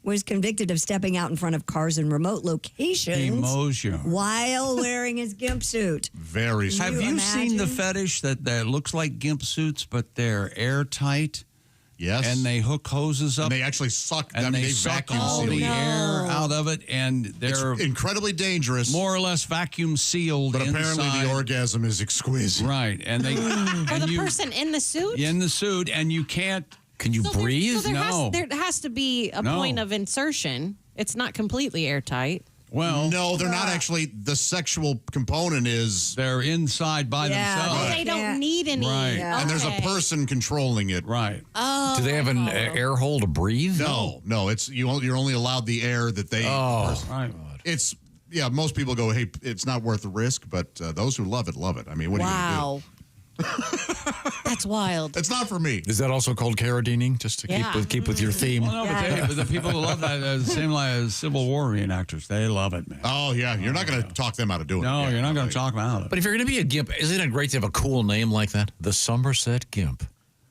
was convicted of stepping out in front of cars in remote locations Emotion. while wearing his gimp suit. Very Have you seen the fetish that looks like gimp suits, but they're airtight? Yes. And they hook hoses up. And they actually suck. And they suck vacuum all seal the it. air out of it, and they're It's incredibly dangerous. more or less vacuum sealed. But apparently inside. the orgasm is exquisite. Right, and they For the person in the suit? in the suit, and you can't. Can you breathe? So there has to be a point of insertion. It's not completely airtight. Well, no, they're not actually. The sexual component is they're inside by themselves. Oh, they don't need any. Right. Yeah. And there's a person controlling it. Right. Oh. Do they have an air hole to breathe? No. It's you're only allowed the air that they. Oh, right. It's most people go, hey, it's not worth the risk, but those who love it. I mean, what are you going to do? That's wild. It's not for me. Is that also called caradining? Just to keep with your theme. Well, no, but the people who love that, same like as Civil War reenactors, they love it, man. Oh yeah, you're not going to talk them out of doing it. No, you're not going to talk them out of it. But if you're going to be a gimp, isn't it great to have a cool name like that? The Somerset Gimp.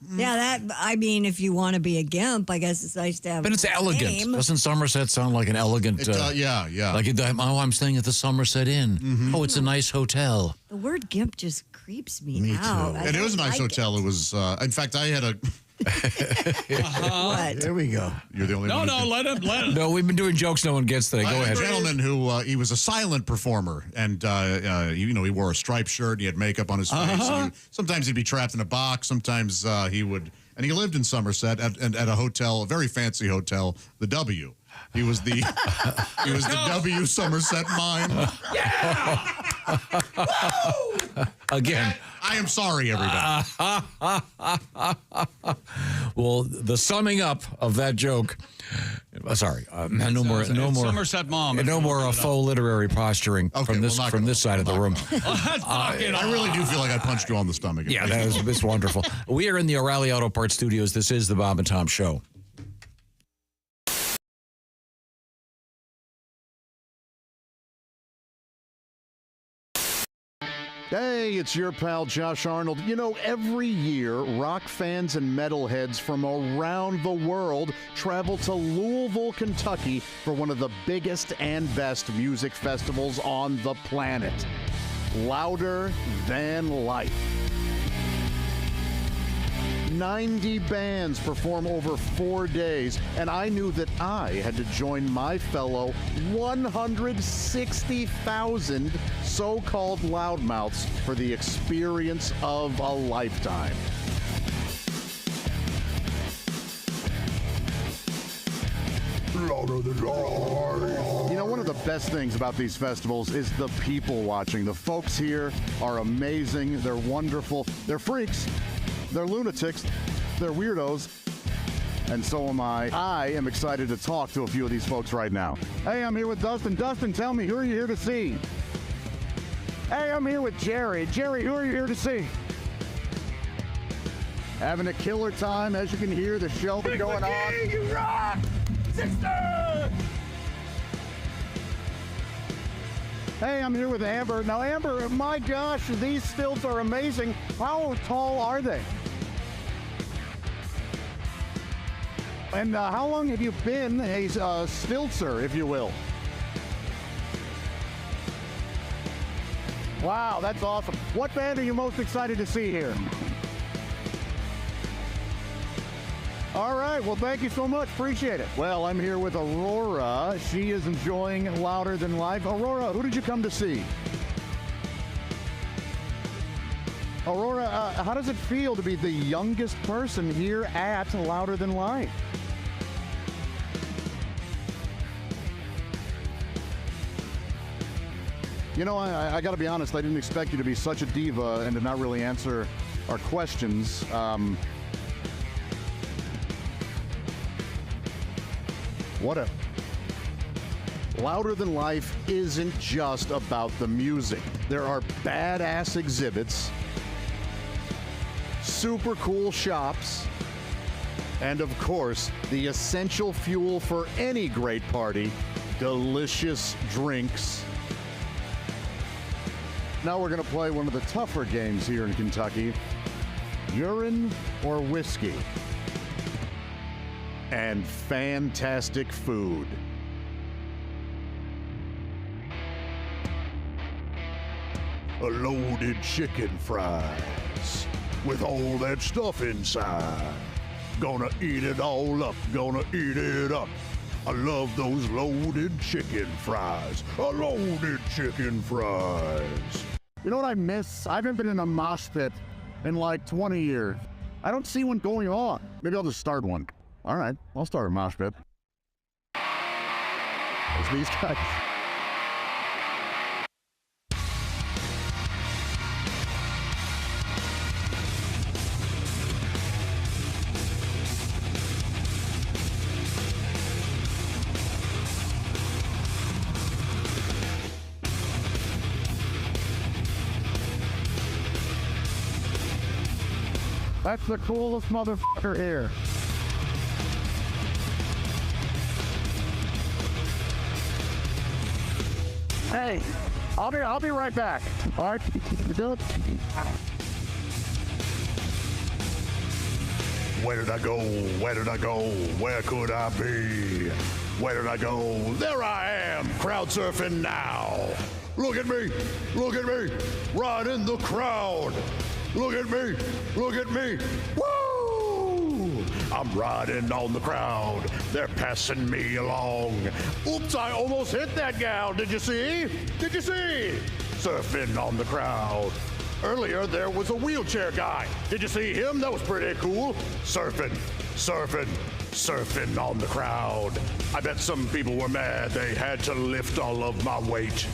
Yeah, if you want to be a gimp, I guess it's nice to have. But it's a elegant. name. Doesn't Somerset sound like an elegant? Yeah. Like, I'm staying at the Somerset Inn. Mm-hmm. Oh, it's a nice hotel. The word gimp just creeps me out. And it was a nice hotel. It was, in fact, I had a. What? There we go. You're the only one. let him. No, we've been doing jokes no one gets today. I Go had ahead. a gentleman who he was a silent performer, and he wore a striped shirt. And he had makeup on his face. And sometimes he'd be trapped in a box. Sometimes he would, and he lived in Somerset at a hotel, a very fancy hotel, the W. He was the W Somerset Mime. Again. I am sorry, everybody. Well, the summing up of that joke. Sorry, no more Somerset Mom. No more faux literary posturing from this side of the room. I really do feel like I punched you on the stomach. Yeah, it's wonderful. We are in the O'Reilly Auto Parts Studios. This is the Bob and Tom Show. Hey, it's your pal Josh Arnold. You know, every year, rock fans and metalheads from around the world travel to Louisville, Kentucky for one of the biggest and best music festivals on the planet. Louder Than Life. 90 bands perform over 4 days, and I knew that I had to join my fellow 160,000 so-called loudmouths for the experience of a lifetime. Louder than life. You know, one of the best things about these festivals is the people watching. The folks here are amazing. They're wonderful. They're freaks. They're lunatics, they're weirdos, and so am I. I am excited to talk to a few of these folks right now. Hey, I'm here with Dustin. Dustin, tell me, who are you here to see? Hey, I'm here with Jerry. Jerry, who are you here to see? Having a killer time, as you can hear, the show going on. You rock, sister! Hey, I'm here with Amber. Now, Amber, my gosh, these stilts are amazing. How tall are they? And how long have you been a stiltzer, if you will? Wow, that's awesome. What band are you most excited to see here? All right, well, thank you so much. Appreciate it. Well, I'm here with Aurora. She is enjoying Louder Than Life. Aurora, who did you come to see? Aurora, how does it feel to be the youngest person here at Louder Than Life? You know, I got to be honest, I didn't expect you to be such a diva and to not really answer our questions. Louder Than Life isn't just about the music. There are badass exhibits, super cool shops, and of course, the essential fuel for any great party, delicious drinks. Now we're going to play one of the tougher games here in Kentucky. Urine or whiskey? and fantastic food. A loaded chicken fries with all that stuff inside. Gonna eat it all up, gonna eat it up. I love those loaded chicken fries. A loaded chicken fries. You know what I miss? I haven't been in a mosh pit in like 20 years. I don't see one going on. Maybe I'll just start one. All right, I'll start a mosh pit. It's these guys. That's the coolest motherfucker here. Hey, I'll be right back. All right, you do it. Where did I go? Where did I go? Where could I be? Where did I go? There I am, crowd surfing now. Look at me, right in the crowd. Look at me, woo! I'm riding on the crowd, they're passing me along. Oops, I almost hit that gal, did you see? Surfing on the crowd. Earlier, there was a wheelchair guy. Did you see him? That was pretty cool. Surfing on the crowd. I bet some people were mad they had to lift all of my weight.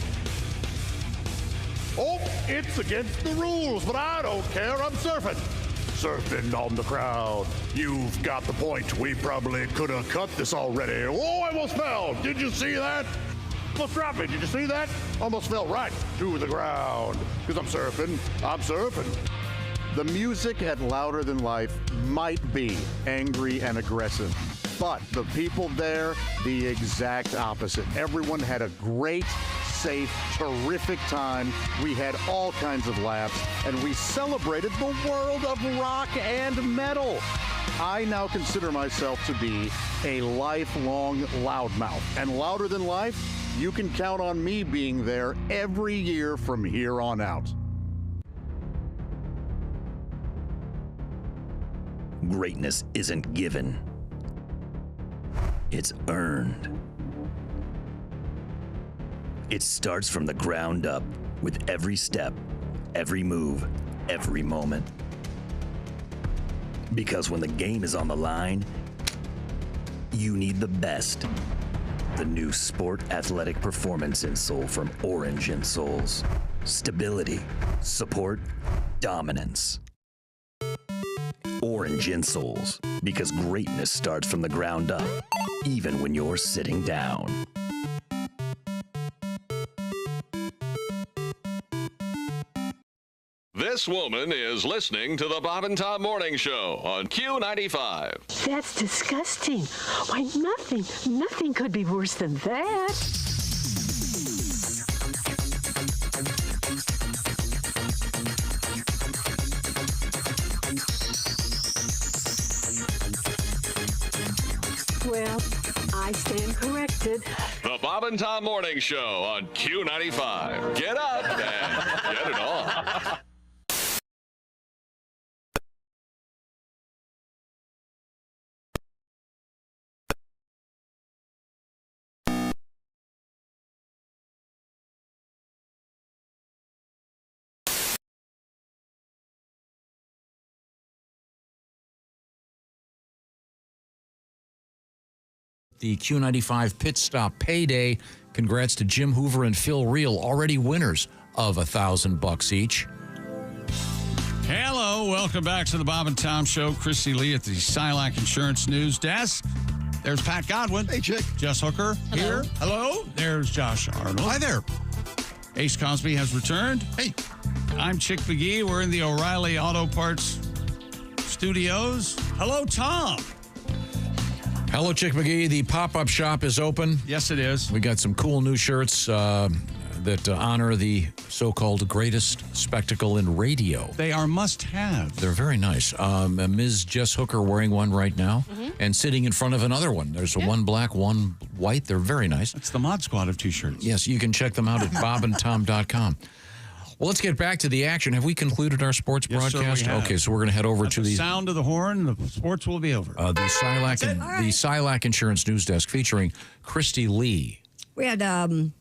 Oh, it's against the rules, but I don't care. I'm surfing on the crowd. You've got the point. We probably could have cut this already. Oh, I almost fell. Did you see that? Almost dropped me. Did you see that? Almost fell right to the ground. Because I'm surfing. The music at Louder Than Life might be angry and aggressive, but the people there, the exact opposite. Everyone had a great, safe, terrific time. We had all kinds of laughs, and we celebrated the world of rock and metal. I now consider myself to be a lifelong loudmouth, and Louder Than Life, you can count on me being there every year from here on out. Greatness isn't given. It's earned. It starts from the ground up with every step, every move, every moment. Because when the game is on the line, you need the best. The new Sport Athletic Performance insole from Orange Insoles. Stability, support, dominance. Orange Insoles, because greatness starts from the ground up, even when you're sitting down. This woman is listening to the Bob and Tom Morning Show on Q95. That's disgusting. Why, nothing could be worse than that. Well, I stand corrected. The Bob and Tom Morning Show on Q95. Get up and get it on. The Q95 Pit Stop Payday. Congrats to Jim Hoover and Phil Reel, already winners of $1,000 each. Hello, welcome back to the Bob and Tom Show. Christy Lee at the Silac Insurance News Desk. There's Pat Godwin. Hey, Chick. Jess Hooker here. Hello. There's Josh Arnold. Hi there. Ace Cosby has returned. Hey. I'm Chick McGee. We're in the O'Reilly Auto Parts studios. Hello, Tom. Hello, Chick McGee. The pop-up shop is open. Yes, it is. We got some cool new shirts. that honor the so-called greatest spectacle in radio. They are must-have. They're very nice. Ms. Jess Hooker wearing one right now and sitting in front of another one. There's one black, one white. They're very nice. It's the Mod Squad of T-shirts. Yes, you can check them out at bobandtom.com. Well, let's get back to the action. Have we concluded our sports broadcast? Sir, we have. Okay, so we're going to head over to the the sound of the horn. The sports will be over. the Silac Insurance News Desk featuring Christy Lee. We had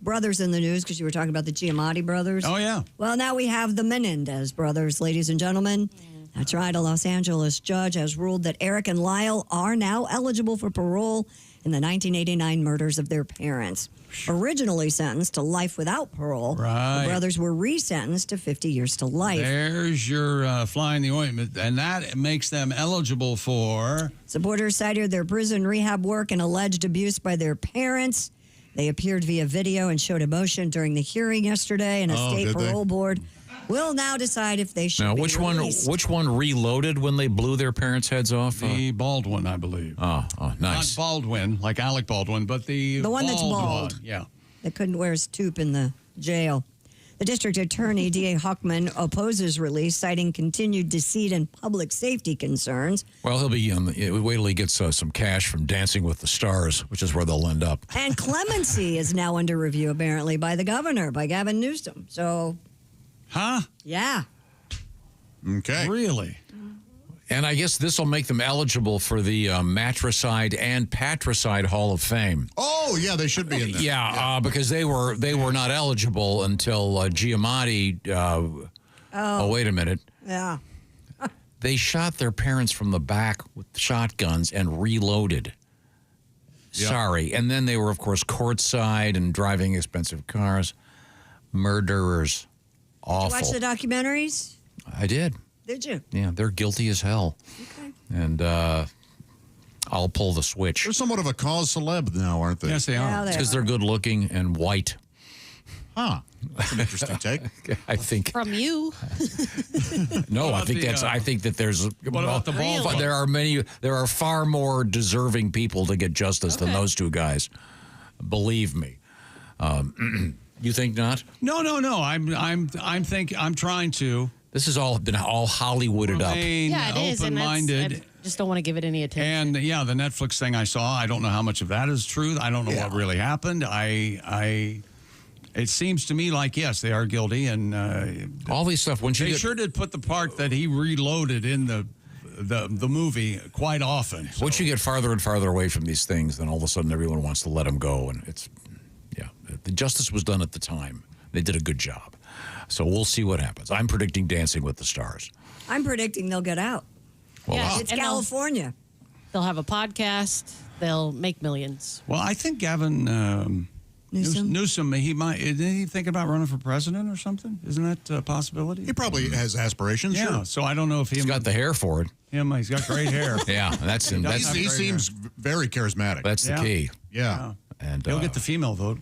brothers in the news because you were talking about the Giamatti brothers. Oh, yeah. Well, now we have the Menendez brothers, ladies and gentlemen. That's right. A Los Angeles judge has ruled that Eric and Lyle are now eligible for parole in the 1989 murders of their parents. Originally sentenced to life without parole, Right. the brothers were resentenced to 50 years to life. There's your fly in the ointment, and that makes them eligible for... Supporters cited their prison rehab work and alleged abuse by their parents. They appeared via video and showed emotion during the hearing yesterday, and a state parole board will now decide if they should Now, be which released. one reloaded when they blew their parents' heads off? The Baldwin, I believe. Oh, nice. Not Baldwin, like Alec Baldwin, but the one that's bald. one. Yeah. That couldn't wear his tube in the jail. The district attorney, D.A. Huckman, opposes release, citing continued deceit and public safety concerns. Well, he'll be wait till he gets some cash from Dancing with the Stars, which is where they'll end up. And clemency is now under review, apparently, by the governor, by Gavin Newsom. So, yeah. Okay. Really? And I guess this will make them eligible for the Matricide and Patricide Hall of Fame. Oh, yeah, they should be in there. Yeah, because they were not eligible until Giamatti. Oh, wait a minute. Yeah. They shot their parents from the back with shotguns and reloaded. Yep. Sorry. And then they were, of course, courtside and driving expensive cars. Murderers. Awful. Did you watch the documentaries? I did. Did you? Yeah, they're guilty as hell. Okay. And I'll pull the switch. They're somewhat of a cause celeb now, aren't they? Yes, they are. Yeah, they Because are. they're good looking and white. Huh. That's an interesting take. I think. From you. No, I think I think that there's. What about the bald one? There are far more deserving people to get justice than those two guys. Believe me. You think not? No. I'm trying to. This has all been all Hollywooded up. Yeah, it is. And Open-minded. I just don't want to give it any attention. And yeah, the Netflix thing I saw, I don't know how much of that is true. I don't know what really happened. It seems to me like, yes, they are guilty. And all these stuff. They sure did put the part that he reloaded in the movie quite often. So. Once you get farther and farther away from these things, then all of a sudden everyone wants to let them go. And the justice was done at the time. They did a good job. So we'll see what happens. I'm predicting Dancing with the Stars. I'm predicting they'll get out. Well, It's California. They'll have a podcast. They'll make millions. Well, I think Gavin Newsom, he might. Didn't he think about running for president or something? Isn't that a possibility? He probably has aspirations. Yeah. Sure. So I don't know if he's got the hair for it. He's got great hair. Yeah, he seems very charismatic. That's the key. Yeah. And he'll get the female vote.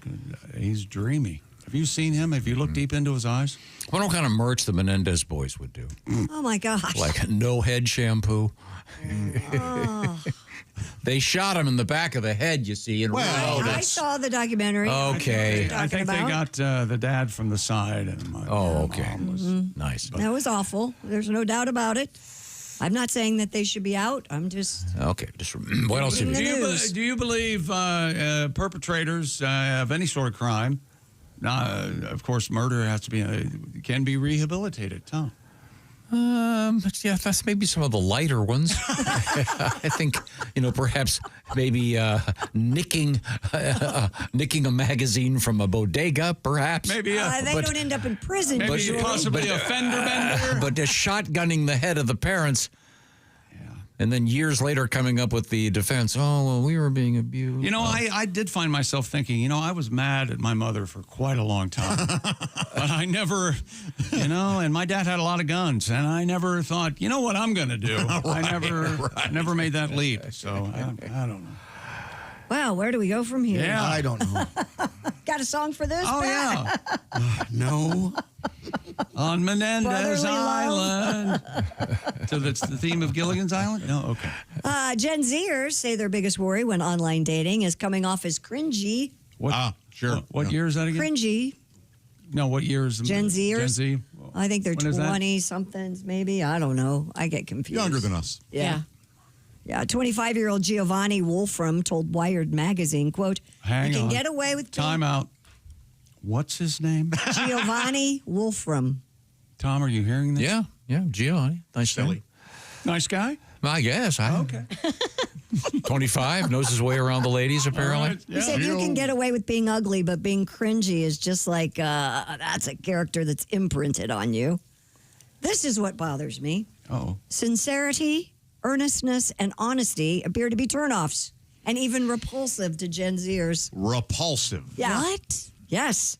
He's dreamy. Have you seen him? Have you looked deep into his eyes? I wonder what kind of merch the Menendez boys would do. Oh, my gosh. Like no head shampoo. Oh. They shot him in the back of the head, you see. And I saw the documentary. Okay. I think they got the dad from the side. And my mom was nice. That was awful. There's no doubt about it. I'm not saying that they should be out. I'm just... Okay. What else have you... Do you believe perpetrators of any sort of crime, of course, murder has to be can be rehabilitated, Tom? Yeah, that's maybe some of the lighter ones. I think, perhaps maybe nicking a magazine from a bodega, perhaps. Maybe they don't end up in prison. Maybe possibly a fender bender. But just shotgunning the head of the parents. And then years later coming up with the defense, oh, well, we were being abused. I did find myself thinking, I was mad at my mother for quite a long time. But I never, and my dad had a lot of guns, and I never thought, you know what I'm going to do. I never made that leap. So I don't know. Wow, where do we go from here? Yeah. I don't know. Got a song for this? Oh, Pat? yeah. No. On Menendez Brotherly Island. So that's the theme of Gilligan's Island? No? Okay. Gen Zers say their biggest worry when online dating is coming off as cringy. What? Sure. What year is that again? Cringy. No, what year is Gen Zers? Gen Z? I think they're When is that? 20-somethings, maybe. I don't know. I get confused. Younger than us. Yeah. Yeah, 25-year-old Giovanni Wolfram told Wired magazine, quote, Hang you can on. get away with Time out. What's his name? Giovanni Wolfram. Tom, are you hearing this? Yeah, Giovanni. Nice Silly. Nice guy? I guess. Okay. 25, knows his way around the ladies, apparently. He said you can get away with being ugly, but being cringy is just like, that's a character that's imprinted on you. This is what bothers me. Oh. Sincerity, earnestness, and honesty appear to be turnoffs and even repulsive to Gen Zers. Repulsive. Yeah. What? Yes.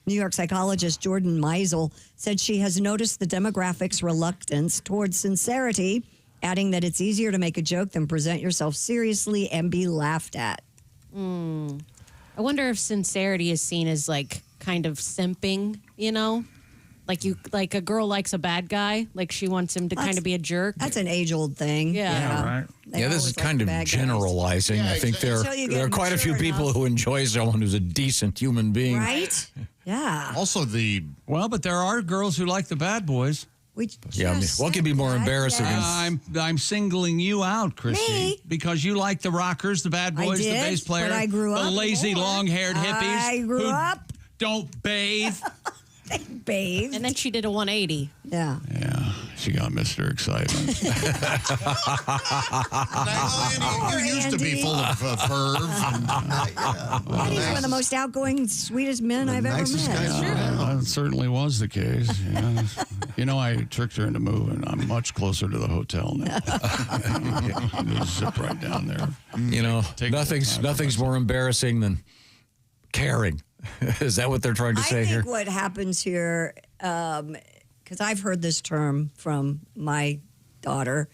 New York psychologist Jordan Meisel said she has noticed the demographics' reluctance towards sincerity, adding that it's easier to make a joke than present yourself seriously and be laughed at. I wonder if sincerity is seen as like kind of simping, you know? Like a girl likes a bad guy, like she wants him to kind of be a jerk. That's an age-old thing. Yeah. Yeah, this is kind of generalizing. Yeah, I think Until you there are get quite a few mature people enough. who enjoy someone who's a decent human being. Right? Yeah. Also Well, but there are girls who like the bad boys. Yeah, I mean, what could be more embarrassing? I'm singling you out, Christy, Me? because you like the rockers, the bad I boys, the did, bass player, but I grew the up lazy, more. long-haired hippies. I grew who up. Don't bathe. Bathe. And then she did a 180. Yeah. Yeah, she got Mr. Excitement. You used to be full of ferv. He's one of the most outgoing, sweetest men I've ever met. That certainly was the case. Yeah. You know, I tricked her into moving. I'm much closer to the hotel now. Just zip right down there. You know, nothing's more embarrassing than caring. Is that what they're trying to say I here? think what happens here, because I've heard this term from my daughter,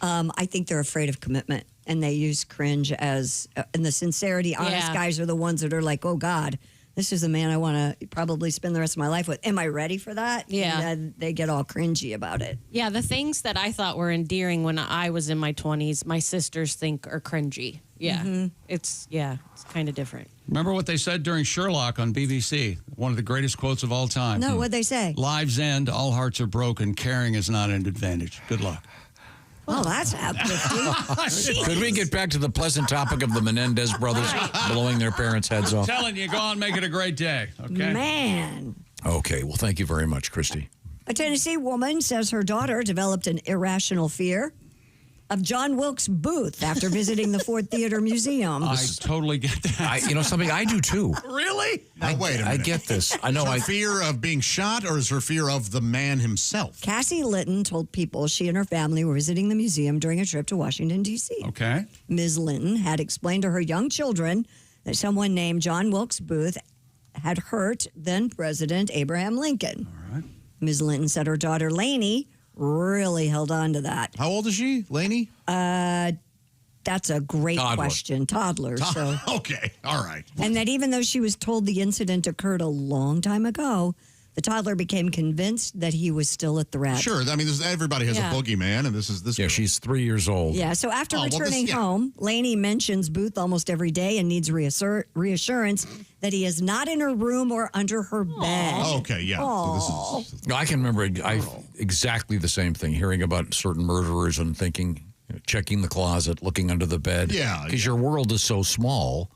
I think they're afraid of commitment, and they use cringe as, and the sincerity, honest guys are the ones that are like, oh God, this is the man I want to probably spend the rest of my life with. Am I ready for that? Yeah. And they get all cringy about it. Yeah, the things that I thought were endearing when I was in my 20s, my sisters think are cringy. Yeah. It's kind of different. Remember what they said during Sherlock on BBC? One of the greatest quotes of all time. No, what'd they say? Lives end, all hearts are broken. Caring is not an advantage. Good luck. Well, that's uplifting. Could we get back to the pleasant topic of the Menendez brothers blowing their parents' heads I'm off? telling you, go on, make it a great day. Okay. Man. Okay, well, thank you very much, Christy. A Tennessee woman says her daughter developed an irrational fear of John Wilkes Booth after visiting the Ford Theater Museum. I totally get that. You know something? I do too. Really? Now, wait a minute. I get this. I know. Is her fear of being shot, or is her fear of the man himself? Cassie Litton told people she and her family were visiting the museum during a trip to Washington, D.C. Okay. Ms. Linton had explained to her young children that someone named John Wilkes Booth had hurt then President Abraham Lincoln. All right. Ms. Linton said her daughter Lainey really held on to that. How old is she, Lainey? That's a great question. Toddler. So. Okay. All right. And that even though she was told the incident occurred a long time ago, the toddler became convinced that he was still a threat. Sure. I mean, everybody has a boogeyman, and this is this. Yeah, she's 3 years old. Yeah, so after returning home, Lainey mentions Booth almost every day and needs reassurance that he is not in her room or under her bed. Oh, okay, yeah. So this is, No, I can remember exactly the same thing, hearing about certain murderers and thinking, checking the closet, looking under the bed. Yeah. Because your world is so small,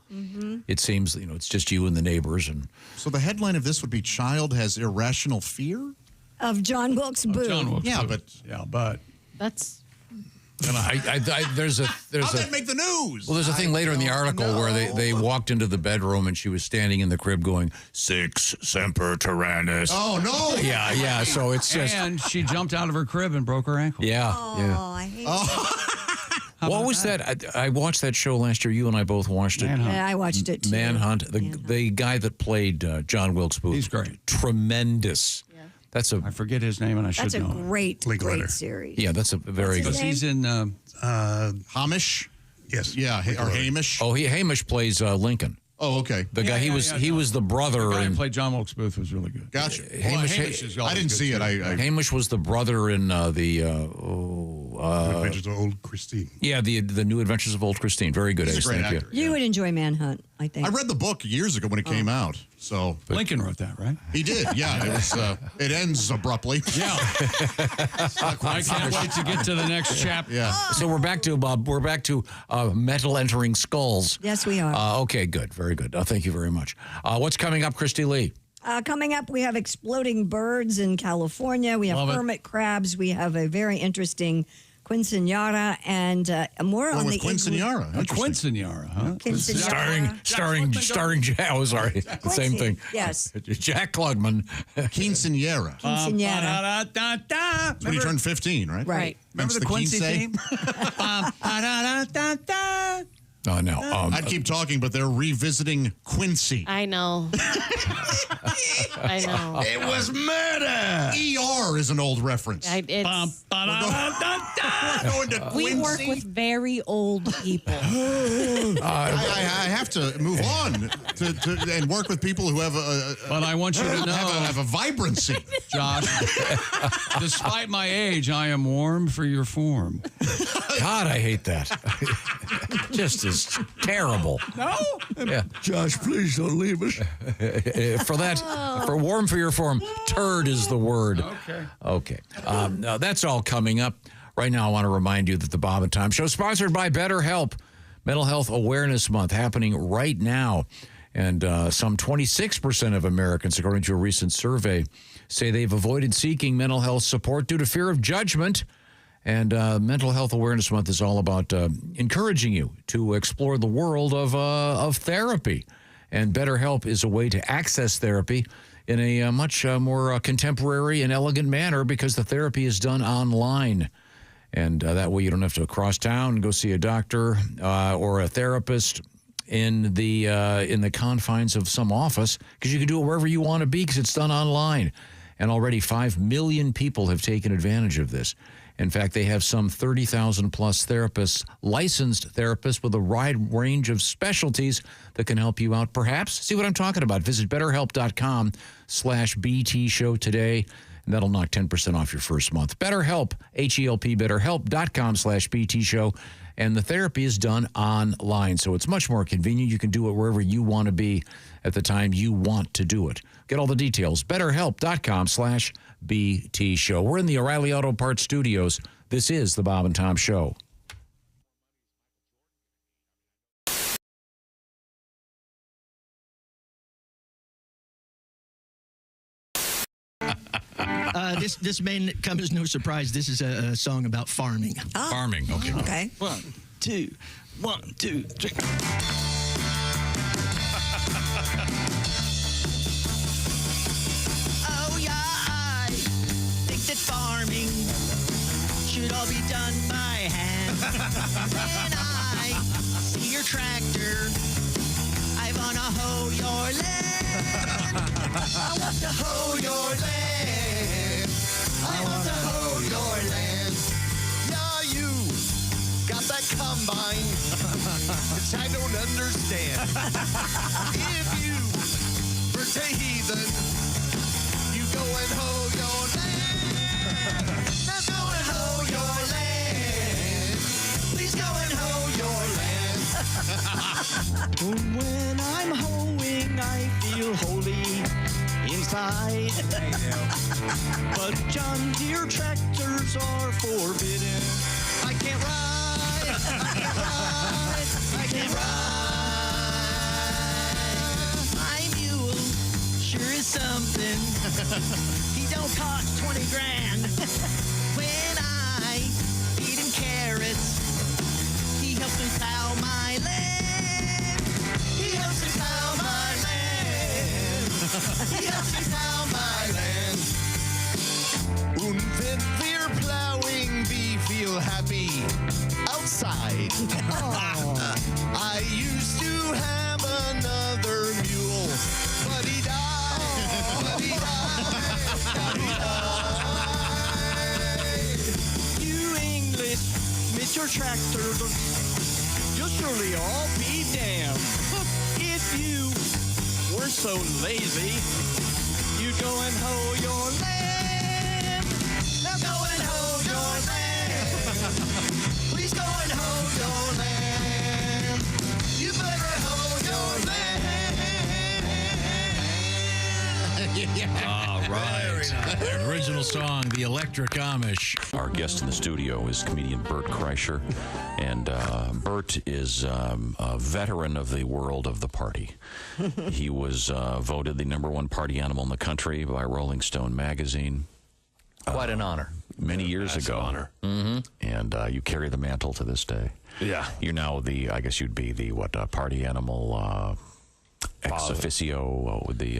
it seems, it's just you and the neighbors. And so the headline of this would be Child Has Irrational Fear? Of John Wilkes Booth. John Wilkes Yeah, Booth. but That's And there's How'd that make the news? Well, there's a thing later in the article where they walked into the bedroom and she was standing in the crib going, "Six Semper Tyrannis." Oh, no. Yeah. So it's just. And she jumped out of her crib and broke her ankle. Yeah. I hate What was that? I watched that show last year. You and I both watched it. Manhunt. Yeah, I watched it too. Manhunt. The guy that played John Wilkes Booth. He's great. Tremendous. That's I forget his name, and I should That's a know. great, League great leader. series. Yeah, that's a very good. What's his He's in. Hamish? Yes. Yeah, or Hamish. Oh, Hamish plays Lincoln. Oh, okay. The guy he was the brother The guy who in. played John Wilkes Booth was really good. Gotcha. Hamish is I always didn't good, see it. too. I Hamish was the brother in Adventures of Old Christine. Yeah, the New Adventures of Old Christine. Very good, He's a Ace. great Thank actor. you. You would enjoy Manhunt, I think. I read the book years ago when it came out. So Lincoln wrote that, right? He did. Yeah, it was. It ends abruptly. Yeah. I can't wait to get to the next chapter. Yeah. So we're back to metal entering skulls. Yes, we are. Okay, good, very good. Thank you very much. What's coming up, Christy Lee? Coming up, we have exploding birds in California. We have Love it. hermit crabs. We have a very interesting quinceañera and more on the Quinceañera. A quinceañera, huh? Quinceañera. Starring Jack. Oh, sorry. Same thing. Yes. Jack Klugman. Quinceañera. Quinceañera. That's when he turned 15, right? Right. Remember the Quincy theme? Oh, no. I'd keep talking, but they're revisiting Quincy. I know. I know. It was murder. ER is an old reference. We're going to we Quincy. work with very old people. I have to move on to and work with people who have a. But I want you to know, have a vibrancy, Josh. Despite my age, I am warm for your form. God, I hate that. Just is terrible. No? Yeah. Josh, please don't leave us. For warm for your form, turd is the word. Okay. Now that's all coming up. Right now, I want to remind you that the Bob and Tom Show is sponsored by BetterHelp. Mental Health Awareness Month happening right now. And some 26% of Americans, according to a recent survey, say they've avoided seeking mental health support due to fear of judgment. And Mental Health Awareness Month is all about encouraging you to explore the world of therapy. And BetterHelp is a way to access therapy in a much more contemporary and elegant manner because the therapy is done online. And that way you don't have to cross town and go see a doctor or a therapist in the confines of some office, because you can do it wherever you want to be because it's done online. And already 5 million people have taken advantage of this. In fact, they have some 30,000 plus therapists, licensed therapists with a wide range of specialties that can help you out. Perhaps see what I'm talking about. Visit BetterHelp.com/BT Show today, and that'll knock 10% off your first month. BetterHelp, H-E-L-P, BetterHelp.com/BT Show. And the therapy is done online, so it's much more convenient. You can do it wherever you want to be at the time you want to do it. Get all the details. BetterHelp.com/BT Show. We're in the O'Reilly Auto Parts studios. This is the Bob and Tom Show. This may come as no surprise. This is a song about farming. Farming, okay. Okay. 1, 2, 1, 2, 3. Oh yeah, I think that farming should all be done by hand. When I see your tractor, I wanna hoe your land. I want to hoe your land. I want to hoe your land. Yeah, you got that combine, which I don't understand. If you were to heathen, you go and hoe your land. Now go and hoe your land. Please go and hoe your land. When I'm hoeing, I feel holy inside. But John Deere tractors are forbidden. I can't ride. I can't ride. I can't ride. My mule sure is something. He don't cost 20 grand. When I feed him carrots, he helps me plow my land. He helps me plow my land. He helps me plow my land. Und wenn wir plowing, we feel happy outside. I used to have another mule, but he died. But he died. But he died. You English, Mr. Tractor, you'll surely all be damned if you weren't so lazy. You go and hoe your land. Now go and hoe your land. Original song, The Electric Amish. Our guest in the studio is comedian Bert Kreischer, and Bert is a veteran of the world of the party. He was voted the #1 party animal in the country by Rolling Stone magazine. Quite an honor. Many years ago. Honor. Mm-hmm. And you carry the mantle to this day. Yeah. You're now I guess you'd be the party animal ex officio with the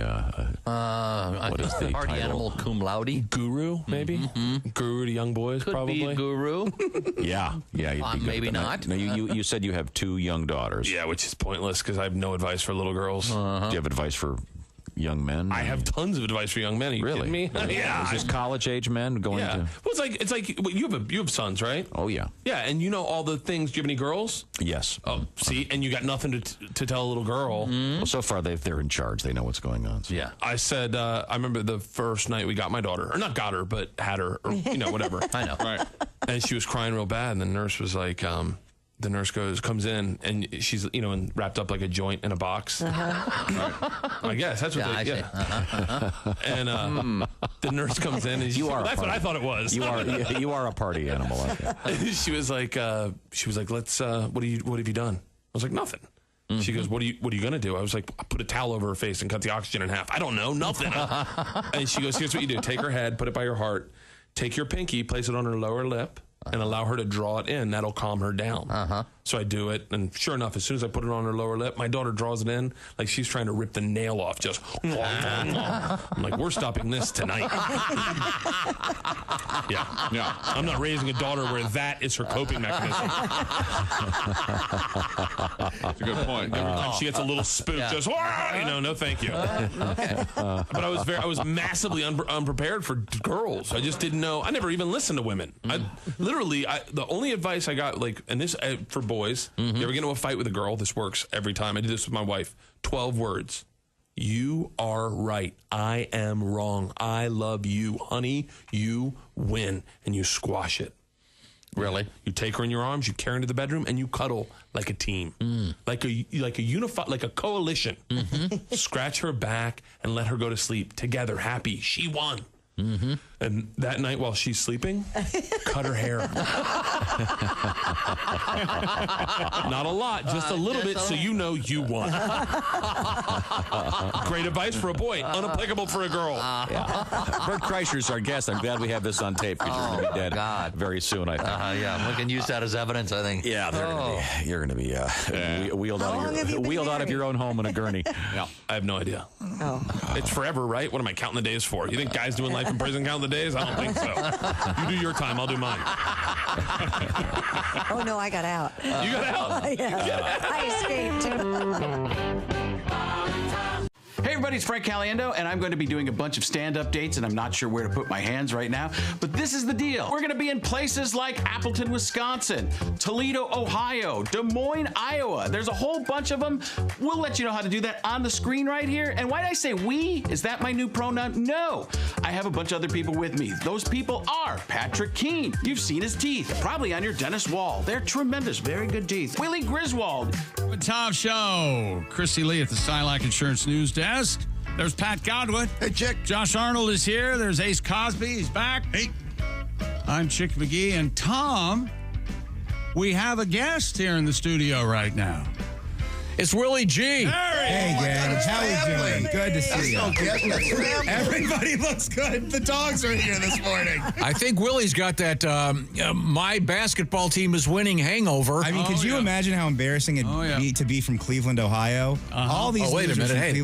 what is the party title? animal cum laude? Guru, maybe? Mm-hmm. Guru to young boys, Could probably. be a guru. Yeah, you'd be good. Maybe But not. No, you said you have 2 young daughters. Yeah, which is pointless because I have no advice for little girls. Do you have advice for young men? I have tons of advice for young men. Are you kidding me? Yeah. Is this college-age men going to... Well, it's like you have sons, right? Oh, yeah. Yeah, and you know all the things. Do you have any girls? Yes. Oh, see, and you got nothing to tell a little girl. Well, so far they're in charge. They know what's going on. So. Yeah. I said, I remember the first night we got my daughter, or not got her, but had her, or, whatever. I know. Right. And she was crying real bad, and the nurse was like, the nurse comes in, and she's, and wrapped up like a joint in a box. Uh-huh. I guess that's what And the nurse comes in, and that's what I thought it was. You are a party animal. She was like, let's. What have you done? I was like, nothing. Mm-hmm. She goes, what are you gonna do? I was like, I put a towel over her face and cut the oxygen in half. I don't know, nothing. And she goes, here's what you do: take her head, put it by your heart, take your pinky, place it on her lower lip, and allow her to draw it in. That'll calm her down. So I do it, and sure enough, as soon as I put it on her lower lip, my daughter draws it in like she's trying to rip the nail off. Just, I'm like, we're stopping this tonight. Yeah. I'm not raising a daughter where that is her coping mechanism. That's a good point. Every time she gets a little spook, just, no, thank you. But I was massively unprepared for girls. I just didn't know. I never even listened to women. The only advice I got, and this for boys, you ever get into a fight with a girl? This works every time. I did this with my wife. 12 words. You are right. I am wrong. I love you, honey. You win. And you squash it. Really? You take her in your arms, you carry her into the bedroom, and you cuddle like a team, like a coalition. Scratch her back and let her go to sleep together, happy. She won. And that night while she's sleeping, cut her hair. Not a lot, just a little bit, so you know you won. Great advice for a boy, unapplicable for a girl. Bert Kreischer's our guest. I'm glad we have this on tape because you're going to be dead very soon, I think. We can use that as evidence, I think. Yeah, you're going to be wheeled out of your own home in a gurney. Yeah, I have no idea. It's forever, right? What am I counting the days for? You think guys doing life in prison count the days? I don't think so. You do your time, I'll do mine. Oh, no, I got out. You got out? Yeah. I escaped. Hey everybody, it's Frank Caliendo, and I'm going to be doing a bunch of stand-up dates, and I'm not sure where to put my hands right now, but this is the deal. We're going to be in places like Appleton, Wisconsin, Toledo, Ohio, Des Moines, Iowa. There's a whole bunch of them. We'll let you know how to do that on the screen right here. And why did I say we? Is that my new pronoun? No. I have a bunch of other people with me. Those people are Patrick Keene. You've seen his teeth, probably on your dentist wall. They're tremendous, very good teeth. Willie Griswold. Tom Show. Christy Lee at the Silac Insurance News Desk. There's Pat Godwin. Hey, Chick. Josh Arnold is here. There's Ace Cosby. He's back. Hey. I'm Chick McGee. And Tom, we have a guest here in the studio right now. It's Willie G. Hey, gang. How we doing? Good to see you. Everybody looks good. The dogs are here this morning. I think Willie's got that my basketball team is winning hangover. I mean, could you imagine how embarrassing it'd be to be from Cleveland, Ohio? All these wait a minute. Hey.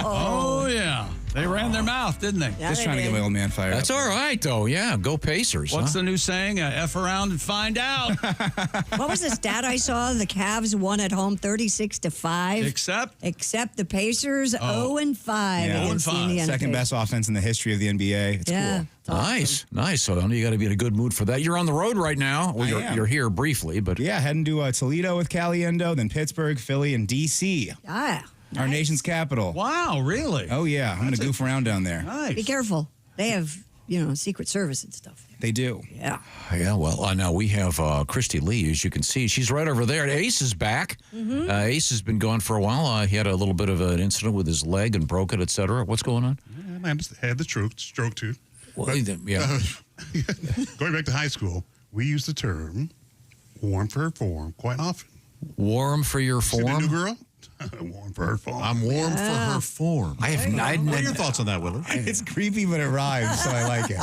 Oh, yeah. They ran their mouth, didn't they? Just trying to get my old man fired That's up. all right, though. Yeah, go Pacers. What's the new saying? F around and find out. What was the stat I saw? The Cavs won at home 36-5. Except the Pacers 0-5 against the Indiana Second best offense in the history of the NBA. It's cool. Nice. So you got to be in a good mood for that. You're on the road right now. Well, you're here briefly, but heading to Toledo with Caliendo, then Pittsburgh, Philly, and DC. Our nation's capital. Wow, really? Oh yeah, I'm going to goof around down there. Nice. Be careful. They have, Secret Service and stuff there. They do. Yeah. Yeah, well, now we have Christy Lee, as you can see. She's right over there. Ace is back. Ace has been gone for a while. He had a little bit of an incident with his leg and broke it, et cetera. What's going on? I had the stroke too. Well, But, yeah. going back to high school, we used the term warm for her form quite often. Warm for your See the form? new girl? Warm for her form. I'm warm for her form. I have What are your thoughts on that, Willie? It's creepy, but it rhymes, so I like it.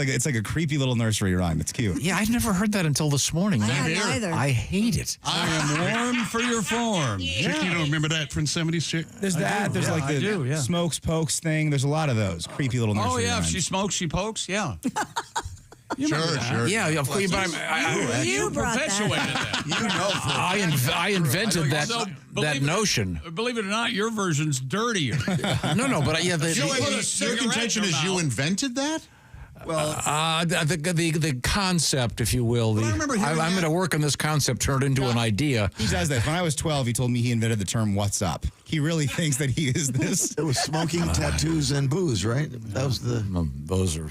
It's like a creepy little nursery rhyme. It's cute. Yeah, I'd never heard that until this morning. I hadn't either. I hate it. I am warm for your form. Chick, you don't remember that from 70s chick? There's that. There's like I the do, yeah. smokes, pokes thing. There's a lot of those creepy little nursery Oh, yeah. If rhymes. she smokes, she pokes. Yeah. Sure. Yeah, of course. But You brought that. perpetuated that. You know. I invented that So, that notion. Believe it or not, your version's dirtier. No, but yeah, Your contention is you invented that? Well, the concept, if you will. I remember hearing I'm going to work on this concept, turn it into an idea. He does that. When I was 12, he told me he invented the term "What's up." He really thinks that he is this. it was smoking, tattoos, and booze, right? That was the. Those are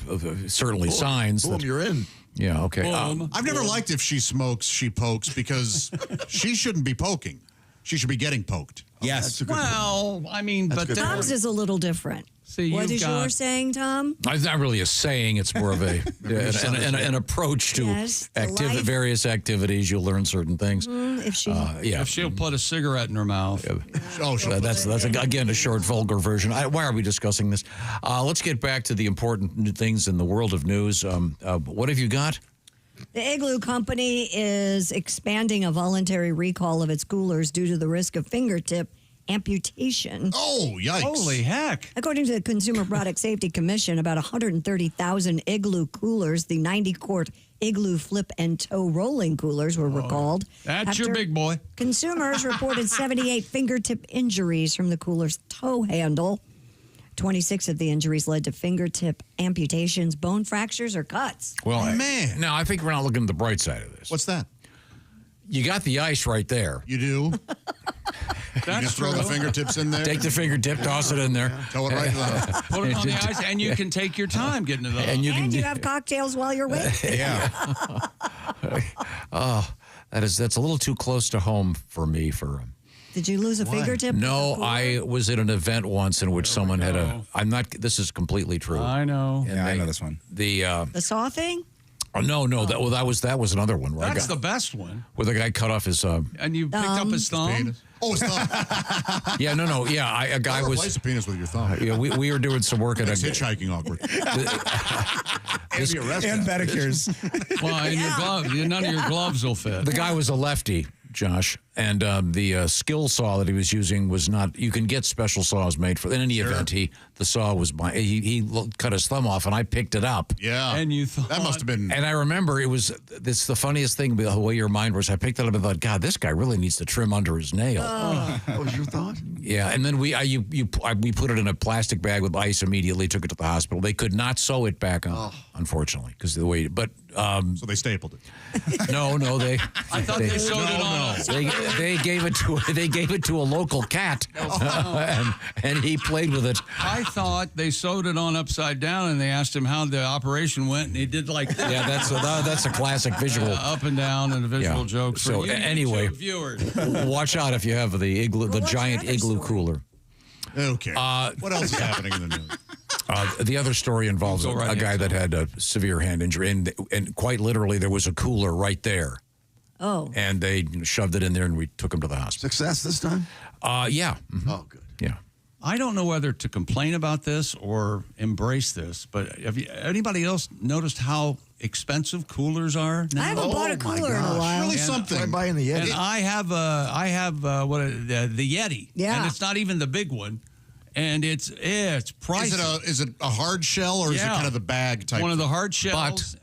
certainly signs. Boom, that, you're in. Yeah, okay. I've never liked if she smokes, she pokes, because she shouldn't be poking. She should be getting poked. Yes. Well, I mean, but there- Tom's is a little different. See, What you've is got- yours saying, Tom? It's not really a saying. It's more of an approach to Yes, the life. various activities. You'll learn certain things. If she. Yeah. If she'll put a cigarette in her mouth. Oh, sure. That's again a short, vulgar version. Why are we discussing this? Let's get back to the important things in the world of news. What have you got? The Igloo Company is expanding a voluntary recall of its coolers due to the risk of fingertip amputation. Oh, yikes. Holy heck. According to the Consumer Product Safety Commission, about 130,000 Igloo coolers, the 90-quart Igloo flip and toe rolling coolers, were recalled. That's your after big boy. Consumers reported 78 fingertip injuries from the cooler's toe handle. 26 of the injuries led to fingertip amputations, bone fractures, or cuts. Well, man. Now, I think we're not looking at the bright side of this. What's that? You got the ice right there. You do? You just throw the fingertips in there? Take the fingertip, toss it in there. Toe it right in the... Put it on the ice, and you can take your time getting to the. And you And you have cocktails while you're waiting. Yeah. That's a little too close to home for me. Did you lose a fingertip? No, I was at an event once in which someone had a. I'm not. This is completely true. I know. Yeah, I know this one. The saw thing? No. That was another one. Where That's the best one. where the guy cut off his. And you picked up his thumb. Oh, it's thumb. Yeah, no. Yeah, a guy was. Replace a penis with your thumb. Yeah, we were doing some work at Makes a. hitchhiking awkward. And pedicures. Well, and your gloves. None of your gloves will fit. The guy was a lefty, Josh, and the skill saw that he was using was not. You can get special saws made for. In any event, the saw was my. He cut his thumb off, and I picked it up. Yeah, And you thought that must have been. And I remember it was this the funniest thing. The way your mind was, I picked it up and thought, God, this guy really needs to trim under his nail. That was your thought? Yeah, and then we put it in a plastic bag with ice immediately. Took it to the hospital. They could not sew it back on, unfortunately, because the way. But so they stapled it. No, they. I thought they sewed it on. They gave it to a local cat, and he played with it. I thought they sewed it on upside down, and they asked him how the operation went, and he did like this. Yeah, that's a classic visual. Up and down and a visual joke. For So you anyway, YouTube viewers. watch out if you have the giant igloo cooler. Okay. What else is happening in the news? The other story involves Go right a guy into that had a severe hand injury, and quite literally there was a cooler right there. Oh. And they shoved it in there, and we took him to the hospital. Success this time? Yeah. Mhm. Oh, good. Yeah. I don't know whether to complain about this or embrace this, but have anybody else noticed how expensive coolers are now? I haven't bought a cooler in a while. Really something. Right buying the Yeti. And I have the Yeti. Yeah. And it's not even the big one. And it's pricey. Is it a hard shell or is it Yeah. kind of the bag type? One of the hard shells.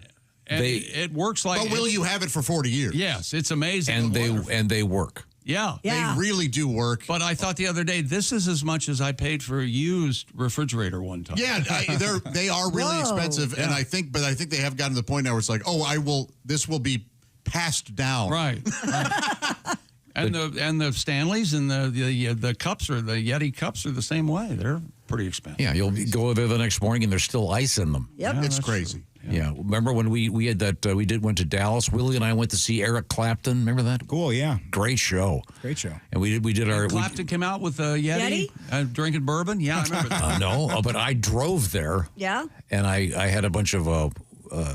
And it works like. But will you have it for 40 years? Yes, it's amazing. And they work. Yeah. Yeah. They really do work. But I thought the other day, this is as much as I paid for a used refrigerator one time. Yeah, they are really Whoa. expensive, and Yeah. I think they have gotten to the point now where it's like, this will be passed down. Right. And the Stanleys and the cups or the Yeti cups are the same way. pretty expensive. Yeah, you'll go there the next morning and there's still ice in them. Yep. It's crazy. Yeah. Remember when we had that, went to Dallas? Willie and I went to see Eric Clapton. Remember that? Cool, yeah. Great show. Great show. And we did our... Clapton came out with a Yeti? Drinking bourbon? Yeah, I remember that. No, but I drove there. Yeah. And I had a bunch of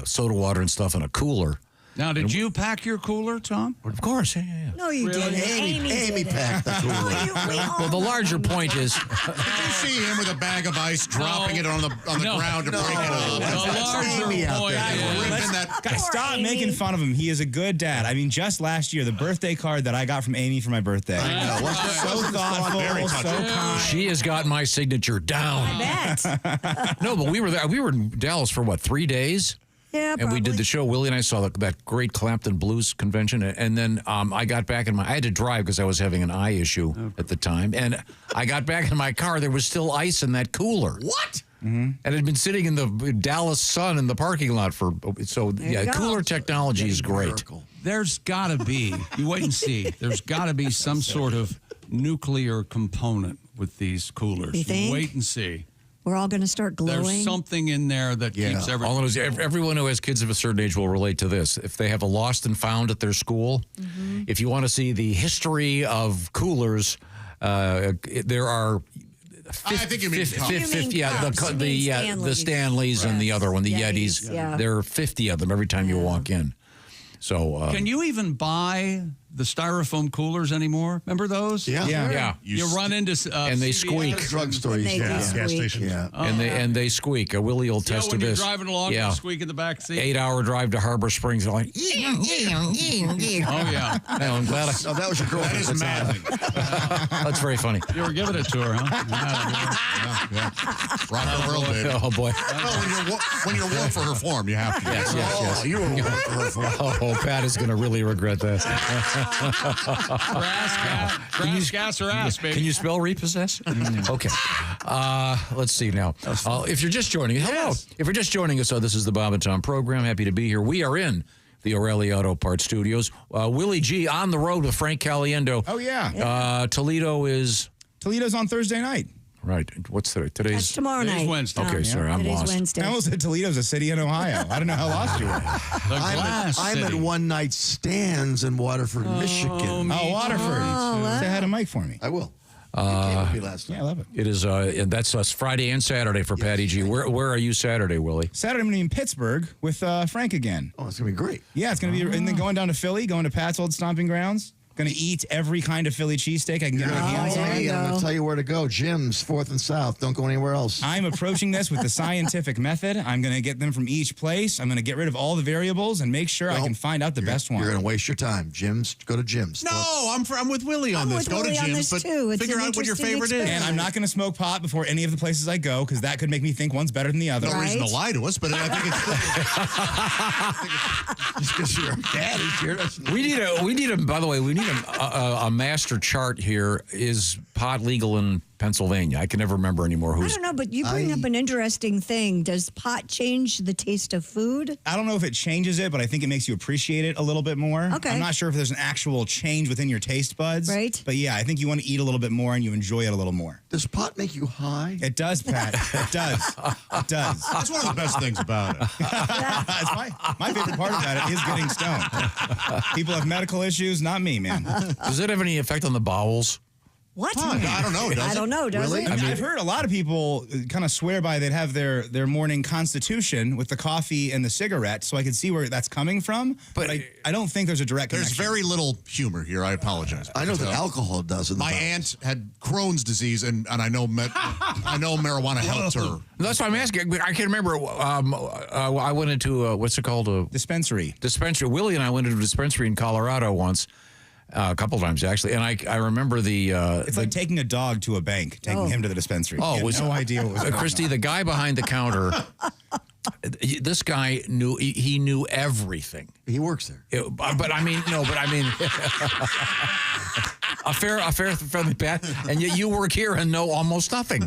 soda water and stuff in a cooler. Now, did you pack your cooler, Tom? Of course, yeah. No, you didn't. Amy packed the cooler. Well, the larger point is... Did you see him with a bag of ice dropping it on the ground to break it up? The larger point Guys, stop making fun of him. He is a good dad. I mean, just last year, the birthday card that I got from Amy for my birthday. I know. So thoughtful, so kind. She has got my signature down. I bet. No, but we were there. We were in Dallas for, 3 days? Yeah, and we did the show. Willie and I saw that great Clapton Blues convention. And then I got back I had to drive because I was having an eye issue at the time. And I got back in my car. There was still ice in that cooler. What? Mm-hmm. And it had been sitting in the Dallas sun in the parking lot cooler technology is great. There's got to be, you wait and see, there's got to be some sort of nuclear component with these coolers. You think? Wait and see. We're all going to start glowing. There's something in there that keeps everything. All it is, everyone who has kids of a certain age will relate to this. If they have a lost and found at their school, if you want to see the history of coolers, there are... I think you mean the Stanleys and the other one, the Yetis. Yeah. There are 50 of them every time you walk in. So can you even buy the styrofoam coolers anymore? Remember those? Yeah. Yeah. You run into and they squeak. Drugstore. Gas stations. Yeah. And they squeak. Willie will test when to this. You're driving along, you squeak in the back seat. 8-hour drive to Harbor Springs. Like, oh yeah. I'm glad. That was your girlfriend. That is mad. That's very funny. You were giving it to her, huh? Rock and roll, baby. Oh boy. When you're warm for her form, you have to. Yes. You were warm for her form. Oh, Pat is going to really regret that. Grass, gas, or ass, baby. Can you spell repossess? Okay. Let's see now. If you're just joining us, hello. If you're just joining us, this is the Bob and Tom program. Happy to be here. We are in the O'Reilly Auto Parts Studios. Willie G on the road with Frank Caliendo. Oh, yeah. Toledo's on Thursday night. Right. What's today? That's tomorrow night. Today's Wednesday. Okay, sorry, I'm Today's lost. Wednesday. I almost said Toledo's a city in Ohio. I don't know how lost you were. I'm at one night stands in Waterford, Michigan. Oh, Waterford. Say hi to Mike for me. I will. You came with me last night. Yeah, I love it. It is, and that's us Friday and Saturday for Patty G. Where are you Saturday, Willie? Saturday, I'm going to be in Pittsburgh with Frank again. Oh, it's going to be great. Yeah, it's going to be, and then going down to Philly, going to Pat's old stomping grounds. Going to eat every kind of Philly cheesesteak I can get my hands on. Hey, I'm going to tell you where to go. Jim's, 4th and South. Don't go anywhere else. I'm approaching this with the scientific method. I'm going to get them from each place. I'm going to get rid of all the variables and make sure I can find out the best one. You're going to waste your time. Jim's, go to Jim's. No, I'm with Willie on this. Go to Jim's, but figure out what your favorite is. And I'm not going to smoke pot before any of the places I go because that could make me think one's better than the other. No reason to lie to us, but I think it's just because you're a daddy here. We need a. By the way, we need a master chart here. Is pot legal in Pennsylvania? I can never remember anymore who's. I don't know, but you bring up an interesting thing. Does pot change the taste of food? I don't know if it changes it, but I think it makes you appreciate it a little bit more. Okay. I'm not sure if there's an actual change within your taste buds. Right. But yeah, I think you want to eat a little bit more and you enjoy it a little more. Does pot make you high? It does, Pat. It does. It does. That's one of the best things about it. It's my favorite part about it is getting stoned. People have medical issues, not me, man. Does it have any effect on the bowels? What? I don't know. I don't know. Does it? I mean, I've heard a lot of people kind of swear by they'd have their morning constitution with the coffee and the cigarette, so I could see where that's coming from. But I don't think there's a direct connection. There's very little humor here. I apologize. I know that alcohol does it. My aunt had Crohn's disease, and I know marijuana helped her. That's why I'm asking. I can't remember. I went into what's it called? A dispensary. Dispensary. Willie and I went into a dispensary in Colorado once. A couple times actually, and I remember it's like taking a dog to a bank, taking him to the dispensary. Oh, it was no idea what was going Christy, on. the guy behind the counter. This guy knew he knew everything. He works there. But I mean, a fair friendly pat, and yet you work here and know almost nothing.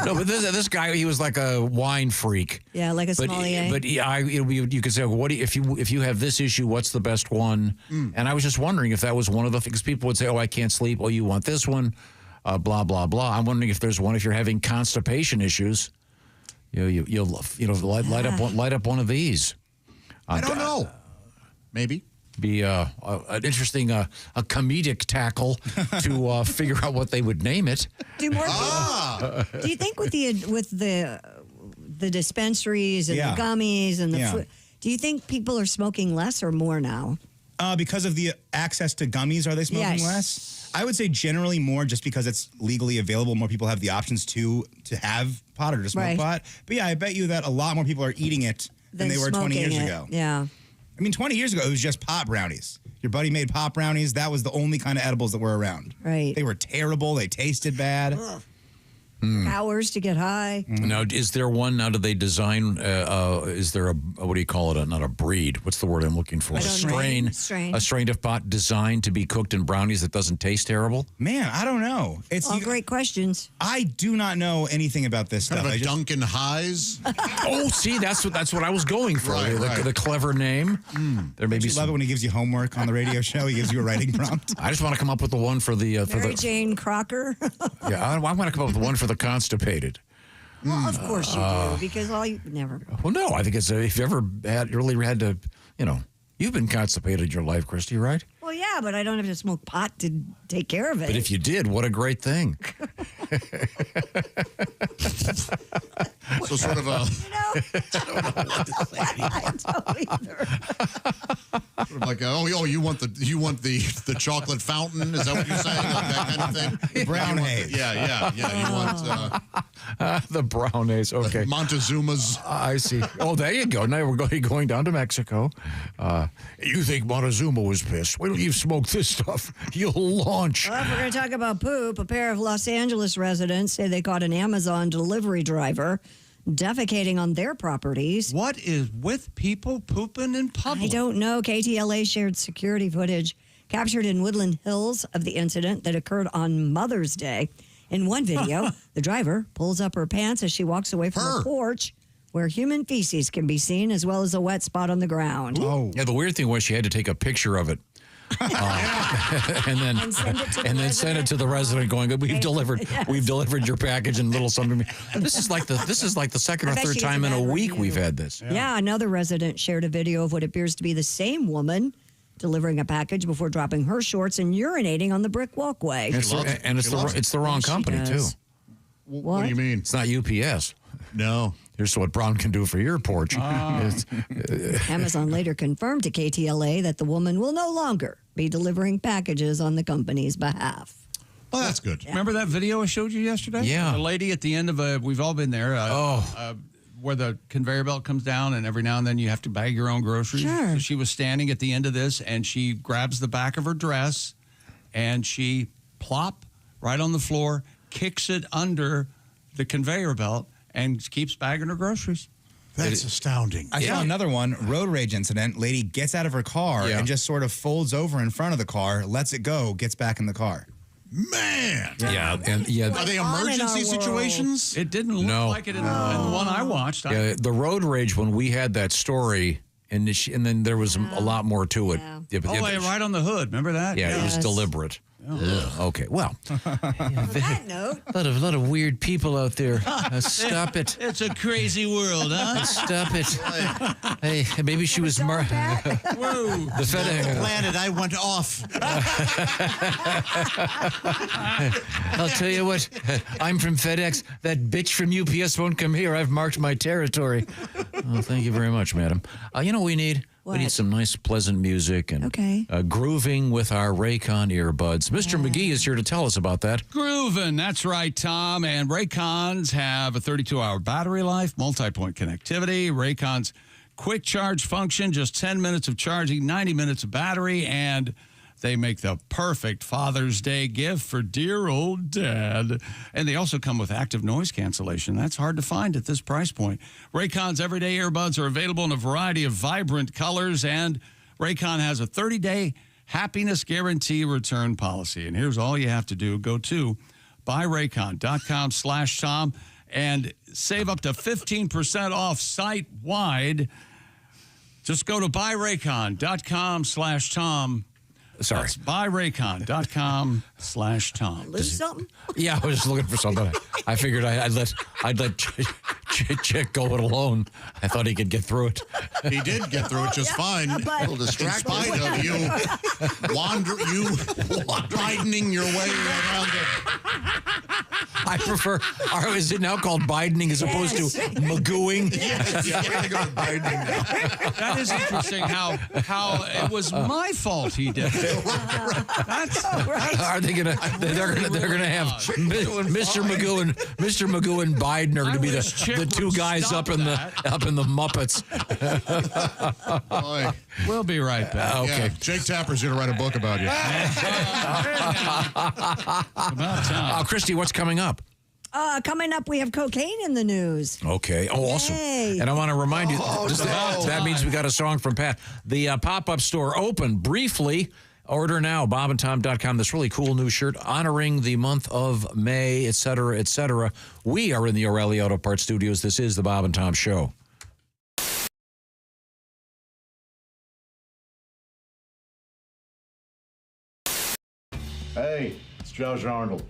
No, but this guy, he was like a wine freak. Yeah, like a sommelier. But you could say, well, if you have this issue, what's the best one? And I was just wondering if that was one of the things people would say. Oh, I can't sleep. Oh, you want this one? blah, blah, blah. I'm wondering if there's one if you're having constipation issues. You'll light up one of these. I don't know. Maybe. Be an interesting a comedic tackle to figure out what they would name it. Do more people, do you think with the dispensaries and the gummies and the food, do you think people are smoking less or more now? Because of the access to gummies, are they smoking less? I would say generally more, just because it's legally available. More people have the options to have pot or to smoke pot. But yeah, I bet you that a lot more people are eating it than they were 20 years ago. Yeah. I mean, 20 years ago, it was just pot brownies. Your buddy made pot brownies. That was the only kind of edibles that were around. Right. They were terrible. They tasted bad. Hours to get high. Now, is there one? Now, do they design? Is there a what do you call it? Not a breed. What's the word I'm looking for? A strain. A strain of pot designed to be cooked in brownies that doesn't taste terrible. Man, I don't know. It's all great questions. I do not know anything about this Kind stuff. of a Duncan Highs. Oh, see, that's what I was going for. The clever name. There may be. Love it when he gives you homework on the radio show. He gives you a writing prompt. I just want to come up with the one for the Mary Jane Crocker. Yeah, I want to come up with the one for the constipated. Well, of course you do, because never. Well, no, I think it's if you ever really had to, you've been constipated your life, Christy, right? Well, yeah, but I don't have to smoke pot to take care of it. But if you did, what a great thing. So sort of a... I don't know what to say. I don't either. Sort of like, you want the chocolate fountain? Is that what you're saying? Like that kind of thing? The brown haze. Yeah. You want the brown haze. Okay. Montezuma's. I see. Oh, there you go. Now we're going down to Mexico. You think Montezuma was pissed? Wait till you've smoked this stuff. You'll launch. Well, if we're going to talk about poop, a pair of Los Angeles residents say they caught an Amazon delivery driver defecating on their properties. What is with people pooping in public? I don't know. KTLA shared security footage captured in Woodland Hills of the incident that occurred on Mother's Day. In one video, the driver pulls up her pants as she walks away from a porch where human feces can be seen, as well as a wet spot on the ground. Oh. Yeah, the weird thing was she had to take a picture of it. And then send it to the resident going, we've delivered your package and little something. This is like the second or third time in a week we've had this. Yeah, another resident shared a video of what appears to be the same woman delivering a package before dropping her shorts and urinating on the brick walkway. It's the wrong company too. What do you mean? It's not UPS. No. Here's what Brown can do for your porch. Amazon later confirmed to KTLA that the woman will no longer be delivering packages on the company's behalf. Well, that's good. Remember that video I showed you yesterday? Yeah. The lady at the end of we've all been there. Where the conveyor belt comes down and every now and then you have to bag your own groceries. Sure. So she was standing at the end of this and she grabs the back of her dress and she plop right on the floor, kicks it under the conveyor belt, and keeps bagging her groceries. That's astounding. I saw another one, road rage incident. Lady gets out of her car and just sort of folds over in front of the car, lets it go, gets back in the car. Man. Yeah. Are they emergency situations? It didn't look like it in the one I watched. Yeah, the road rage when we had that story, and then there was a lot more to it. Yeah, right on the hood. Remember that? Yeah, it was deliberate. Okay, well. that note. A lot of weird people out there. Stop it. It's a crazy world, huh? Stop it. Hey, maybe she was... Whoa. The FedEx... planet I went off. I'll tell you what. I'm from FedEx. That bitch from UPS won't come here. I've marked my territory. Oh, thank you very much, madam. You know what we need? What? We need some nice, pleasant music and grooving with our Raycon earbuds. Mr. McGee is here to tell us about that. Grooving, that's right, Tom. And Raycons have a 32-hour battery life, multi-point connectivity. Raycons quick charge function, just 10 minutes of charging, 90 minutes of battery, and they make the perfect Father's Day gift for dear old dad. And they also come with active noise cancellation. That's hard to find at this price point. Raycon's everyday earbuds are available in a variety of vibrant colors, and Raycon has a 30-day happiness guarantee return policy. And here's all you have to do. Go to buyraycon.com/Tom and save up to 15% off site-wide. Just go to buyraycon.com/Tom. Sorry. That's buyraycon.com/Tom. Lose something? Yeah, I was just looking for something. I figured I'd let Chick go it alone. I thought he could get through it. He did get through it just fine. but- A little distracted. In spite of you widening your way around it. I prefer. Is it now called Bidening as opposed to Magooing? Yes, we're going to go to Biden now. That is interesting how it was my fault he did it. Are they gonna? They're gonna have Mr. Magoo and Biden are gonna be the two guys up in the Muppets. Boy. We'll be right back. Okay. Yeah, Jake Tapper's going to write a book about you. About time. Christy, what's coming up? Coming up, we have cocaine in the news. Okay. Oh, awesome. Yay. And I want to remind you, that means we got a song from Pat. The pop-up store open briefly. Order now, bobandtom.com. This really cool new shirt honoring the month of May, et cetera, et cetera. We are in the O'Reilly Auto Parts Studios. This is the Bob and Tom Show. Hey, it's Josh Arnold.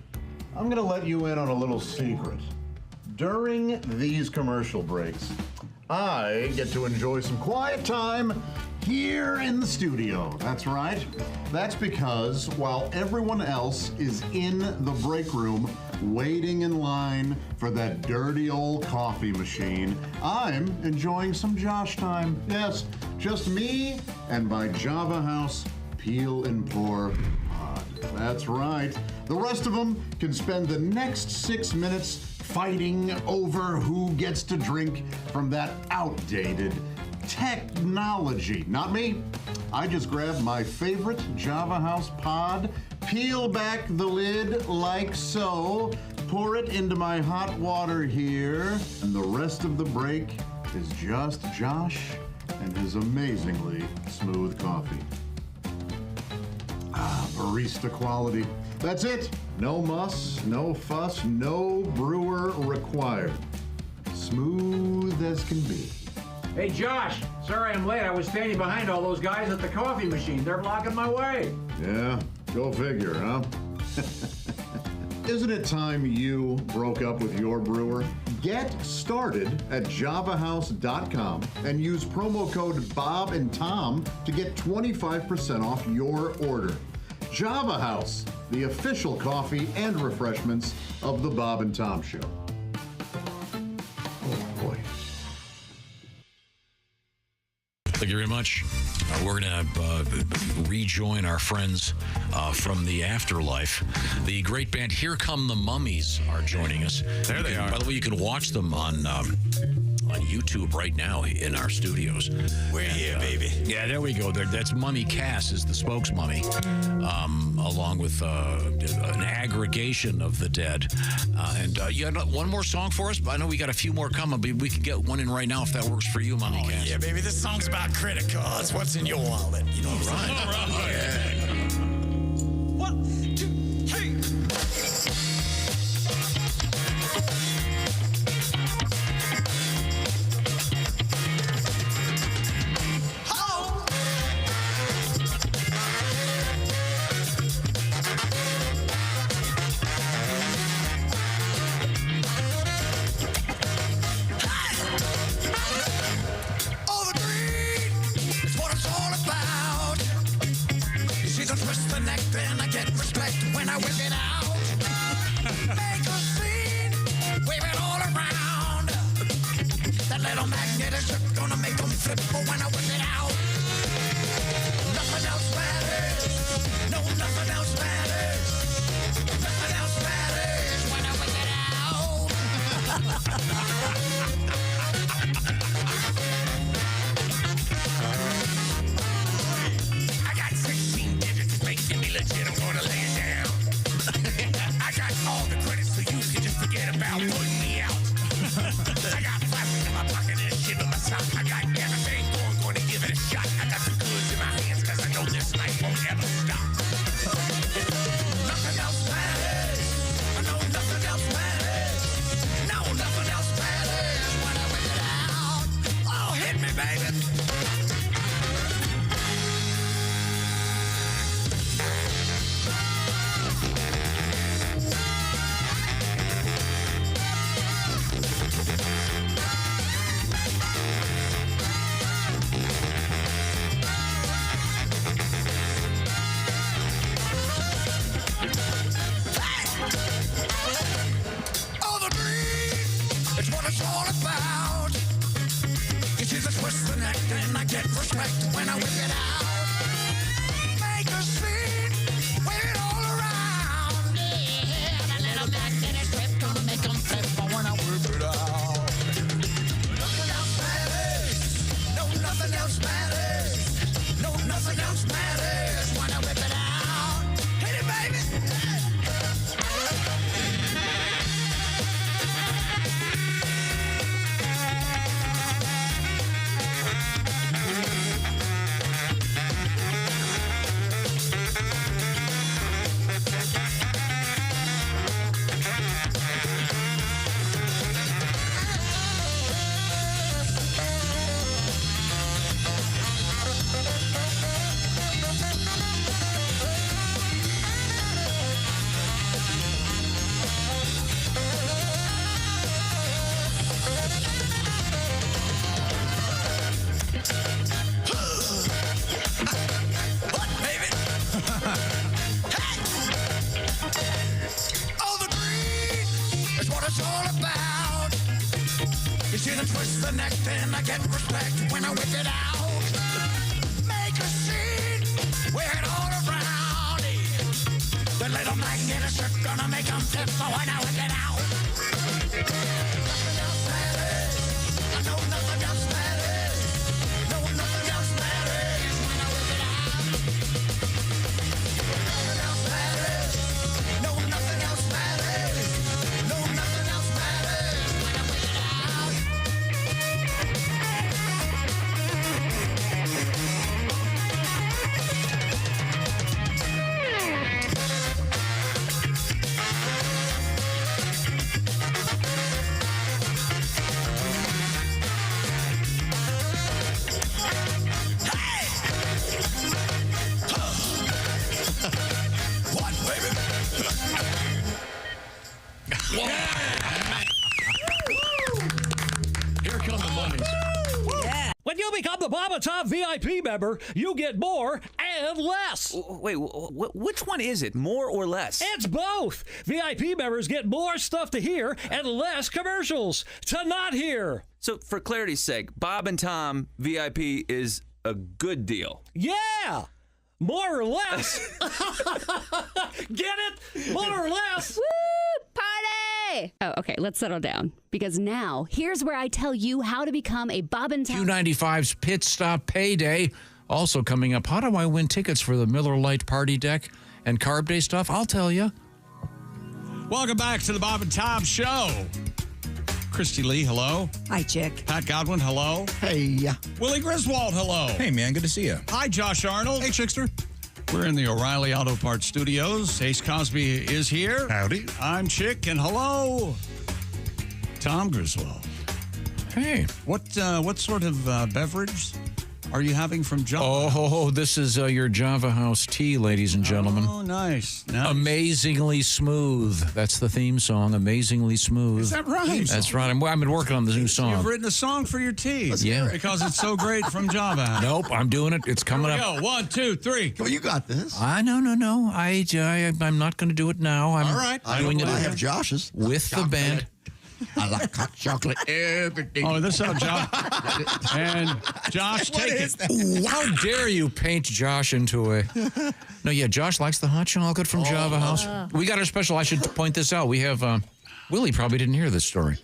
I'm going to let you in on a little secret. During these commercial breaks, I get to enjoy some quiet time here in the studio. That's right. That's because while everyone else is in the break room waiting in line for that dirty old coffee machine, I'm enjoying some Josh time. Yes, just me and my Java House Peel and Pour pod. That's right. The rest of them can spend the next 6 minutes fighting over who gets to drink from that outdated technology. Not me. I just grab my favorite Java House pod, peel back the lid like so, pour it into my hot water here, and the rest of the break is just Josh and his amazingly smooth coffee. Barista quality. That's it. No muss, no fuss, no brewer required. Smooth as can be. Hey, Josh. Sorry I'm late. I was standing behind all those guys at the coffee machine. They're blocking my way. Yeah, go figure, huh? Isn't it time you broke up with your brewer? Get started at javahouse.com and use promo code Bob and Tom to get 25% off your order. Java House, the official coffee and refreshments of the Bob and Tom Show. Oh boy. Thank you very much. We're going to rejoin our friends from the afterlife. The great band Here Come the Mummies are joining us. There they are. By the way, you can watch them on YouTube right now in our studios. We're here, baby. Yeah, there we go. That's Mummy Cass is the spokesmummy, along with an aggregation of the dead. And you had one more song for us? I know we got a few more coming, but we can get one in right now if that works for you, Mummy Cass. Yeah, baby, this song's about credit cards. What's in your wallet? You know what I'm saying? All right. Yeah. 1, 2, 3. twist the neck, then I get respect when I whip it out. Make a scene, wear it all around. Yeah, that little black Dennis strip gonna make them flip when I whip it out. Nothing else matters. No, nothing else matters. No, nothing else matters when I whip it out. Hit it, baby. What, baby? All the green is what it's all about. You see the twist the neck, then I get respect when I whip it out. Make a scene, wear it all around. The little magnet is gonna make them flip when I whip it out. Nothing else matters. I know nothing else matters. No, nothing else matters when I whip it out. Nothing else matters. No, nothing else matters. No, nothing else matters when I whip it out. What, baby? Here come the monies. When you become the Bob and Tom VIP member, you get more and less. Wait, which one is it? More or less? It's both. VIP members get more stuff to hear and less commercials to not hear. So, for clarity's sake, Bob and Tom VIP is a good deal. Yeah! More or less. Get it? More or less. Woo! Party! Oh, okay, let's settle down. Because now, here's where I tell you how to become a Bob and Tom. Q95's Pit Stop Payday. Also coming up, how do I win tickets for the Miller Lite Party Deck and Carb Day stuff? I'll tell you. Welcome back to the Bob and Tom Show. Christy Lee, hello. Hi, Chick. Pat Godwin, hello. Hey. Willie Griswold, hello. Hey, man, good to see you. Hi, Josh Arnold. Hey, Chickster. We're in the O'Reilly Auto Parts Studios. Ace Cosby is here. Howdy. I'm Chick, and hello, Tom Griswold. Hey. What sort of beverage are you having from Java? Oh, this is your Java House tea, ladies and gentlemen. Oh, nice. Amazingly smooth. That's the theme song, Amazingly Smooth. Is that right? That's right. I've been working on the new song. You've written a song for your tea. Yeah. Because it's so great from Java House. Nope, I'm doing it. It's coming Here we up. go. 1, 2, 3. Well, you got this. No. I'm not going to do it now. I'm All right. doing it I have Josh's. with the band. I like hot chocolate. Everything. Oh, this is how Josh. And Josh, take it. How dare you paint Josh into a... No, yeah, Josh likes the hot chocolate from Java House. We got our special. I should point this out. We have... Willie probably didn't hear this story.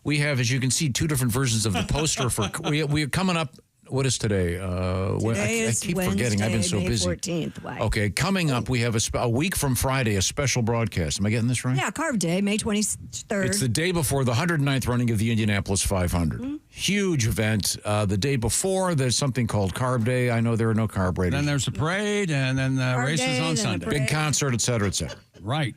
We have, as you can see, 2 different versions of the poster for... We're coming up... What is today? Today I keep forgetting. I've been so May busy. 14th. Why? Okay, coming up, we have a week from Friday, a special broadcast. Am I getting this right? Yeah, Carb Day, May 23rd. It's the day before the 109th running of the Indianapolis 500. Mm-hmm. Huge event. The day before, there's something called Carb Day. I know there are no carb raiders. Then there's a parade, and then the Carb races Day, on then a Sunday. parade. Big concert, et cetera, et cetera. Right.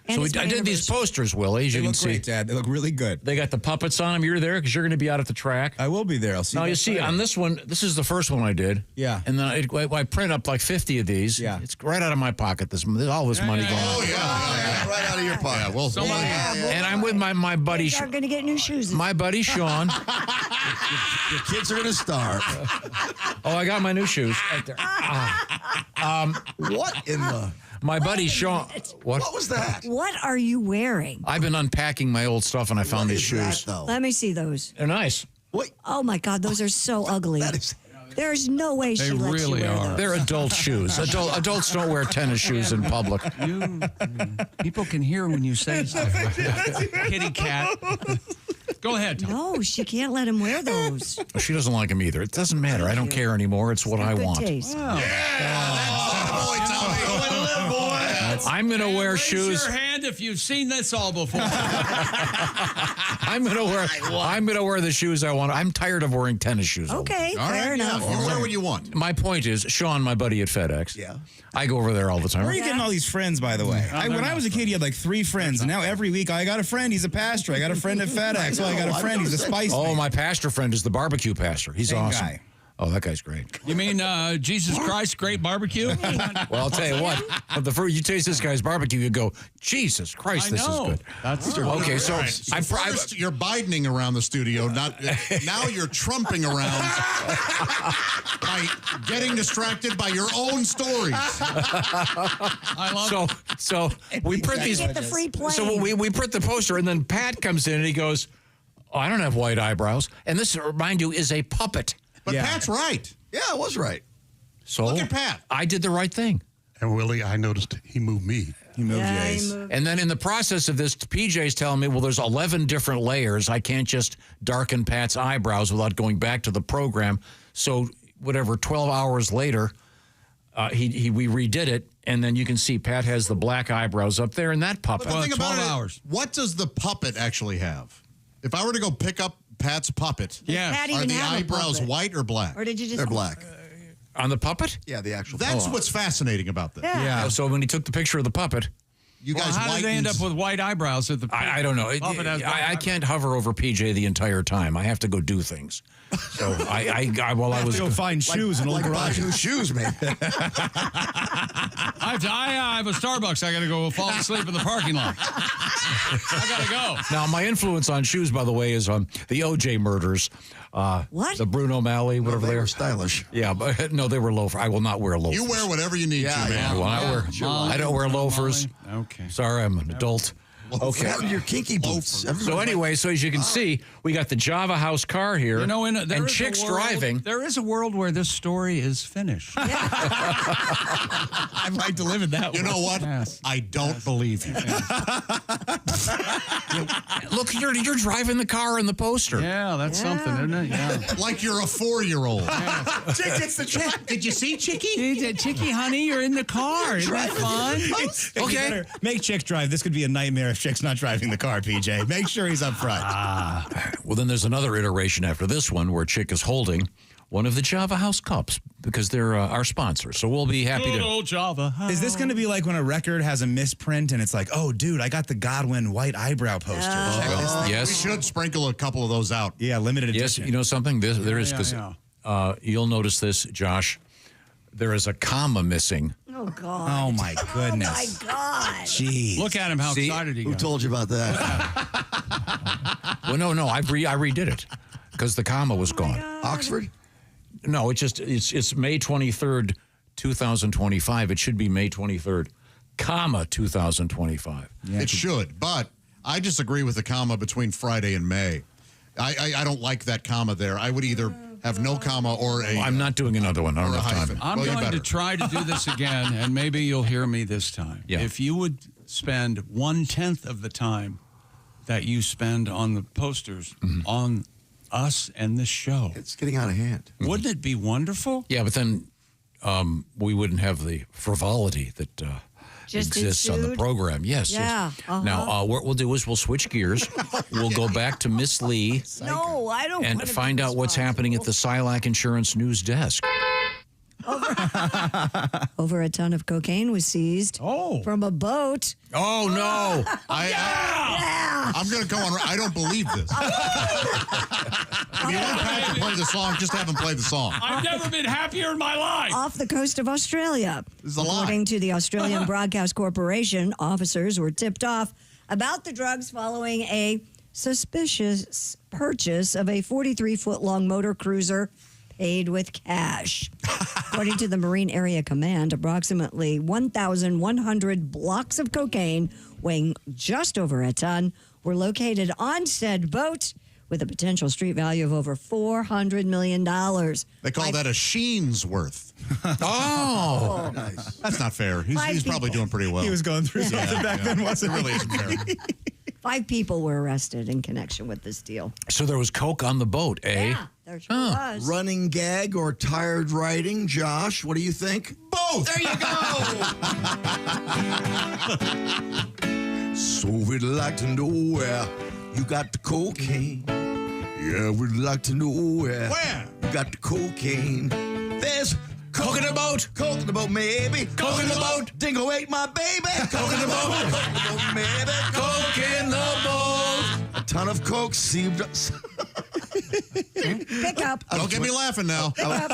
And So it's my I did these posters, Willie, as They you can look see. great, Dad. They look really good. They got the puppets on them. You're there because you're going to be out at the track. I will be there. I'll see Now, you guys see, later. on this one, this is the first one I did. Yeah. And then I print up like 50 of these. Yeah. It's right out of my pocket, all this money going on. Oh, yeah. Right out of your pocket. Yeah, well, And I'm with my buddy, Kids are going to get new shoes. my buddy Sean. Your kids are going to starve. Oh, I got my new shoes right there. What in the... My buddy Sean. What was that? What are you wearing? I've been unpacking my old stuff and I found What these is that, shoes. though? Let me see those. They're nice. What? Oh my God, those are so ugly. There's no way she lets you wear those. They're adult shoes. Adults don't wear tennis shoes in public. People can hear when you say something. Kitty cat. Go ahead, Tom. No, she can't let him wear those. She doesn't like them either. It doesn't matter. I don't care anymore. It's what I Good want. taste. I'm going to wear Raise shoes. your hand if you've seen this all before. I'm going to wear the shoes I want. I'm tired of wearing tennis shoes. Okay, All fair right, enough. yeah, you wear what you want. My point is, Sean, my buddy at FedEx. Yeah. I go over there all the time. Where are you getting all these friends, by the way? When I was a kid, you had like 3 friends, and now every week I got a friend. He's a pastor. I got a friend at FedEx. Oh, I got a friend. He's a spice. Oh, my pastor friend is the barbecue pastor. He's Same awesome. guy. Oh, that guy's great. You mean Jesus Christ, great barbecue? Well, I'll tell you what. The first you taste this guy's barbecue, you go, Jesus Christ, this is good. That's true. Okay, so First, you're Bidening around the studio. Now you're trumping around by getting distracted by your own stories. I love so we print these. Get the free plane. So we print the poster, and then Pat comes in and he goes, "Oh, I don't have white eyebrows." And this, mind you, is a puppet. But Pat's right. Yeah, I was right. So Look at Pat. I did the right thing. And Willie, I noticed he moved me. He moved Yeah, he Jay's. moved. And then in the process of this, PJ's telling me, well, there's 11 different layers. I can't just darken Pat's eyebrows without going back to the program. So whatever, 12 hours later, we redid it. And then you can see Pat has the black eyebrows up there, and that puppet. But the thing about 12 it, hours. what does the puppet actually have? If I were to go pick up Pat's puppet, Yes. Pat are even the have a eyebrows puppet? white or black? Or did you just? They're black. On the puppet? Yeah, the actual. That's what's fascinating about this. Yeah. So when he took the picture of the puppet, You Well, guys how did they end up with white eyebrows at the? I don't know. Puppet has white I can't hover over PJ the entire time. I have to go do things. So while I was go find shoes in old garage. New shoes, man. I have a Starbucks. I got to go fall asleep in the parking lot. I got to go. Now, my influence on shoes, by the way, is on the OJ murders. What? The Bruno Malley, whatever They they were are. stylish. Yeah, but no, they were loafers. I will not wear loafers. You wear whatever you need to, man. I will not wear. I don't wear loafers. Okay. Sorry, I'm an adult. What happened to your kinky boots? So anyway, so as you can see, we got the Java House car here, You know, there and is a chicks world- driving. There is a world where this story is finished. I'd like to live in that You know what? Yes. I don't believe you. Look, you're driving the car in the poster. Yeah, that's something, isn't it? Yeah. Like you're a 4-year-old. Chick gets the track. Did you see Chicky? Chicky, honey, you're in the car. Isn't that fun? Okay. Make Chick drive. This could be a nightmare if Chick's not driving the car, PJ. Make sure he's up front. Well, then there's another iteration after this one where Chick is holding one of the Java House cups because they're our sponsor. So we'll be happy Good to. old Java. Is this going to be like when a record has a misprint and it's like, oh, dude, I got the Godwin white eyebrow poster. Check this thing. Yes. We should sprinkle a couple of those out. Yeah, limited Yes, edition. you know something? There is because yeah. you'll notice this, Josh. There is a comma missing. Oh God. Oh, my goodness. Oh my God. Jeez. Look at him, how See? excited he Who got. told you about that? Well, no, I redid it because the comma was gone. Oxford? No, it's May 23rd, 2025. It should be May 23rd, comma 2025. It should, but I disagree with the comma between Friday and May. I don't like that comma there. I would either have no comma or a. I'm not doing another one. I don't or a have time. hyphen. I'm Well, you going to better. try to do this again, and maybe you'll hear me this time. Yeah. If you would spend 1/10 of the time that you spend on the posters on us and this show, It's getting out of hand. wouldn't it be wonderful? Yeah, but then we wouldn't have the frivolity that Just exists on the ensued? program. Yes. Yeah, Yes. uh-huh. Now, what we'll do is we'll switch gears. We'll go back to Miss Lee No, I don't. and wanna be find out what's happening at the Silac Insurance News Desk. Over a ton of cocaine was seized from a boat. Oh, no. I'm going to go on. I don't believe this. If you want Pat to play the song, just have him play the song. I've never been happier in my life. Off the coast of Australia. This is a lie. According to the Australian Broadcast Corporation, officers were tipped off about the drugs following a suspicious purchase of a 43-foot-long motor cruiser paid with cash. According to the Marine Area Command, approximately 1,100 blocks of cocaine weighing just over a ton were located on said boat, with a potential street value of over $400 million. They call that a Sheen's worth. Oh, nice. That's not fair. He's Five probably people. doing pretty well. He was going through something back then, wasn't It he? really isn't fair. 5 people were arrested in connection with this deal. so there was coke on the boat, eh? Yeah, there sure was. Running gag or tired writing, Josh? What do you think? Both. There you go. So we'd like to know where you got the cocaine. Yeah, we'd like to know where you got the cocaine. There's coke in the boat. Coke in the boat, maybe. Coke in the boat. Dingo ate my baby. Coke in the boat. Coke in the boat, maybe. Coke in the boat. A ton of coke seeped up. Pick up. Don't get me laughing now. A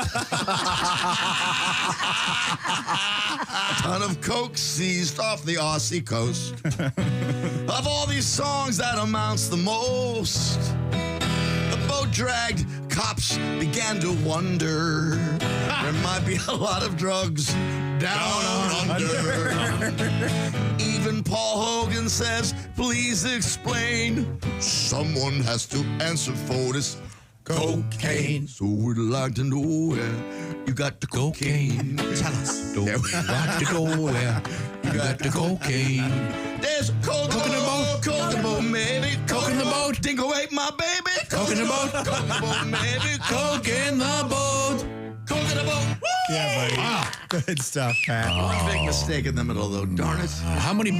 ton of coke seized off the Aussie coast. Of all these songs, that amounts the most. The boat dragged, cops began to wonder. There might be a lot of drugs down under. Even Paul Hogan says, please explain. Someone has to answer for this cocaine. So we'd like to know where you got the cocaine. Tell us. We'd like to go where you got the cocaine. There's coke in the boat, coke in the boat, maybe. Coke in the boat, Dingo ate my baby. Coke in the boat, coke in the boat, maybe. Coke in the boat, coke in the boat. Yeah, buddy. Wow. Good stuff, Pat. One big mistake in the middle, though. Darn it. How many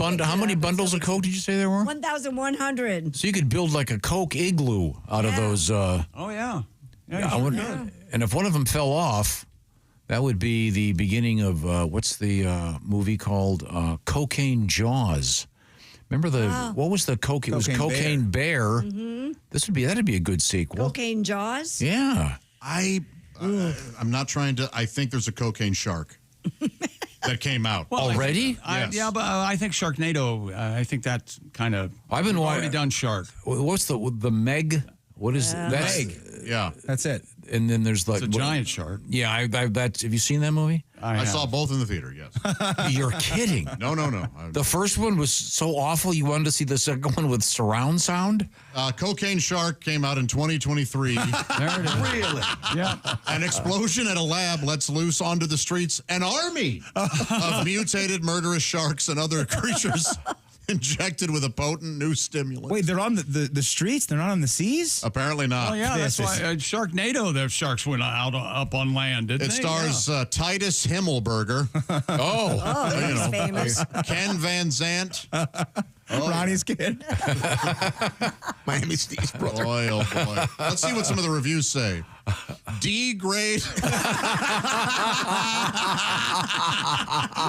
bundles of coke did you say there were? 1,100. So you could build like a coke igloo out of those. Oh, yeah. I wonder- and if one of them fell off, that would be the beginning of what's the movie called? Cocaine Jaws. Remember what was the coke? It was Cocaine Bear. Mm-hmm. That'd be a good sequel. Cocaine Jaws? Yeah. I'm not trying to. I think there's a cocaine shark that came out already. Yes. Yeah, but I think Sharknado. I think that's kind of. I've been already done Shark. What's the Meg? What is that's? Meg. Yeah, that's it. And then there's like It's a giant shark. Yeah, that's. Have you seen that movie? I saw both in the theater. Yes. You're kidding. No. The first one was so awful. You wanted to see the second one with surround sound. Cocaine Shark came out in 2023. There it is. Really? Yeah. An explosion at a lab lets loose onto the streets an army of mutated murderous sharks and other creatures injected with a potent new stimulant. Wait, they're on the streets? They're not on the seas? Apparently not. Oh yeah, that's why Sharknado. The sharks went up on land, didn't It they? stars Titus Himmelberger. He's famous. Ken Van Zant. Ronnie's kid. Miami Steve's brother. Boy, oh boy. Let's see what some of the reviews say. D grade.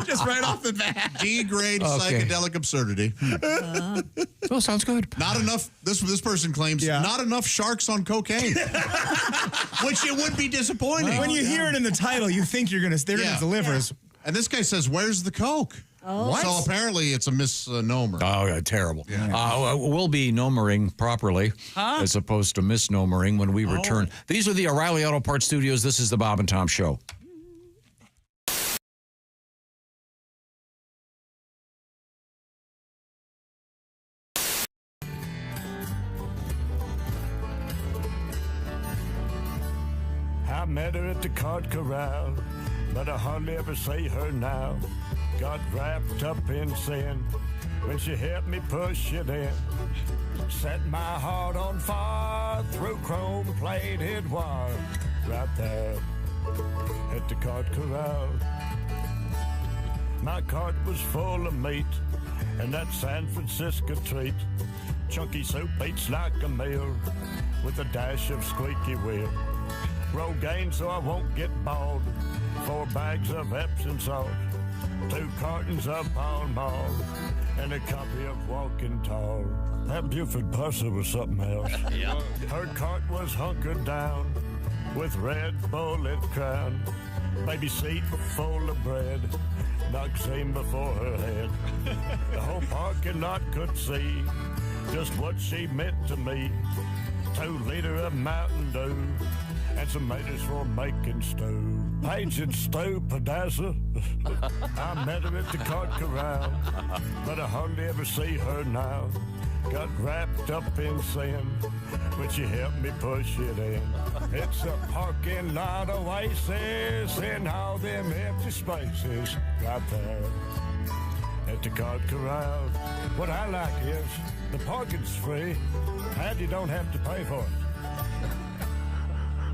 Just right off the bat. D grade psychedelic absurdity. Oh, sounds good. Not enough. This person claims not enough sharks on cocaine, which it would be disappointing. When you hear it in the title, you think they're gonna deliver. Yeah. And this guy says, "Where's the coke?" Oh. So apparently it's a misnomer. Oh, yeah, terrible. We'll be nomering properly as opposed to misnomering when we return. These are the O'Reilly Auto Parts Studios. This is the Bob and Tom Show. I met her at the card corral, but I hardly ever see her now. Got wrapped up in sin when she helped me push it in. Set my heart on fire through chrome-plated wire. Right there at the card corral. My cart was full of meat and that San Francisco treat. Chunky soup eats like a meal with a dash of squeaky wheel. Rogaine so I won't get bald. 4 bags of Epsom salt. 2 cartons of Pall Mall. And a copy of Walking Tall. That Buford parcel was something else. Yeah. Her cart was hunkered down with red bullet crown. Baby seat full of bread. Knocked same before her head. The whole parking lot could see just what she meant to me. 2 liter of Mountain Dew and some maters for making stew. Paige and Stu Pedazza. I met her at the cart corral, but I hardly ever see her now. got wrapped up in sin when she helped me push it in. It's a parking lot oasis in all them empty spaces right there at the cart corral. What I like is the parking's free and you don't have to pay for it.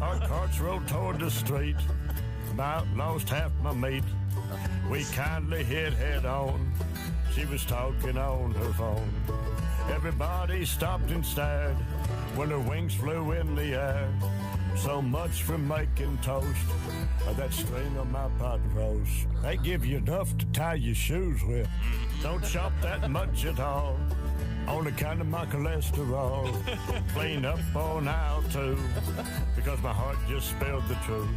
Our carts rode toward the street, about lost half my meat. We kindly hit head on. She was talking on her phone. Everybody stopped and stared when her wings flew in the air. So much for making toast. That string on my pot roast. They give you enough to tie your shoes with. Don't chop that much at all. On account of my cholesterol. Clean up on aisle 2 because my heart just spilled the truth.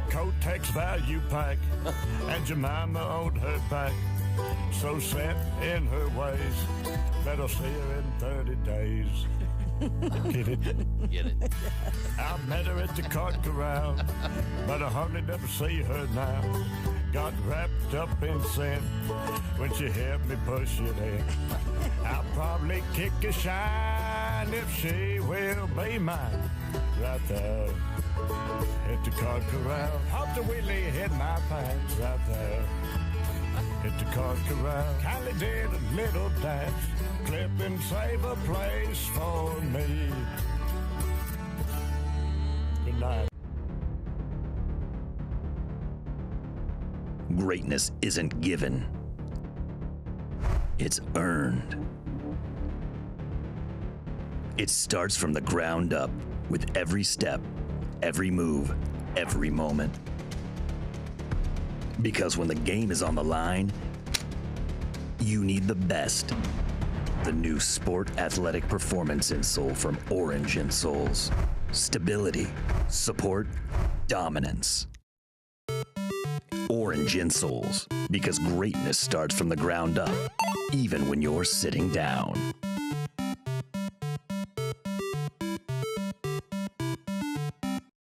Kotex value pack and Jemima owed her back. So set in her ways that I'll see her in 30 days. Get it? Get it. I met her at the cart corral, but I hardly never see her now. Got wrapped up in sin when she helped me push it in. I'll probably kick a shine if she will be mine. Right there at the cart corral. Hop the wheelie in my pants. Right there at the cart corral. Kylie did a little dance. Clip and save a place for me. Good night. Greatness isn't given. It's earned. It starts from the ground up with every step, every move, every moment. Because when the game is on the line, you need the best. The new Sport Athletic Performance insole from Orange Insoles. Stability, support, dominance. Orange Insoles, because greatness starts from the ground up, even when you're sitting down.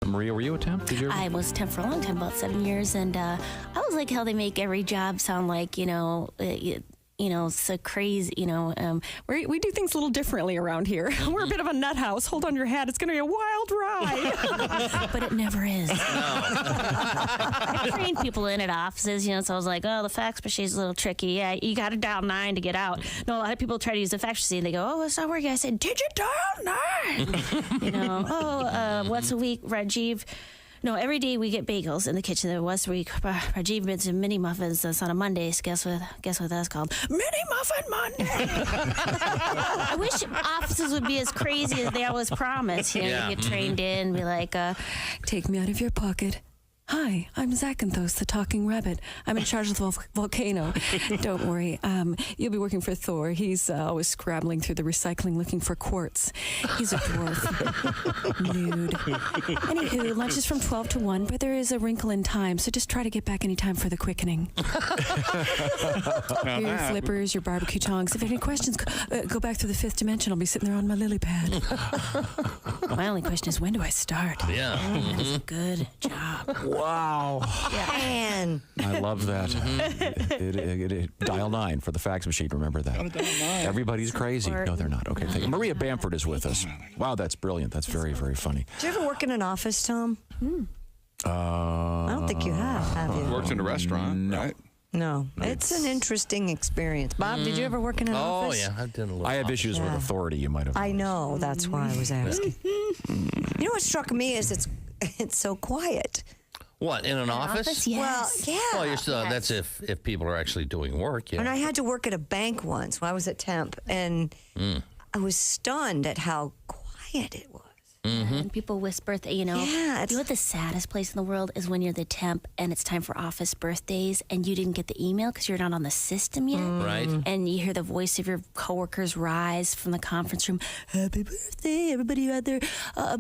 Maria, were you a temp? Did you ever? I was a temp for a long time, about 7 years, and I was like how they make every job sound like, so crazy, We do things a little differently around here. We're a bit of a nut house. Hold on your hat. It's going to be a wild ride. But it never is. I trained people in at offices, so I was like, oh, the fax machine's a little tricky. Yeah, you got to dial 9 to get out. No, a lot of people try to use the fax machine. And they go, oh, it's not working. I said, did you dial 9? Once a week, Rajiv. No, every day we get bagels in the kitchen. There was week. Rajiv made some mini muffins. That's on a Monday. Guess what that's called? Mini Muffin Monday. I wish offices would be as crazy as they always promise. You get trained in, be like, take me out of your pocket. Hi, I'm Zachanthos, the talking rabbit. I'm in charge of the volcano. Don't worry. You'll be working for Thor. He's always scrabbling through the recycling looking for quartz. He's a dwarf. Nude. Anywho, lunch is from 12 to 1, but there is a wrinkle in time, so just try to get back any time for the quickening. Your flippers, your barbecue tongs. If you have any questions, go back to the 5th dimension. I'll be sitting there on my lily pad. My only question is, when do I start? Yeah. That's a good job. Wow. Man. I love that. Dial 9 for the fax machine. Remember that. Everybody's crazy. No, they're not. Okay, thank you. Maria Bamford is with us. Wow, that's brilliant. That's very, very funny. Did you ever work in an office, Tom? I don't think you have you? Worked in a restaurant, right? No. It's an interesting experience. Bob, did you ever work in an office? Oh, yeah. I've done a little. I have issues with authority, you might have. I know. That's why I was asking. You know what struck me is it's so quiet. What, in an office? Yes. Well, yeah. Well, you're still, that's if people are actually doing work, yeah. And I had to work at a bank once when I was at temp, and I was stunned at how quiet it was. And people whisper, you know what the saddest place in the world is when you're the temp and it's time for office birthdays and you didn't get the email because you're not on the system yet. Right. And you hear the voice of your coworkers rise from the conference room, happy birthday, everybody who had their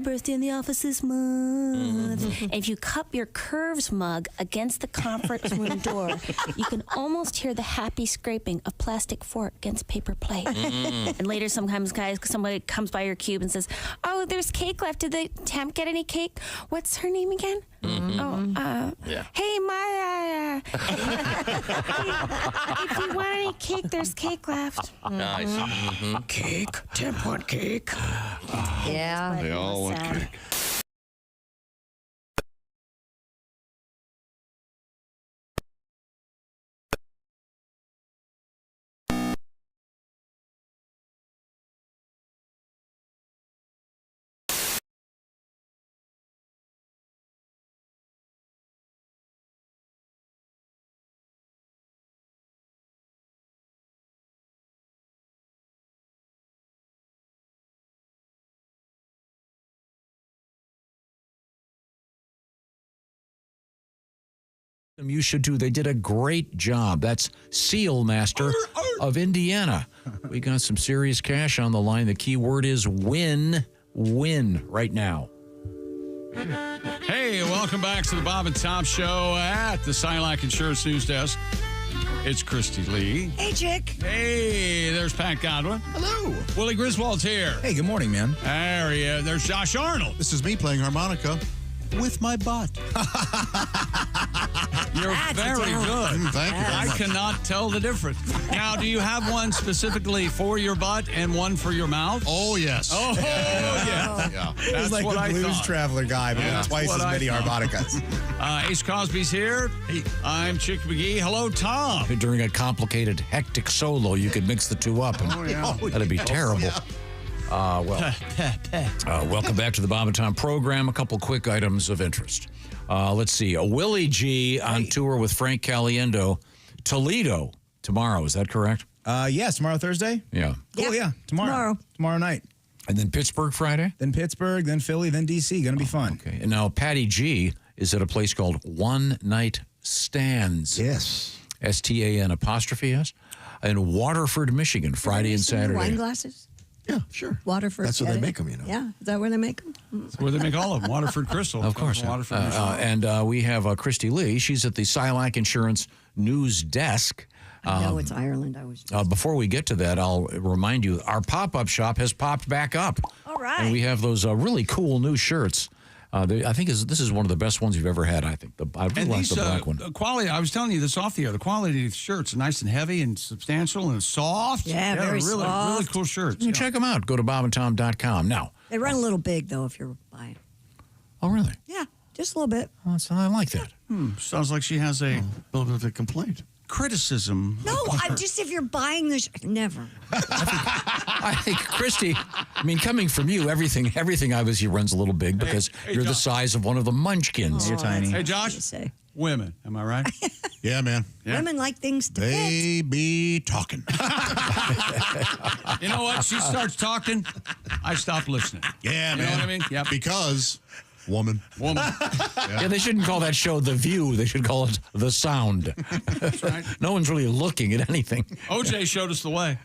birthday in the office this month. And if you cup your Curves mug against the conference room door, you can almost hear the happy scraping of plastic fork against paper plate. And later sometimes, guys, somebody comes by your cube and says, oh, there's cake cake left. Did the temp get any cake? What's her name again? Yeah. Hey, Maya. If you want any cake, there's cake left. Nice. Mm-hmm. Cake. Temp want cake. Yeah. They all want cake. You should too. They did a great job. That's Seal Master of Indiana. We got some serious cash on the line. The key word is win right now. Hey, welcome back to the Bob and Tom Show at the Silac Insurance News Desk. It's Christy Lee. Hey, Chick. Hey, there's Pat Godwin. Hello. Willie Griswold's here. Hey, good morning, man. There he is. There's Josh Arnold. This is me playing harmonica with my butt. You're That's very a good. Thank you very I much. cannot tell the difference. Now, do you have one specifically for your butt and one for your mouth? Oh, yes. Oh, yeah. Yeah. He's That's like what the I blues thought. traveler guy, but with twice what as I many thought. harmonicas. Ace Cosby's here. Hey. I'm Chick McGee. Hello, Tom. During a complicated, hectic solo, you could mix the two up, and that'd be terrible. Welcome back to the Bob and Tom program. A couple quick items of interest. Let's see. Willie G on tour with Frank Caliendo. Toledo tomorrow. Is that correct? Yes, tomorrow, Thursday? Yeah. Cool, yeah. Tomorrow night. And then Pittsburgh Friday? Then Pittsburgh, then Philly, then D.C. Going to be fun. Okay. And now Patty G is at a place called One Night Stands. Yes. STAN''S in Waterford, Michigan, Friday and Saturday. Wine glasses? Yeah, sure. Waterford. That's where they Edit? make them, you know. Yeah. Is that where they make them? That's where they make all of them. Waterford Crystal. Of course. Waterford, Michigan. And we have Christy Lee. She's at the Silac Insurance News Desk. No, it's Ireland. I was. Before we get to that, I'll remind you, our pop-up shop has popped back up. All right. And we have those really cool new shirts. I think this is one of the best ones you've ever had, I think. I really like the black one. Quality, I was telling you this off the air, the quality of the shirts are nice and heavy and substantial and soft. Yeah, very really, soft. really cool shirts. You check them out. Go to bobandtom.com. Now. They run a little big, though, if you're buying. Oh, really? Yeah, just a little bit. Oh, so I like that. Sounds like she has a little bit of a complaint. Criticism. No, I'm just if you're buying the never. I think, Christy, coming from you, everything obviously runs a little big because you're the John. size of one of the munchkins. You're tiny. Hey, Josh, women, am I right? Yeah, man. Yeah. Women like things to They be talking. You know what? She starts talking, I stop listening. Yeah, You man. know what I mean? Yep. Because woman. Yeah, they shouldn't call that show The View. They should call it The Sound. That's right. No one's really looking at anything. OJ showed us the way.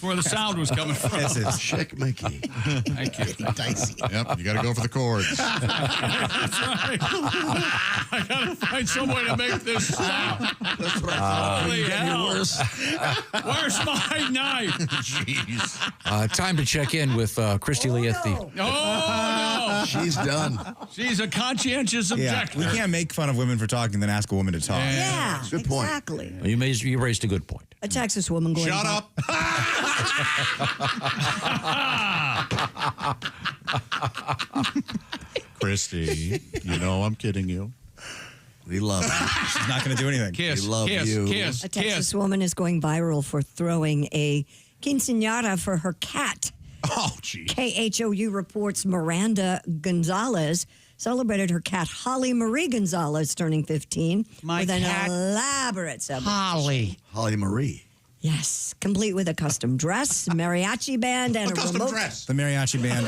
Where the sound was coming from. This is Chick Mickey. Thank you. Dicey. Yep, you got to go for the chords. That's right. I gotta find some way to make this stop. That's what I Holy hell. worse. Where's my knife? Jeez. Time to check in with Christy Lee at the... Oh, no. She's done. She's a conscientious Yeah, objector. we can't make fun of women for talking, then ask a woman to talk. Yeah, Good point. exactly. You raised a good point. A Texas woman going. Shut up. Christy, you know I'm kidding you. We love you. She's not going to do anything. Kiss, We love kiss, you. kiss, A Texas kiss. woman is going viral for throwing a quinceañera for her cat. Oh, gee. KHOU reports Miranda Gonzalez celebrated her cat Holly Marie Gonzalez turning 15 My with an cat, elaborate celebration. Holly Marie. Yes, complete with a custom dress, mariachi band, and a remote. The mariachi band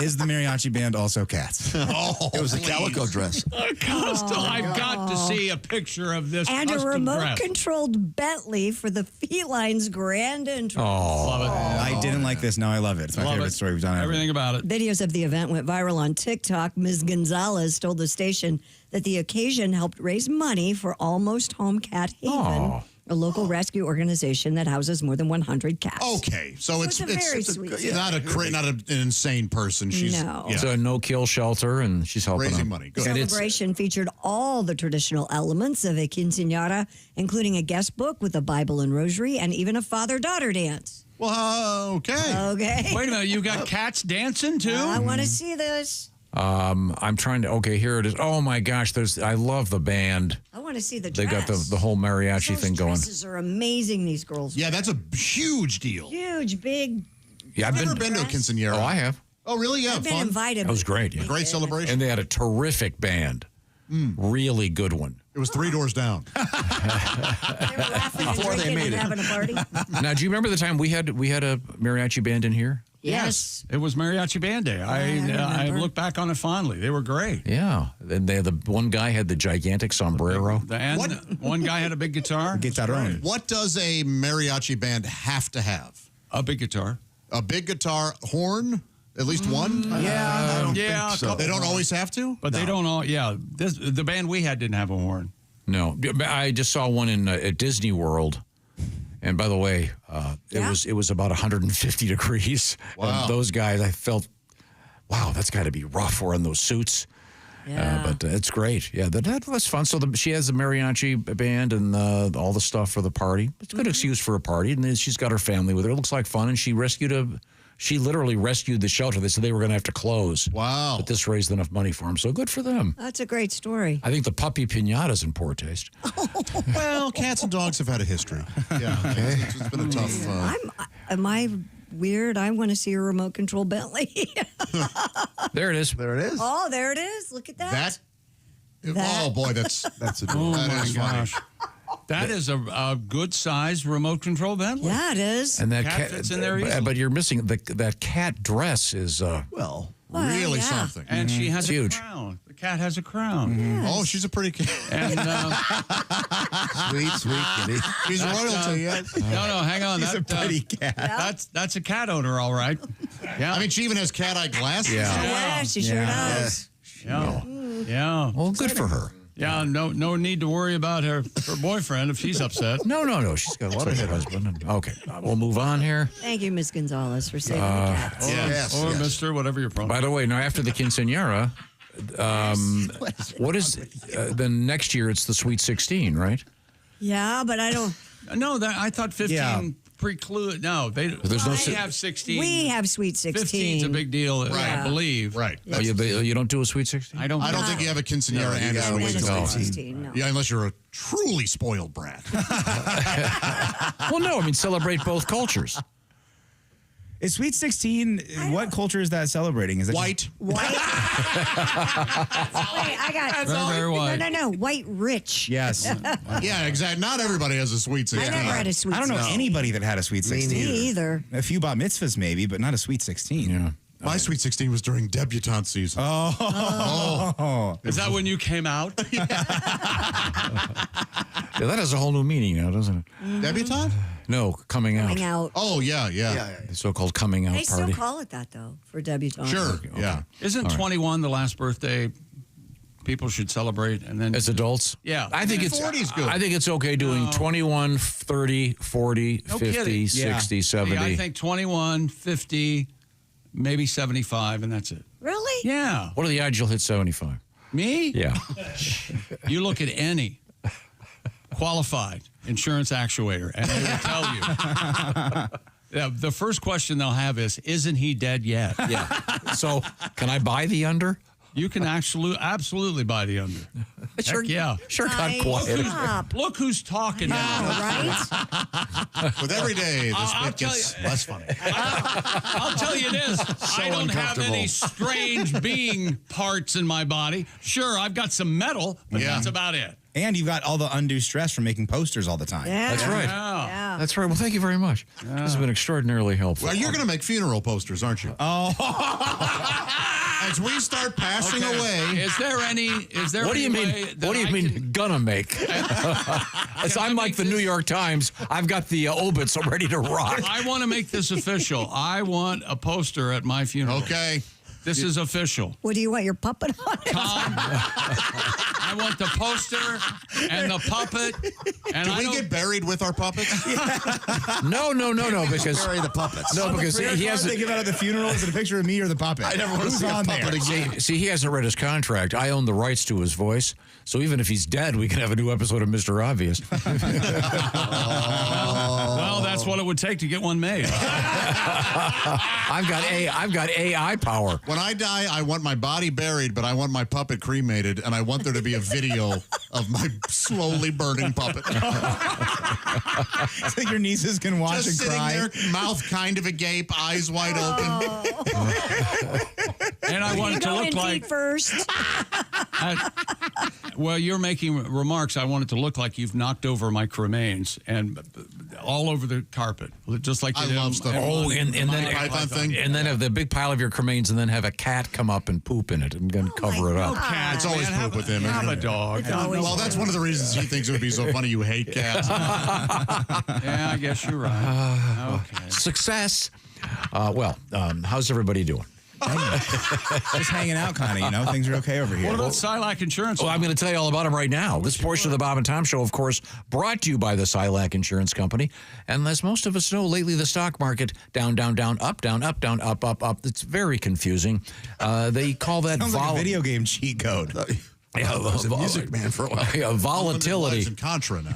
is the mariachi band also cats? Oh, It was a calico dress. A custom. I've got to see a picture of this And a custom dress. remote-controlled Bentley for the feline's grand entrance. Love it. I didn't like this. Now I love it. It's my Love favorite it. story we've done ever. Everything about it. Videos of the event went viral on TikTok. Ms. Gonzalez told the station that the occasion helped raise money for Almost Home Cat Haven a local rescue organization that houses more than 100 cats. Okay, so it's a very sweet not an insane person. She's No. It's a no-kill shelter, and she's helping Raising them. money. The Good. celebration featured all the traditional elements of a quinceañera, including a guest book with a Bible and rosary, and even a father-daughter dance. Well, okay. Okay. Wait a minute, you got cats dancing too? I want to see this. I'm trying to. Okay, here it is. Oh my gosh, I love the band. I want to see the They dress. got the whole mariachi Those thing going. dresses are amazing, these girls. Yeah, that's a huge deal. Huge, big. Yeah, I've never been to a quinceañera. Oh, I have. Oh, really? Yeah, I've been fun. invited. That was great. Yeah. A great celebration. And they had a terrific band. Really good one. It was 3 doors down. Before they made it. Having a party. Now, do you remember the time we had a mariachi band in here? Yes. It was Mariachi Band Day. I look back on it fondly. They were great. Yeah. And the one guy had the gigantic sombrero. And one guy had a big guitar. Guitarón. What does a mariachi band have to have? A big guitar. A big guitar, horn, at least one? Yeah. I don't Yeah, think so. a couple They don't horns. always have to? But they don't all. Yeah. The band we had didn't have a horn. No. I just saw one in at Disney World. And by the way, it was about 150 degrees. Wow. And those guys, I felt, wow, that's got to be rough wearing those suits. Yeah. But it's great. Yeah, that was fun. So she has the mariachi band and all the stuff for the party. It's a good excuse for a party. And then she's got her family with her. It looks like fun. And she literally rescued the shelter. They said they were going to have to close. Wow. But this raised enough money for them. So good for them. That's a great story. I think the puppy pinata's in poor taste. Well, cats and dogs have had a history. Yeah. Okay. It's been a tough. Am I weird? I want to see a remote control Bentley. There it is. There it is. Oh, there it is. Look at that. Oh, boy, that's Oh, that my is gosh. funny. That is a good-sized remote control Bentley. Yeah, it is. And that Cat fits in there easily. but you're missing that cat dress is Well, Really yeah. something. And she has It's a huge. crown. The cat has a crown. Oh, she's a pretty cat. And sweet kitty. She's royalty, yes. no, hang on. He's a pretty cat. That's a cat owner, all right. Yeah. I mean, she even has cat-eye glasses. Yeah. Yeah, she sure does. Yeah. Yeah. well, good for her. Yeah. No need to worry about her boyfriend if she's upset. No. She's got a lot of husband. Okay, we'll move on here. Thank you, Miss Gonzalez, for saving the cats. Or Mister, whatever your problem. By the way, now after the quinceañera, what is the next year? It's the Sweet 16, right? Yeah, but I don't. No, I thought 15 Yeah. preclude. No, they have 16. We have Sweet 16. 15's a big deal, I believe. Right. Oh, you don't do a Sweet 16? I don't think you have a quinceañera and a And sweet a 16. Sweet 16, no. Yeah, unless you're a truly spoiled brat. Well, no. I mean, celebrate both cultures. Is Sweet 16, what culture is that celebrating? Is it White. White. Wait, I got Very white. No. White rich. Yes. Yeah, exactly. Not everybody has a sweet 16. I never had a Sweet 16. I don't know anybody that had a Sweet 16. Me either. A few bat mitzvahs maybe, but not a Sweet 16. Yeah. My sweet 16 was during debutante season. Oh. Is that when you came out? Yeah, that has a whole new meaning now, doesn't it? Debutante? No, coming out. Coming out. Oh, yeah. The so-called coming out They party. still call it that, though, for debutante. Sure, yeah. Isn't 21 the last birthday people should celebrate? And then As adults? Yeah. I think it's 40's good. I think it's okay doing 21, 30, 40, No 50, kidding. 60, Yeah, 70. I think 21, 50, maybe 75, and that's it. Really? Yeah. What are the odds you'll hit 75? Me? Yeah. You look at any qualified insurance actuator, and they will tell you. Yeah, the first question they'll have is, isn't he dead yet? Yeah. So, can I buy the under? You can absolutely buy the under. Sure, Heck yeah. Sure got Nice. quiet. Stop. Look who's talking now. Right? With every day, this I'll bit gets tell you- less funny. I'll tell you this. I don't have any strange being parts in my body. Sure, I've got some metal, but Yeah. that's about it. And you've got all the undue stress from making posters all the time. Yeah. That's right. Yeah. That's right. Well, thank you very much. This has been extraordinarily helpful. Well, you're going to make funeral posters, aren't you? Oh. As we start passing Okay. away. Is there any? What do you mean? What do you mean gonna make? As I'm like the New York Times. I've got the obits ready to rock. I want to make this official. I want a poster at my funeral. Okay. This is official. What do you want, your puppet on it? I want the poster and the puppet. And Can we get buried with our puppets? No, because bury the puppets. No, because he has They give out at the funeral. Is it a picture of me or the puppet? I never want to Who's see a on puppet there? again. See, he hasn't read his contract. I own the rights to his voice, so even if he's dead, we can have a new episode of Mr. Obvious. Well, that's what it would take to get one made. I've got AI power. When I die, I want my body buried, but I want my puppet cremated, and I want there to be a video of my slowly burning puppet. So your nieces can watch Just and sitting cry. there, mouth kind of agape, eyes wide open. And I want it to look like first. Well, you're making remarks. I want it to look like you've knocked over my cremains and all over the carpet, just like you I did. love stuff. Oh, and then Python thing. and then have the big pile of your cremains, and then have a cat come up and poop in it, and then cover it up. Cats, It's always poop with him. Have isn't a it? dog. Well, that's one of the reasons he thinks it would be so funny you hate cats. Yeah, I guess you're right. Okay. Success. How's everybody doing? Just hanging out, kind of. You know, things are okay over here. What about Silac Insurance? Well, I'm going to tell you all about them right now. This portion of the Bob and Tom Show, of course, brought to you by the Silac Insurance Company. And as most of us know, lately the stock market down, down, down, up, down, up, down, up, up, up. It's very confusing. They call that Sounds like a video game cheat code. Yeah, I was a music man for a while. Volatility. In Contra now.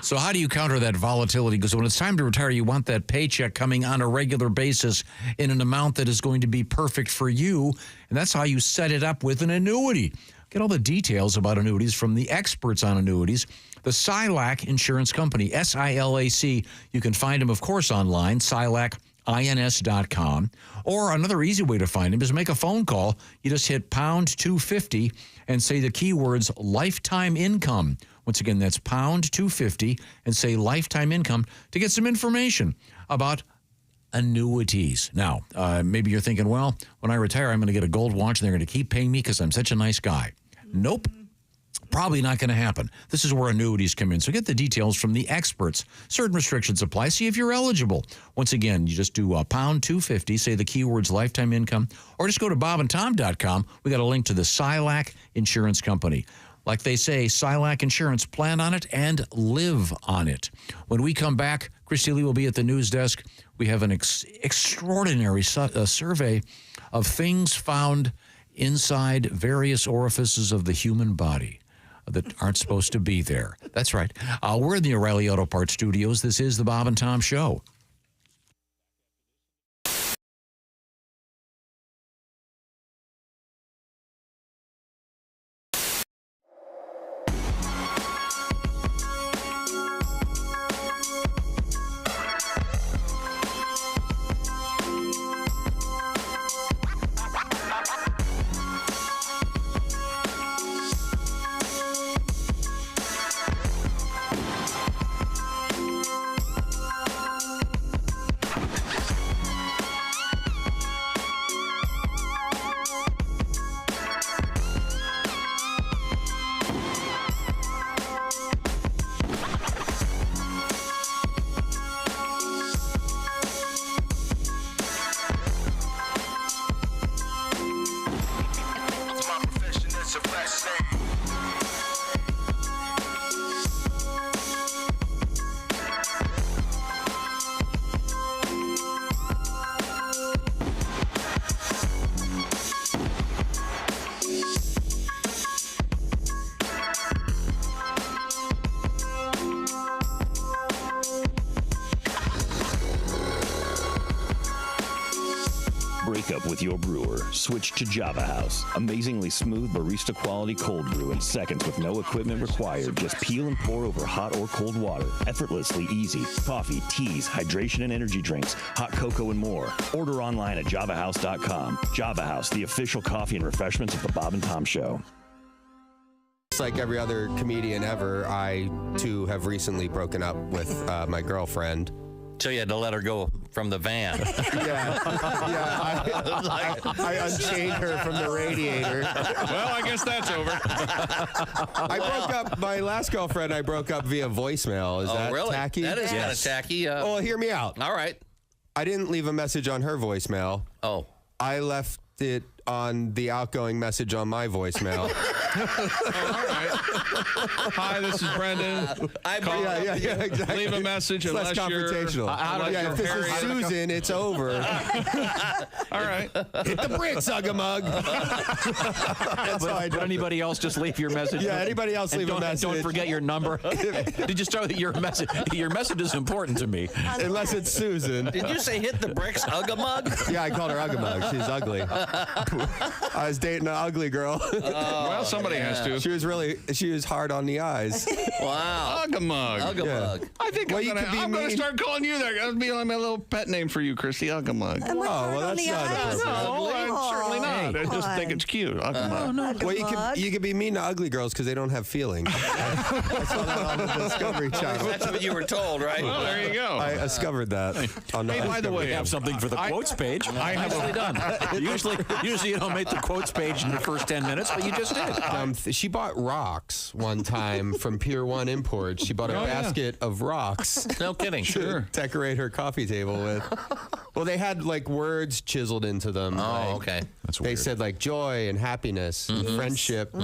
So how do you counter that volatility? Because when it's time to retire, you want that paycheck coming on a regular basis in an amount that is going to be perfect for you. And that's how you set it up with an annuity. Get all the details about annuities from the experts on annuities. The Silac Insurance Company, SILAC. You can find them, of course, online, SILACINS.com. Or another easy way to find him is make a phone call. You just hit pound 250 and say the keywords lifetime income. Once again, that's pound 250 and say lifetime income to get some information about annuities. Now, maybe you're thinking, well, when I retire, I'm going to get a gold watch and they're going to keep paying me because I'm such a nice guy. Nope. Probably not going to happen. This is where annuities come in. So get the details from the experts. Certain restrictions apply. See if you're eligible. Once again, you just do pound 250, say the keywords lifetime income, or just go to bobandtom.com. We got a link to the Silac Insurance Company. Like they say, Silac Insurance, plan on it and live on it. When we come back, Christy Lee will be at the news desk. We have an extraordinary survey of things found inside various orifices of the human body that aren't supposed to be there. That's right. We're in the O'Reilly Auto Parts Studios. This is the Bob and Tom Show. Break up with your brewer. Switch to Java House. Amazingly smooth barista quality cold brew in seconds with no equipment required. Just peel and pour over hot or cold water. Effortlessly easy. Coffee, teas, hydration and energy drinks, hot cocoa and more. Order online at javahouse.com. Java House, the official coffee and refreshments of the Bob and Tom Show. Like every other comedian ever, I too have recently broken up with my girlfriend. So you had to let her go from the van. I unchained her from the radiator. Well, I guess that's over. I broke up, my last girlfriend I broke up via voicemail. Is that really? tacky? That is kind of tacky. Well, hear me out. All right. I didn't leave a message on her voicemail. Oh. I left it on the outgoing message on my voicemail. All right. Hi, this is Brendan. Yeah, exactly. Leave a message It's less unless you're confrontational. If this is Susan, it's over. All right. Hit the bricks, Ugga-Mug. But anybody else just leave your message? Yeah, anybody else leave a message. Don't forget your number. Did you start with your message? Your message is important to me. Unless it's Susan. Did you say hit the bricks, Ugga-Mug? Yeah, I called her Ugga-Mug. She's ugly. I was dating an ugly girl. Well, somebody has to. She was hard on the eyes. Wow. Ugga-Mug. Ugga-Mug. Yeah. I think I'm going to start calling you that. That'll be like my little pet name for you, Christy. Ugga-Mug. Am I hard on that's the not eyes? No, I'm certainly not. I just think it's cute. Ugga-Mug. Well, you could be mean to ugly girls because they don't have feelings. I saw that on the Discovery Channel. That's what you were told, right? Well, there you go. I discovered that. On the Hey, by the way, We have something for the quotes page. Nicely done. Usually you don't make the quotes page in the first 10 minutes, but you just did. She bought rocks one time from Pier 1 Imports. She bought a basket of rocks. No kidding. To decorate her coffee table with. Well, they had like words chiseled into them. Oh, okay. That's They weird. said like joy and happiness and friendship.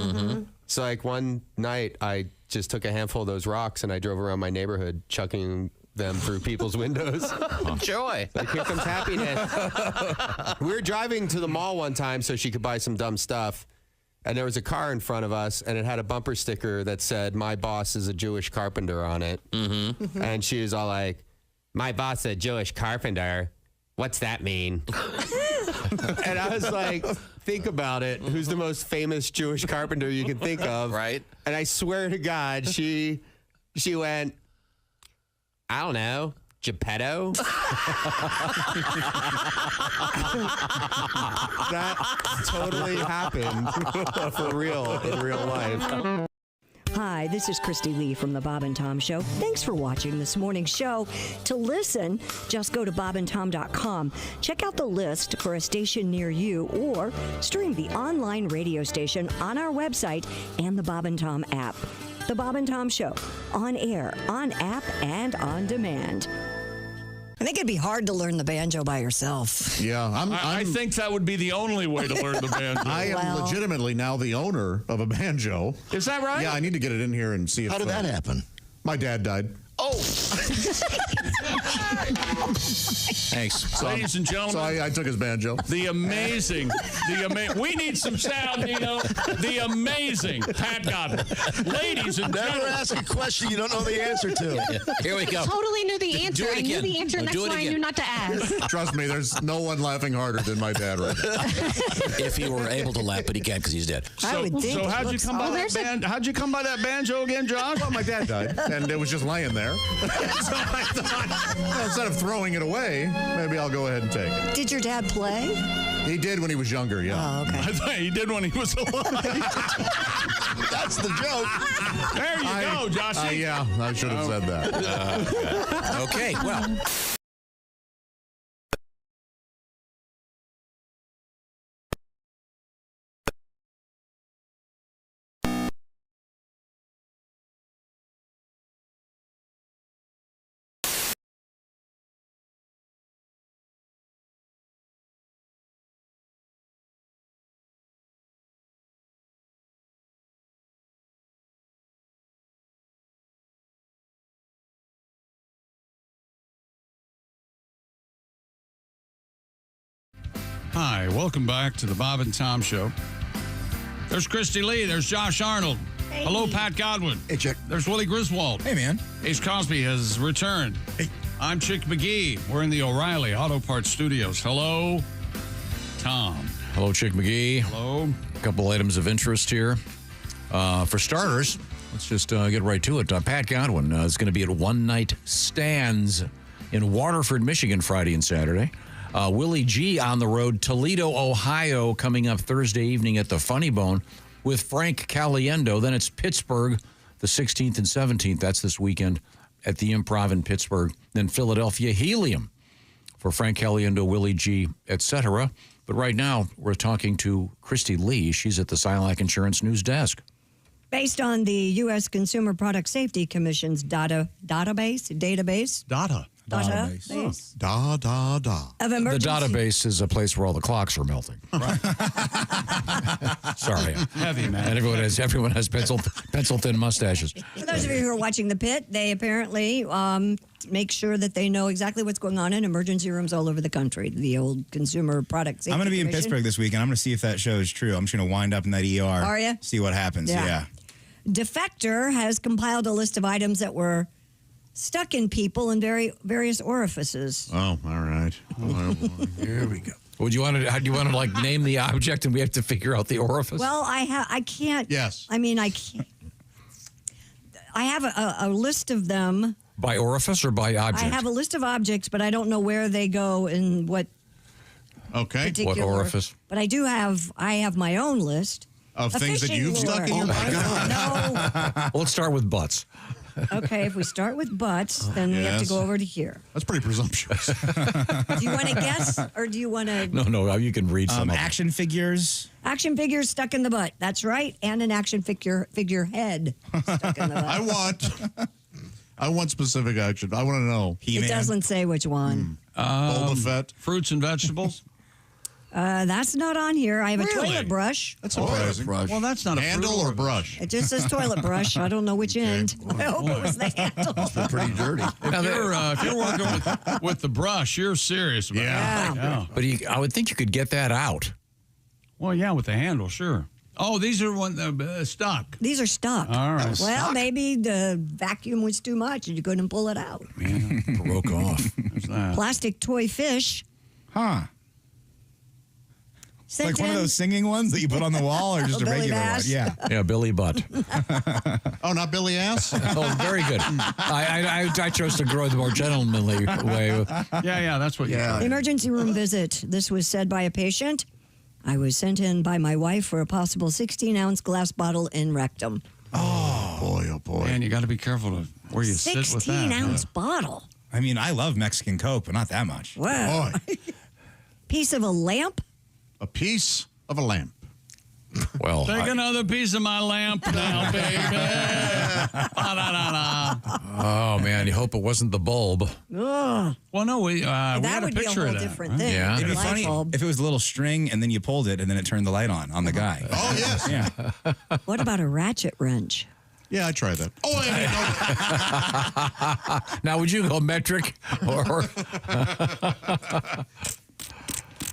So like one night I just took a handful of those rocks and I drove around my neighborhood chucking them through people's windows. Joy. Like, here comes happiness. We were driving to the mall one time so she could buy some dumb stuff. And there was a car in front of us, and it had a bumper sticker that said, "My boss is a Jewish carpenter" on it. And she was all like, "My boss is a Jewish carpenter? What's that mean?" And I was like, think about it. Who's the most famous Jewish carpenter you can think of? Right. And I swear to God, she went, "I don't know, Geppetto." That totally happened for real in real life. Hi, this is Christy Lee from The Bob and Tom Show. Thanks for watching this morning's show. To listen, just go to bobandtom.com. Check out the list for a station near you or stream the online radio station on our website and the Bob and Tom app. The Bob and Tom Show, on air, on app, and on demand. I think it'd be hard to learn the banjo by yourself. Yeah, I think that would be the only way to learn the banjo. I am legitimately now the owner of a banjo. Is that right? Yeah, I need to get it in here and see if. How did that happen? My dad died. Oh. Thanks. Ladies and gentlemen. So I took his banjo. The amazing, we need some sound, Nino. The amazing Pat Godwin. Ladies and Never gentlemen. ask a question you don't know the answer to. Here we go. Totally knew the answer. I knew the answer, and that's why I knew not to ask. Trust me, there's no one laughing harder than my dad right now. If he were able to laugh, but he can't because he's dead. So how'd you come by that how'd you come by that banjo again, Josh? Well, my dad died, and it was just laying there. So I thought, well, instead of throwing it away, maybe I'll go ahead and take it. Did your dad play? He did when he was younger, yeah. Oh, okay. I thought he did when he was alive. That's the joke. There you go, Joshy. Yeah, I should have said that. Okay, well. Hi, welcome back to the Bob and Tom Show. There's Christy Lee. There's Josh Arnold. Hey. Hello, Pat Godwin. Hey, Chick. There's Willie Griswold. Hey, man. Ace Cosby has returned. Hey. I'm Chick McGee. We're in the O'Reilly Auto Parts Studios. Hello, Tom. Hello, Chick McGee. Hello. A couple items of interest here. For starters, let's just get right to it. Pat Godwin is going to be at One Night Stands in Waterford, Michigan, Friday and Saturday. Willie G on the road, Toledo, Ohio, coming up Thursday evening at the Funny Bone with Frank Caliendo. Then it's Pittsburgh, the 16th and 17th. That's this weekend at the Improv in Pittsburgh. Then Philadelphia, Helium for Frank Caliendo, Willie G, etc. But right now, we're talking to Christy Lee. She's at the Silac Insurance News Desk. Based on the U.S. Consumer Product Safety Commission's database. Data. Database. Da, da, da. Of The emergency. database is a place where all the clocks are melting. Sorry. Heavy, man. And everyone has pencil thin mustaches. For those of you who are watching the pit, they apparently make sure that they know exactly what's going on in emergency rooms all over the country. The old Consumer Product Safety I'm going to be in Commission. Pittsburgh this week, and I'm going to see if that show is true. I'm just going to wind up in that ER. Are ya? See what happens. Yeah. Defector has compiled a list of items that were stuck in people in various orifices. Oh, all right. Here we go. Would you want to? How do you want to like name the object, and we have to figure out the orifice? Well, I can't. Yes. I mean, I can't. I have a list of them. By orifice or by object? I have a list of objects, but I don't know where they go and what. Okay. Particular, What orifice? But I have my own list Of A things that fishing you've stuck in lure. your body? No. Let's start with butts. Okay, if we start with butts, then we have to Yes. go over to here. That's pretty presumptuous. Do you want to guess or do you want to? No, you can read some of them. Action figures. Action figures stuck in the butt. That's right. And an action figure head stuck in the butt. I want specific action. I want to know. It doesn't say which one. Boba Fett. Fruits and vegetables. That's not on here. I have a Really? toilet brush. That's surprising. Well, that's not a handle fruit or brush. It just says toilet brush. I don't know which end. I hope it was the handle. Pretty dirty. If you're working with the brush, you're serious about it. Yeah. But I would think you could get that out. Well, yeah, with the handle, sure. Oh, these are stuck. These are stuck. All right. Well, maybe the vacuum was too much and you couldn't pull it out. Broke off. There's that. Plastic toy fish. Huh. Sent Like one of in- those singing ones that you put on the wall or just a Billy regular Bass? one? Yeah. Yeah, Billy Butt. Oh, not Billy Ass? Oh, very good. I chose to grow the more gentlemanly way. Yeah, that's what you Emergency room visit. This was said by a patient. I was sent in by my wife for a possible 16-ounce glass bottle in rectum. Oh, boy. Man, you got to be careful of where you sit with that. 16-ounce bottle. I mean, I love Mexican Coke, but not that much. Wow. Boy. Piece of a lamp. A piece of a lamp. Well, Take another piece of my lamp now, baby. Ba-da-da-da. oh man, you hope it wasn't the bulb. Ugh. Well, no, we had That a would be a picture whole of that. different right? thing. Yeah. It'd be Light funny bulb. if it was a little string and then you pulled it and then it turned the light on the guy. Oh, yes. Yeah. What about a ratchet wrench? Yeah, I tried that. Oh, I didn't know. Now, would you go metric or?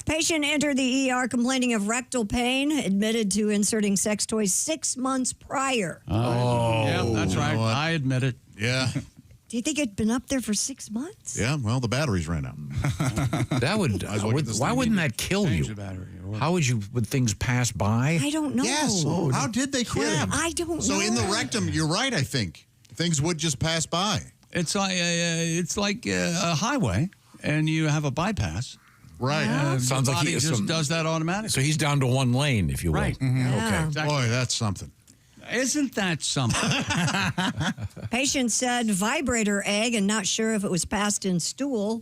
Patient entered the ER complaining of rectal pain, admitted to inserting sex toys 6 months prior. Yeah, that's right. You know what? I admit it. Yeah. Do you think it'd been up there for 6 months? Yeah, well, the batteries ran out. That would. Might as well get this Why thing wouldn't needed. that kill Change you? the battery. How would things pass by? I don't know. Yes. How did they cram? I don't know. So in the rectum, you're right, I think. Things would just pass by. It's like a highway, and you have a bypass. Right. Sounds the like body just does that automatically. So he's down to one lane, if you will. Right. Yeah. Okay. Boy, that's something. Isn't that something? Patient said vibrator egg and not sure if it was passed in stool.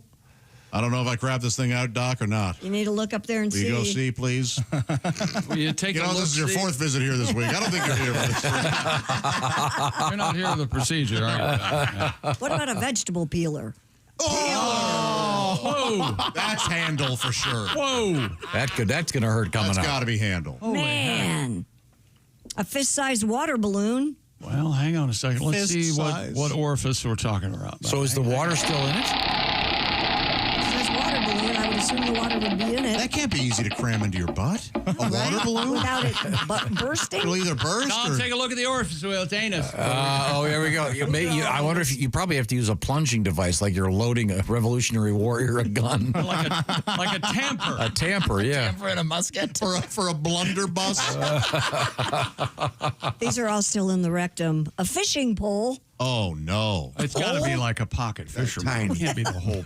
I don't know if I grabbed this thing out, Doc, or not. You need to look up there and Will you go see, please? Will you take You a know, look? this is your fourth visit here this week. I don't think you're here for this. You're not here for the procedure, are you? Yeah. What about a vegetable peeler? Oh, that's handle for sure. Whoa. That's going to hurt coming That's up. got to be handle. Man. A fist-sized water balloon. Well, hang on a second. Let's Fist see size. what orifice we're talking about. So is the water still in it? Fist-sized water balloon. I would assume the water would be in it. That can't be easy to cram into your butt. A water balloon? Without it bursting. It'll either burst Tom, or... take a look at the orifice wheel. It's anus. Here we go. I wonder if you probably have to use a plunging device, like you're loading a Revolutionary Warrior a gun. like a tamper. A tamper, yeah. For a musket. For a blunderbuss. These are all still in the rectum. A fishing pole. Oh, no. It's got to be like a pocket fisherman. It can't be the whole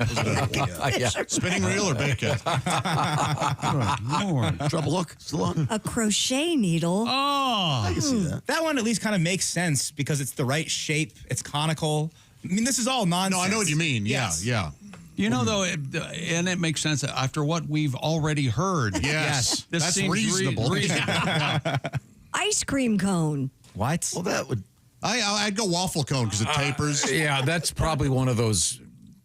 Yeah. Spinning reel or bait cat? Lord. Trouble look. Still on. A crochet needle. Oh. I can see that. That one at least kind of makes sense because it's the right shape. It's conical. I mean, this is all nonsense. No, I know what you mean. Yes. Yeah. You know, though, and it makes sense after what we've already heard. Yes. This That's seems reasonable. reasonable. Ice cream cone. What? Well, that would. I'd go waffle cone because it tapers. Yeah, that's probably one of those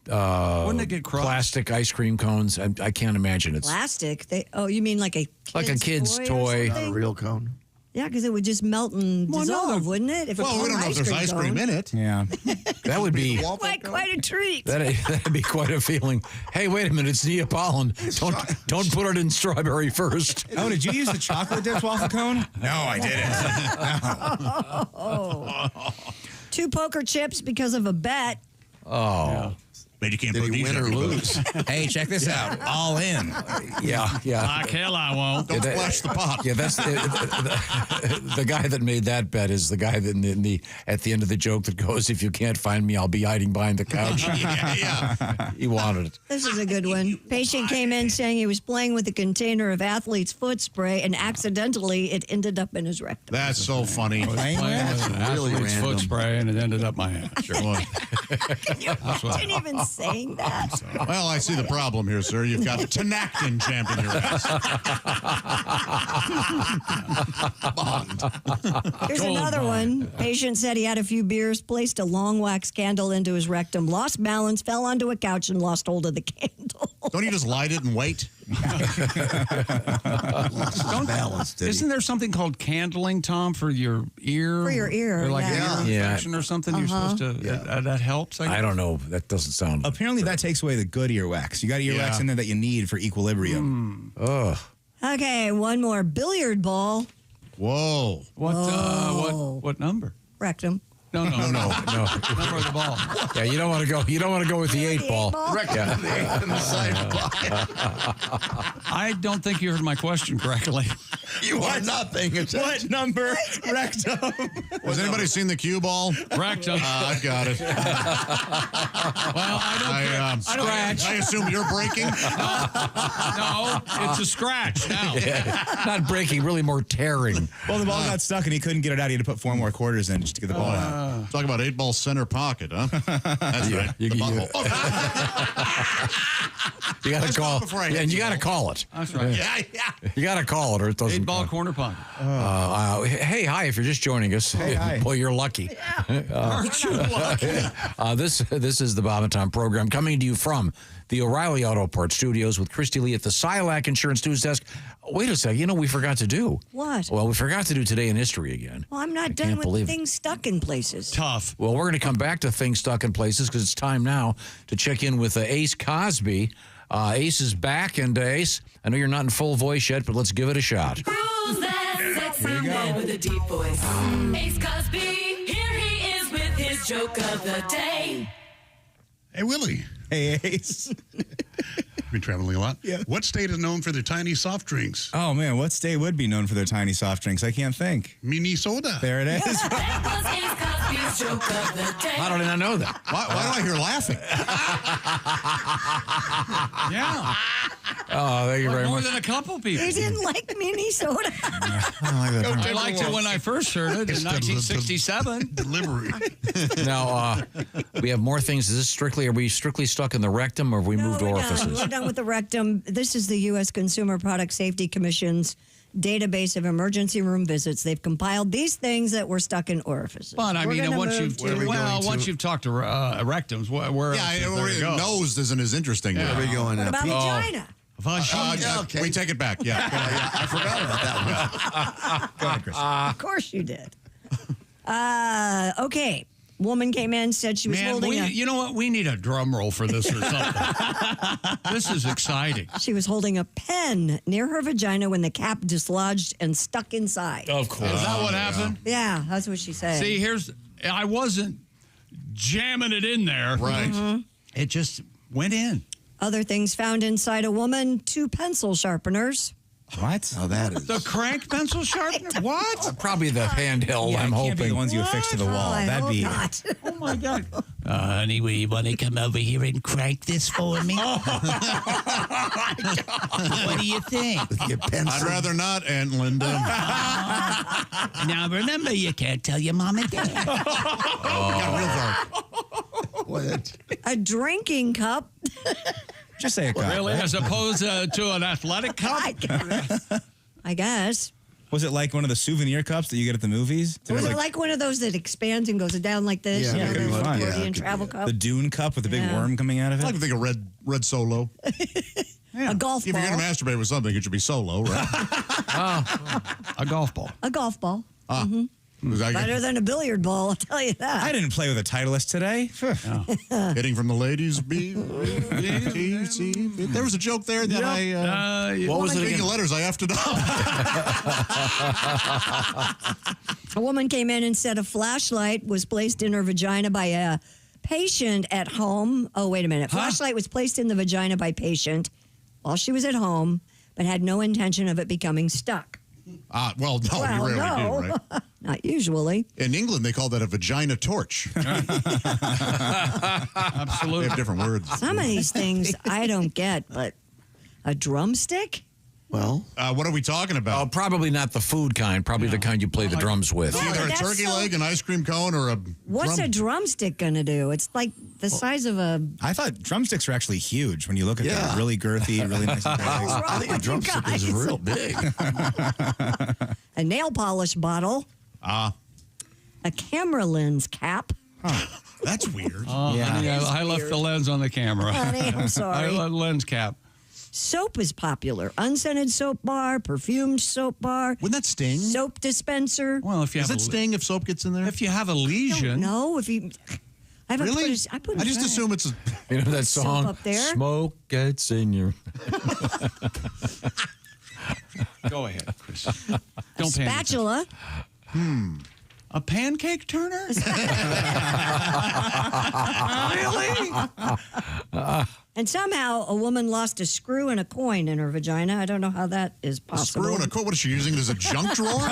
Wouldn't it get crushed? plastic ice cream cones. I can't imagine it's Plastic? You mean like a kid's or toy. Not a something? real cone. Yeah, because it would just melt and dissolve, wouldn't it? If Well, we it's don't know if there's ice cream in it. Yeah. That would be Quite a treat. that'd be quite a feeling. Hey, wait a minute, it's Neapolitan. Don't put it in strawberry first. Oh, did you use the chocolate dipped waffle cone? No, I didn't. 2 poker chips because of a bet. Oh. But you can't Did put he these win or everywhere. lose? Hey, check this out. All in. Yeah. Like hell I won't. Don't splash the pot. Yeah, that's the guy that made that bet is the guy that at the end of the joke that goes, "If you can't find me, I'll be hiding behind the couch." Yeah. He wanted it. This is a good one. Patient came in saying he was playing with a container of athlete's foot spray and accidentally it ended up in his rectum. That's so funny. Playing with an really athlete's random. foot spray and it ended up my hand. Sure. Didn't even saying that. Well, I see the problem here, sir. You've got Tenactin champ in your ass. Here's Gold another bond. one. Patient said he had a few beers, placed a long wax candle into his rectum, lost balance, fell onto a couch, and lost hold of the candle. Don't you just light it and wait? Isn't there something called candling, Tom, for your ear? For your ear, Or like yeah. an ear infection or something? You're supposed to. That helps. I don't know. That doesn't sound. Apparently, that takes away the good earwax. You got earwax in there that you need for equilibrium. Ugh. Okay, one more. Billiard ball, Whoa. What number? rectum. No. No. Number of the ball. Yeah, you don't want to go. You don't want to go with the 8 ball. Rectum in the sidewalk. I don't think you heard my question correctly. You are not paying attention. What number? Rectum. Has anybody seen the cue ball? Rectum. I've got it. Well, I don't. Scratch. I assume you're breaking. No, it's a scratch now. Not breaking, really more tearing. Well, the ball got stuck and he couldn't get it out. He had to put 4 more quarters in just to get the ball out. Talk about 8-ball center pocket, huh? That's right. You got to call. And you got to call it. That's right. Yeah. You got to call it, or it doesn't. 8-ball corner pocket. Hey, hi! If you're just joining us, hi. boy, you're lucky. Aren't you lucky? This is the Bob and Tom program coming to you from the O'Reilly Auto Parts Studios with Christy Lee at the Silac Insurance News Desk. Wait a second, we forgot to do. What? Well, we forgot to do Today in History again. Well, I'm not I done can't with believe it. things stuck in places. Tough. Well, we're going to come back to things stuck in places because it's time now to check in with Ace Cosby. Ace is back, and Ace, I know you're not in full voice yet, but let's give it a shot. Who's that sexy man with a deep voice? Ace Cosby, here he is with his joke of the day. Hey, Willie. Hey, Ace. Been traveling a lot. Yeah. What state is known for their tiny soft drinks? Oh, man. What state would be known for their tiny soft drinks? I can't think. Minnesota. There it is. That was Ace Cosby's joke of the day. How did I not know that? Why do I hear laughing? Yeah. Oh, thank you very More much. than a couple people. They didn't like Minnesota. I liked it when I first heard it in 1967. Delivery. Now, we have more things. Are we strictly stuck in the rectum, or have we moved We're orifices? done with the rectum. This is the U.S. Consumer Product Safety Commission's database of emergency room visits. They've compiled these things that were stuck in orifices. But I We're mean, gonna once move you've to- once you've talked to rectums, where else is there to go? Nose isn't as interesting. Where are we going What now? about vagina? Okay. We take it back. Yeah. I forgot about that one. Go ahead, Chris. Of course you did. Okay. Woman came in, said she was holding you know what? We need a drum roll for this or something. This is exciting. She was holding a pen near her vagina when the cap dislodged and stuck inside. Of course. Is that what happened? Yeah, that's what she said. See, I wasn't jamming it in there. Right. Mm-hmm. It just went in. Other things found inside a woman, 2 pencil sharpeners. What? Oh, that is. The crank pencil sharpener? What? Probably the handheld, Yeah, I'm it can't be the hoping. ones you affix to the wall. I That'd hope be. not. Oh, my God. Anyway, you want to come over here and crank this for me? What do you think? With your pencil. I'd rather not, Aunt Linda. Now, remember, you can't tell your mom and dad. Got real dark. What? A drinking cup. Just say a cup. Really? right? As opposed to an athletic cup? I guess. Was it like one of the souvenir cups that you get at the movies? Was it like one of those that expands and goes down like this? Yeah, you know, it could be the fun. accordion travel cup. The Dune cup with the big Yeah. worm coming out of it. I like to think of red Solo. A golf If ball. you're going to masturbate with something, it should be Solo, right? A golf ball. A golf ball. Better than a billiard ball, I'll tell you that. I didn't play with a Titleist today. Hitting from the ladies. There was a joke there that what was it Speaking again? of letters, I effed it up. A woman came in and said a flashlight was placed in her vagina by a patient at home. Oh, wait a minute. Flashlight was placed in the vagina by patient while she was at home, but had no intention of it becoming stuck. Well, no, you rarely do, right? Not usually. In England, they call that a vagina torch. Absolutely. They have different words. Some of these things I don't get, but a drumstick? Well, what are we talking about? Oh, probably not the food kind. Probably the kind you play the drums with. It's either a that's turkey so- leg, an ice cream cone, or a What's drum. a drumstick going to do? It's like the size of a... I thought drumsticks are actually huge when you look at them. Really girthy, really nice and big. I think a drumstick is real big. A nail polish bottle. A camera lens cap. That's weird. Honey, I left the lens on the camera. Honey, I'm sorry. I left lens cap. Soap is popular. Unscented soap bar, perfumed soap bar. Wouldn't that sting? Soap dispenser. Well, if you Does have it sting if soap gets in there? If you have a lesion. No, if you... I haven't Really? put I just assume it's a... You know that Soap song? up there? Smoke gets in your... Go ahead, Chris. Don't panic. spatula. A pancake turner? Really? And somehow a woman lost a screw and a coin in her vagina. I don't know how that is A possible. screw and a coat. What is she using it as a junk drawer?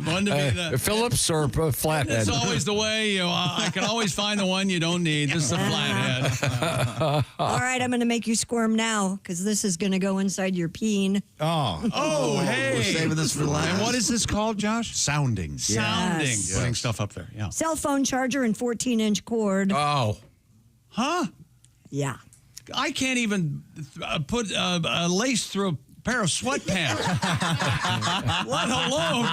One to be the, Phillips or Flathead? it's always the way. I can always find the one you don't need. This is a flathead. All right, I'm going to make you squirm now because this is going to go inside your peen. Oh, hey. We're saving this for last. And what is this called, Josh? Sounding. Sounding. Yes. Putting stuff up there. Yeah. Cell phone charger and 14-inch cord. Oh. Huh? Yeah. I can't even put a lace through a pair of sweatpants. Let alone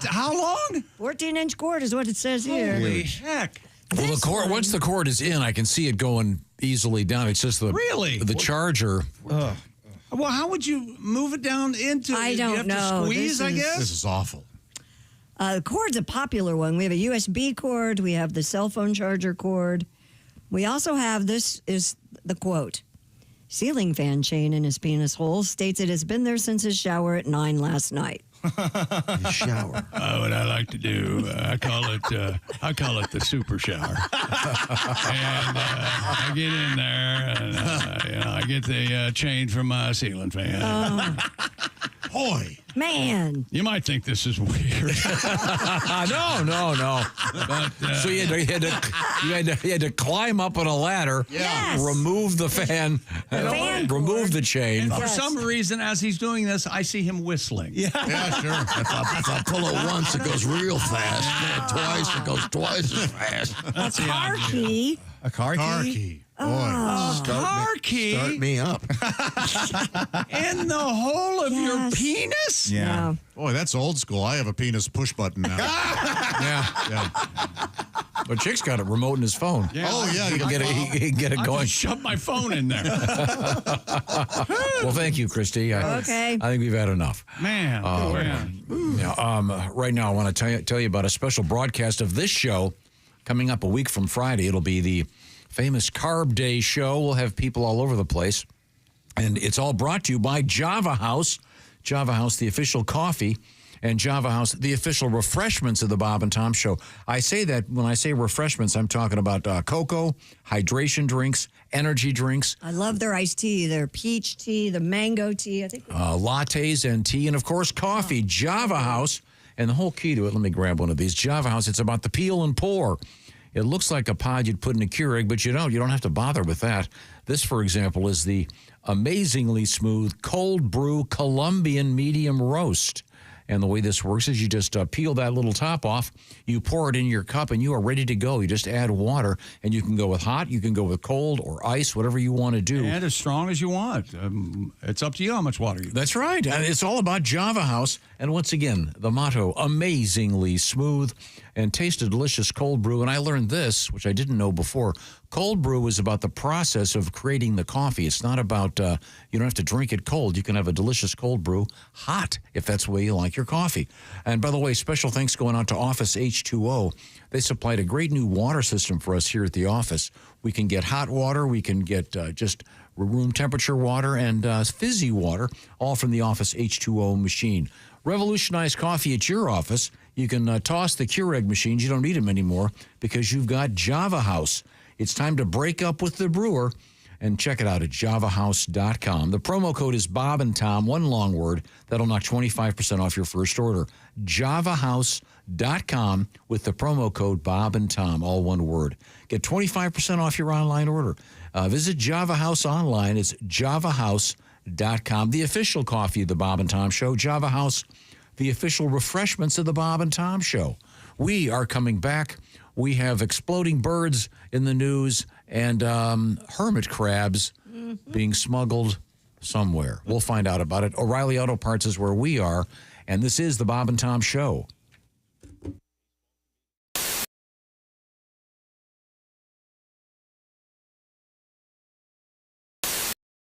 how long? 14-inch cord is what it says here. Holy heck. Well, the cord, once the cord is in, I can see it going easily down. It's just the charger. Well, how would you move it down into? I you don't have know. To squeeze, I guess. This is awful. The cord's a popular one. We have a USB cord. We have the cell phone charger cord. We also have, this is the quote, ceiling fan chain in his penis hole states it has been there since his shower at 9 last night. Shower. What I like to do, I call it the super shower. And I get in there, and I get the chain from my ceiling fan. Boy. Man. You might think this is weird. No. But, So you had to climb up on a ladder, Yes. remove the fan, remove the chain. for some reason, as he's doing this, I see him whistling. Yeah, sure. If I pull it once, it goes real fast. Pull it twice, it goes twice as fast. That's A car key. A car key? A car key Start me up. in the hole of your penis? Yeah. Boy, that's old school. I have a penis push button now. Yeah. But Chick's got a remote in his phone. Yeah. Oh, yeah. He can get it I going. can shove my phone in there. Well, thank you, Christy. Okay. I think we've had enough. Man. Right now, I want to tell you about a special broadcast of this show coming up a week from Friday. It'll be the famous Carb Day show. We'll have people all over the place. And it's all brought to you by Java House. Java House, the official coffee, and Java House, the official refreshments of the Bob and Tom Show. I say that when I say refreshments, I'm talking about cocoa, hydration drinks, energy drinks, I love their iced tea, their peach tea, the mango tea. I think lattes and tea, and of course coffee. Java House, and the whole key to it, let me grab one of these. Java House, it's about the peel and pour. It looks like a pod you'd put in a Keurig, but you don't have to bother with that. This, for example, is the amazingly smooth cold brew Colombian medium roast. And the way this works is you just peel that little top off, you pour it in your cup, and you are ready to go. You just add water, and you can go with hot, you can go with cold or ice, whatever you want to do. And as strong as you want. It's up to you how much water you put. That's right. And it's all about Java House. And once again, the motto, amazingly smooth and taste a delicious cold brew. And I learned this, which I didn't know before. Cold brew is about the process of creating the coffee. It's not about, you don't have to drink it cold. You can have a delicious cold brew hot, if that's the way you like your coffee. And by the way, special thanks going out to Office H2O. They supplied a great new water system for us here at the office. We can get hot water. We can get just room temperature water and fizzy water, all from the Office H2O machine. Revolutionize coffee at your office. You can toss the Keurig machines. You don't need them anymore because you've got Java House. It's time to break up with the brewer and check it out at javahouse.com. The promo code is Bob and Tom, one long word. That'll knock 25% off your first order. javahouse.com with the promo code Bob and Tom, all one word. Get 25% off your online order. Visit Java House online. It's javahouse.com. The official coffee of the Bob and Tom Show. Java House, the official refreshments of the Bob and Tom Show. We are coming back. We have exploding birds in the news and hermit crabs being smuggled somewhere. We'll find out about it. O'Reilly Auto Parts is where we are, and this is the Bob and Tom Show.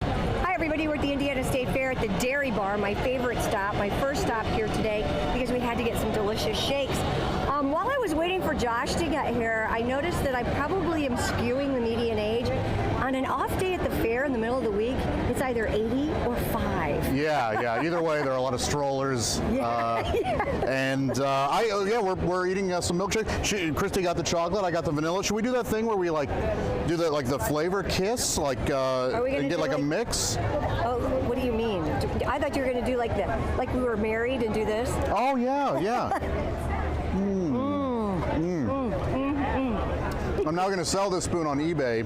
Hi, everybody. We're at the Indiana State Fair at the Dairy Bar, my favorite stop, my first stop here today because we had to get some delicious shakes. While I was waiting for Josh to get here, I noticed that I probably am skewing the median age. On an off day at the fair in the middle of the week, it's either 80 or 5. Yeah. Either way, there are a lot of strollers. And we're eating some milkshake. Christy got the chocolate. I got the vanilla. Should we do that thing where we do the flavor kiss, and get a mix? Oh, what do you mean? I thought you were going to do like we were married and do this. Oh yeah. I'm now going to sell this spoon on eBay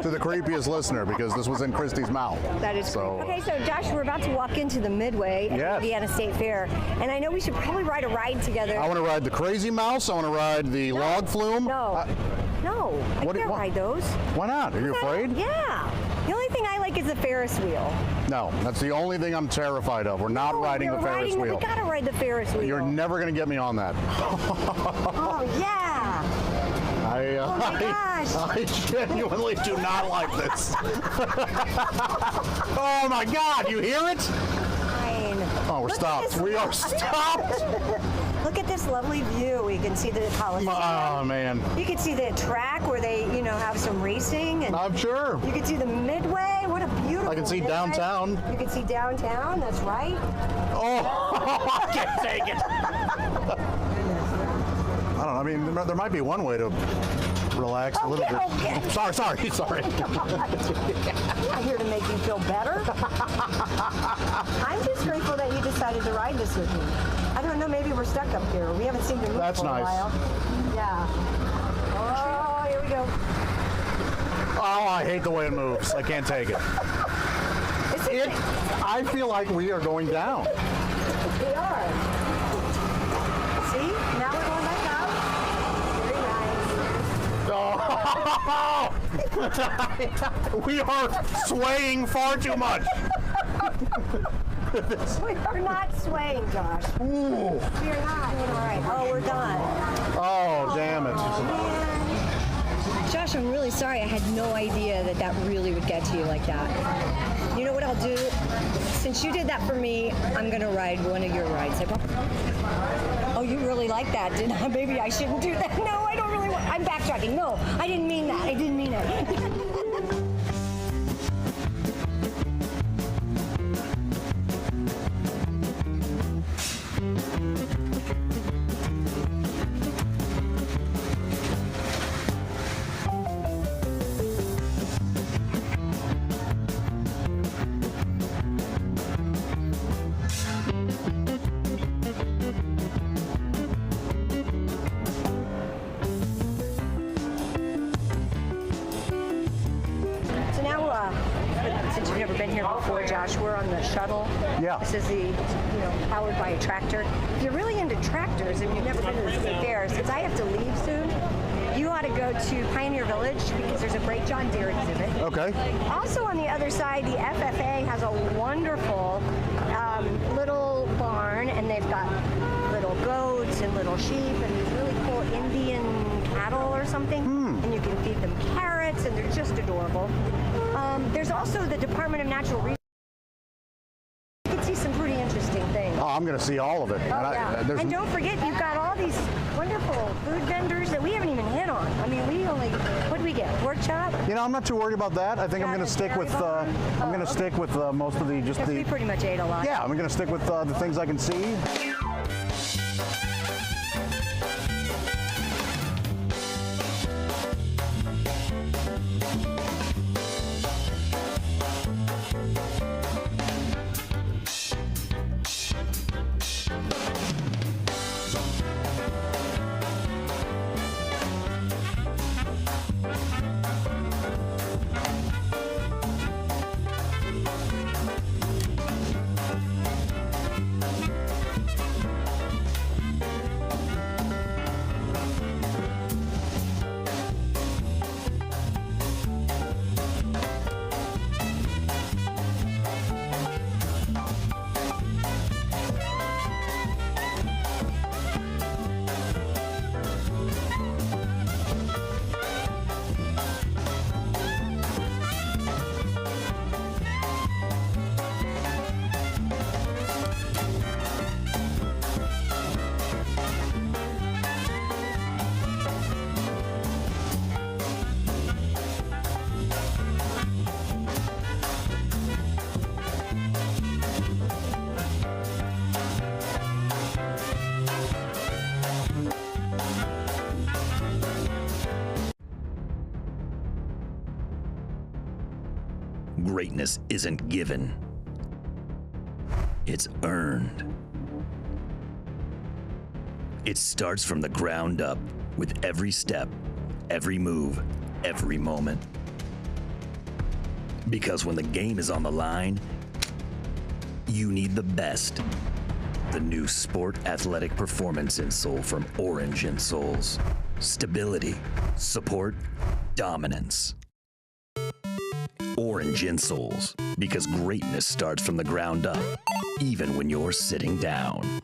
to the creepiest listener because this was in Christy's mouth. That is so. Okay, so Josh, we're about to walk into the Midway at the Indiana State Fair, and I know we should probably ride a ride together. I want to ride the Crazy Mouse. I want to ride the log flume. I can't ride those. Why not? Are you afraid? Yeah. The only thing I like is the Ferris wheel. No, that's the only thing I'm terrified of. We're not riding the Ferris wheel. We gotta ride the Ferris wheel. You're never going to get me on that. Oh, yeah. Oh my gosh. I genuinely do not like this. Oh my God, you hear it? Fine. Oh, we're stopped. We are stopped. Look at this lovely view. We can see the Coliseum. Oh, man. You can see the track where they, have some racing. And I'm sure. You can see the Midway. What a beautiful I can see downtown. You can see downtown. That's right. Oh, I can't take it. I don't know. I mean, there might be one way to relax a little bit. Okay. Sorry. I'm not here to make you feel better. I'm just grateful that you decided to ride this with me. I don't know, maybe we're stuck up here. We haven't seen the move for a while. Yeah. Oh, here we go. Oh, I hate the way it moves. I can't take it. I feel like we are going down. We are. See? Now we're going back up. Very nice. Oh! We are swaying far too much. We are not swaying, Josh. Ooh. We are not. All right. Oh, we're done. Oh, damn it. Josh, I'm really sorry. I had no idea that really would get to you like that. You know what I'll do? Since you did that for me, I'm going to ride one of your rides. Oh, you really like that, didn't I? Maybe I shouldn't do that. No, I don't really want... I'm backtracking. No, I didn't mean that. I didn't mean it. know, Josh, we're on the shuttle. Yeah. This is the, powered by a tractor. If you're really into tractors and you've never been to the state fair, since I have to leave soon, you ought to go to Pioneer Village because there's a great John Deere exhibit. Okay. Also on the other side, the FFA has a wonderful little barn, and they've got little goats and little sheep and these really cool Indian cattle or something. And you can feed them carrots, and they're just adorable. There's also the Department of Natural Resources. You can see some pretty interesting things. Oh, I'm going to see all of it. Oh, yeah. And don't forget, you've got all these wonderful food vendors that we haven't even hit on. I mean, what do we get? Pork chop? I'm not too worried about that. I think I'm going to stick with stick with most of the we pretty much ate a lot. Yeah, I'm going to stick with the things I can see. Greatness isn't given. It's earned. It starts from the ground up with every step, every move, every moment. Because when the game is on the line, you need the best. The new Sport Athletic Performance insole from Orange Insoles. Stability, support, dominance. Orange Insoles, because greatness starts from the ground up, even when you're sitting down.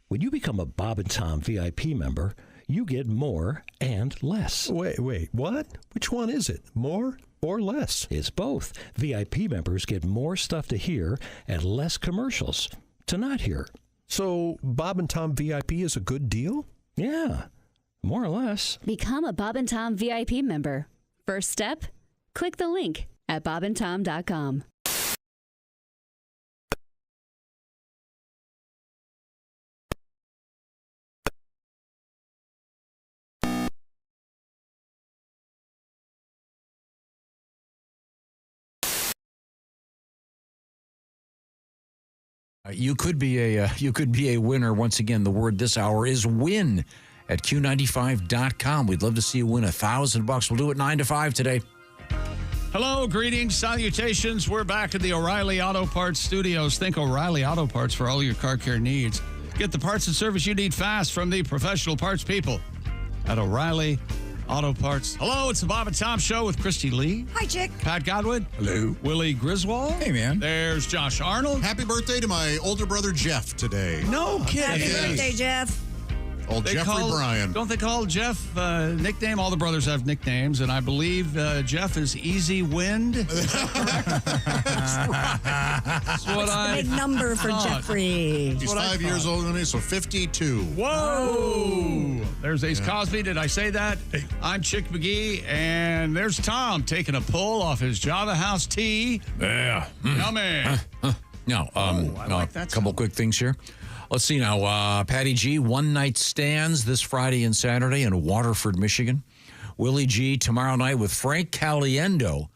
When you become a Bob and Tom VIP member, you get more and less. Wait, what? Which one is it? More or less? It's both. VIP members get more stuff to hear and less commercials to not hear. So Bob and Tom VIP is a good deal? Yeah, more or less. Become a Bob and Tom VIP member. First step, click the link at bobandtom.com. You could be a winner. Once again, the word this hour is win at Q95.com. We'd love to see you win $1,000. We'll do it 9 to 5 today. Hello, greetings, salutations. We're back at the O'Reilly Auto Parts Studios. Think O'Reilly Auto Parts for all your car care needs. Get the parts and service you need fast from the professional parts people at O'Reilly Auto Parts. Hello, it's the Bob and Tom Show with Christy Lee. Hi, Chick. Pat Godwin. Hello. Willie Griswold. Hey, man. There's Josh Arnold. Happy birthday to my older brother, Jeff, today. No kidding. Happy birthday, Jeff. Old Jeffrey Bryan. Don't they call Jeff nickname? All the brothers have nicknames, and I believe Jeff is Easy Wind. That's what What's the big number for Jeffrey? He's 5 years older than me, so 52. Whoa! There's Ace Cosby. Did I say that? I'm Chick McGee, and there's Tom taking a pull off his Java House tea. Yeah. Yummy. Now, I like that couple quick things here. Let's see now. Patty G, one-night stands this Friday and Saturday in Waterford, Michigan. Willie G, tomorrow night with Frank Caliendo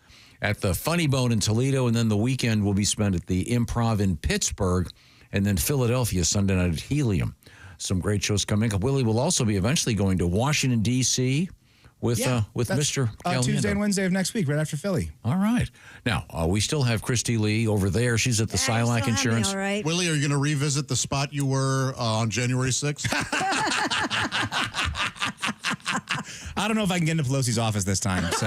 at the Funny Bone in Toledo, and then the weekend will be spent at the Improv in Pittsburgh, and then Philadelphia Sunday night at Helium. Some great shows coming up. Willie will also be eventually going to Washington, D.C. with Mr. Tuesday Galliano. and Wednesday of next week, right after Philly. All right. Now, we still have Christy Lee over there. She's at the Silac Insurance. All right. Willie, are you going to revisit the spot you were on January 6th? I don't know if I can get into Pelosi's office this time, so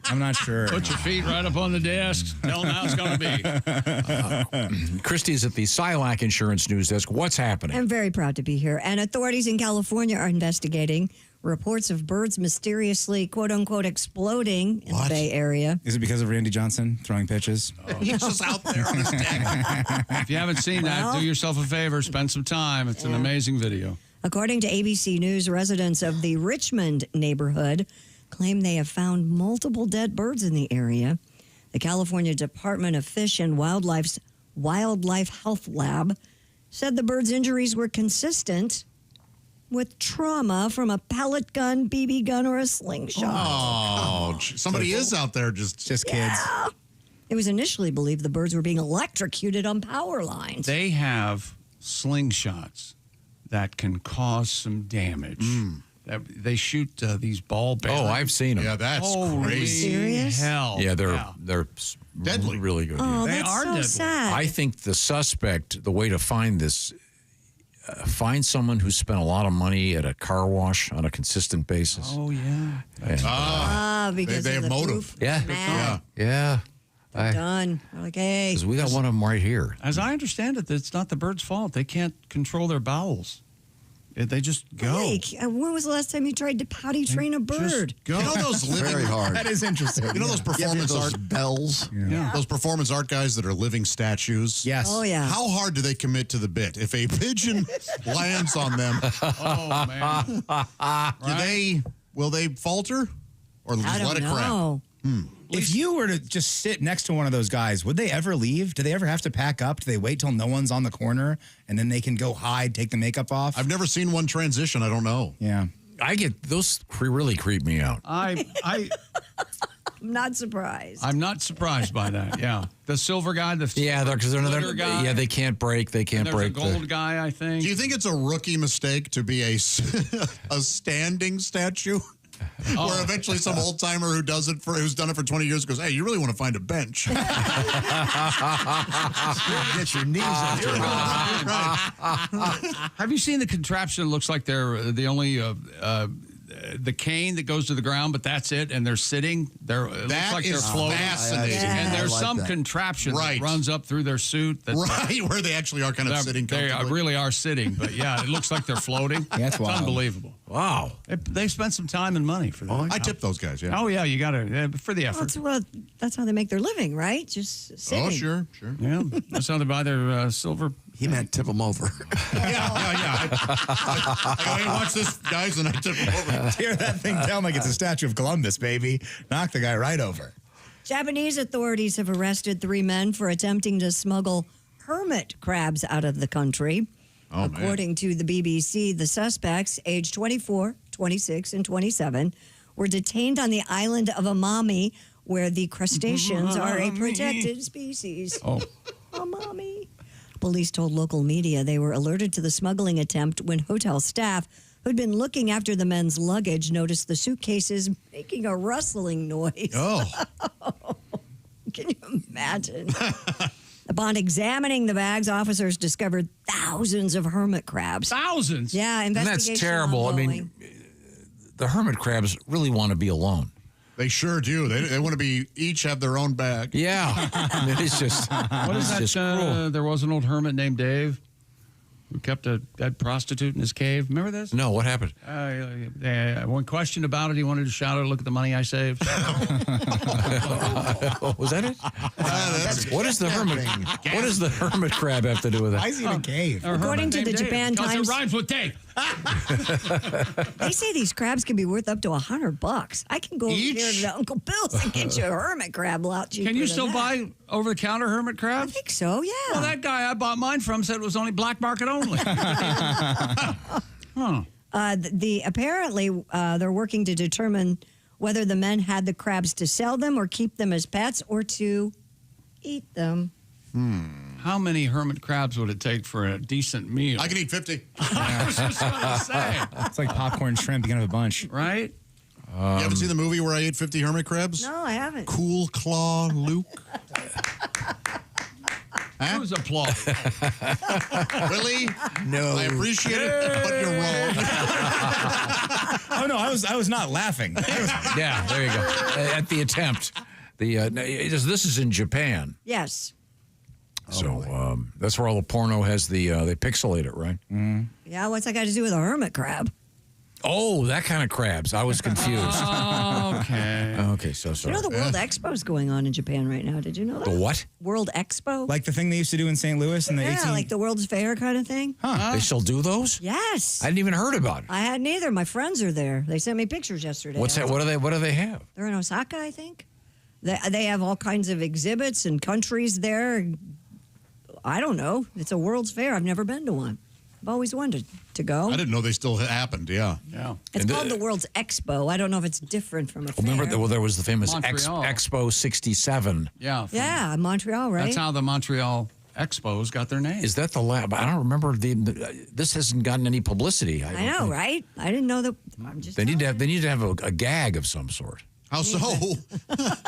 I'm not sure. Put your feet right up on the desk. Tell them how it's going to be. Christy's at the Silac Insurance News Desk. What's happening? I'm very proud to be here. And authorities in California are investigating reports of birds mysteriously, quote unquote, exploding in the Bay Area. Is it because of Randy Johnson throwing pitches? He's just out there on his deck. If you haven't seen that, do yourself a favor, spend some time. It's an amazing video. According to ABC News, residents of the Richmond neighborhood claim they have found multiple dead birds in the area. The California Department of Fish and Wildlife Health Lab said the birds' injuries were consistent with trauma from a pellet gun, BB gun, or a slingshot. Oh, somebody is out there just kids. It was initially believed the birds were being electrocuted on power lines. They have slingshots that can cause some damage. They shoot these ball bearings. Oh, I've seen them. Yeah, that's Are you serious? Hell. Yeah, they're deadly. Really good. Oh, They that's are so deadly. sad. I think the suspect, the way to find this, find someone who spent a lot of money at a car wash on a consistent basis. Oh, yeah. Because they of have the motive. proof. Yeah. Mad. Yeah. Done. We're like, hey. 'Cause we got one of them right here. As I understand it, it's not the bird's fault. They can't control their bowels. They just go. Blake, when was the last time you tried to potty train a bird? Go. You know those living Very hard. That is interesting. You know those performance those art bells. Yeah. Those performance art guys that are living statues. Yes. Oh, yeah. How hard do they commit to the bit? If a pigeon lands on them, Oh, man. will they falter or just I don't let it crap? know. If you were to just sit next to one of those guys, would they ever leave? Do they ever have to pack up? Do they wait till no one's on the corner and then they can go hide, take the makeup off? I've never seen one transition. I don't know. Yeah. I get those really creep me out. I'm not surprised. I'm not surprised by that. Yeah, the silver guy, because they're guy. yeah, they can't break. They can't and break. There's a gold guy, I think. Do you think it's a rookie mistake to be a standing statue? Where eventually some old timer who's done it for 20 years goes, hey, you really want to find a bench? Get your knees after it. Have you seen the contraption? It looks like they're the only the cane that goes to the ground, but that's it, and they're sitting. It looks like they're floating. Fascinating. And there's like some that. contraption that runs up through their suit. Where they actually are kind of sitting They comfortably. really are sitting, but yeah, it looks like they're floating. That's It's wild. unbelievable. Wow. They spent some time and money for that. I tip those guys, yeah. Oh, yeah, you got to, for the effort. That's how they make their living, right? Just sitting. Oh, sure. Yeah, that's how they buy their silver. He meant tip them over. Yeah. I go, hey, watch this, guys, and I tip them over. Tear that thing down like it's a statue of Columbus, baby. Knock the guy right over. Japanese authorities have arrested 3 men for attempting to smuggle hermit crabs out of the country. Oh, According to the BBC, the suspects, aged 24, 26, and 27, were detained on the island of Amami, where the crustaceans are a protected species. Oh. Amami. Police told local media they were alerted to the smuggling attempt when hotel staff who'd been looking after the men's luggage noticed the suitcases making a rustling noise. Oh. Can you imagine? Upon examining the bags, officers discovered thousands of hermit crabs. Thousands? Yeah, And investigation that's terrible. ongoing. I mean, the hermit crabs really want to be alone. They sure do. They want to each have their own bag. Yeah. I mean, it's just, What is it's just that? cruel. There was an old hermit named Dave who kept a dead prostitute in his cave. Remember this? No, what happened? When questioned about it, he wanted to shout out, "Look at the money I saved." Was that it? What is the hermit? What does the hermit crab have to do with that? Why is he in a cave? According to the Japan Because Times, it rhymes with Dave. they say these crabs can be worth up to $100. I can go over here to Uncle Bill's and get you a hermit crab a lot cheaper. Can you than still that. buy over-the-counter hermit crabs? I think so, yeah. Well, that guy I bought mine from said it was only black market only. Apparently, they're working to determine whether the men had the crabs to sell them or keep them as pets or to eat them. How many hermit crabs would it take for a decent meal? I can eat 50. I was just going to say. It's like popcorn shrimp. You can have a bunch. Right? You haven't seen the movie where I ate 50 hermit crabs? No, I haven't. Cool Claw Luke. Who's applause? Willie? No. I appreciate it, but you're wrong. Oh no, I was not laughing. Yeah, there you go. At the attempt. This is in Japan. Yes. So that's where all the porno has they pixelate it, right? Mm-hmm. Yeah, what's that got to do with a hermit crab? Oh, that kind of crabs. I was confused. Okay. Okay, so sorry. You know the World Expo's going on in Japan right now. Did you know that? The what? World Expo? Like the thing they used to do in St. Louis in the like the World's Fair kind of thing. Huh. They still do those? Yes. I hadn't even heard about it. I hadn't either. My friends are there. They sent me pictures yesterday. What's that? What do they have? They're in Osaka, I think. They have all kinds of exhibits and countries there. I don't know. It's a World's Fair. I've never been to one. I've always wanted to go. I didn't know they still happened, yeah. It's called the World's Expo. I don't know if it's different from a fair. Remember, there was the famous Montreal. Expo 67. Yeah. Yeah, Montreal, right? That's how the Montreal Expos got their name. Is that the lab? I don't remember. This hasn't gotten any publicity. I know, right? I didn't know that. I'm just They need to have a gag of some sort. How so?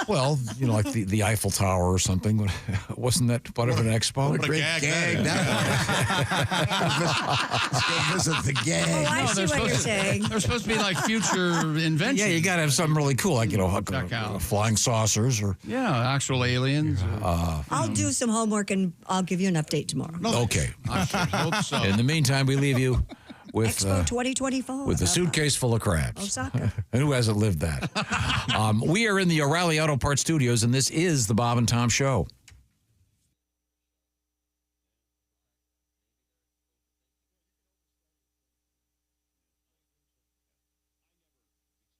Well, like the Eiffel Tower or something. Wasn't that part of an expo? What a great gag that was. Visit the gag. Oh, I see what you're saying. They're supposed to be like future inventions. Yeah, you got to have something really cool, like flying saucers or actual aliens. I'll do some homework and I'll give you an update tomorrow. Okay. I should hope so. In the meantime, we leave you with Expo 2024 with a suitcase full of crabs. Osaka. And who hasn't lived that? We are in the O'Reilly Auto Parts Studios, and this is the Bob and Tom Show.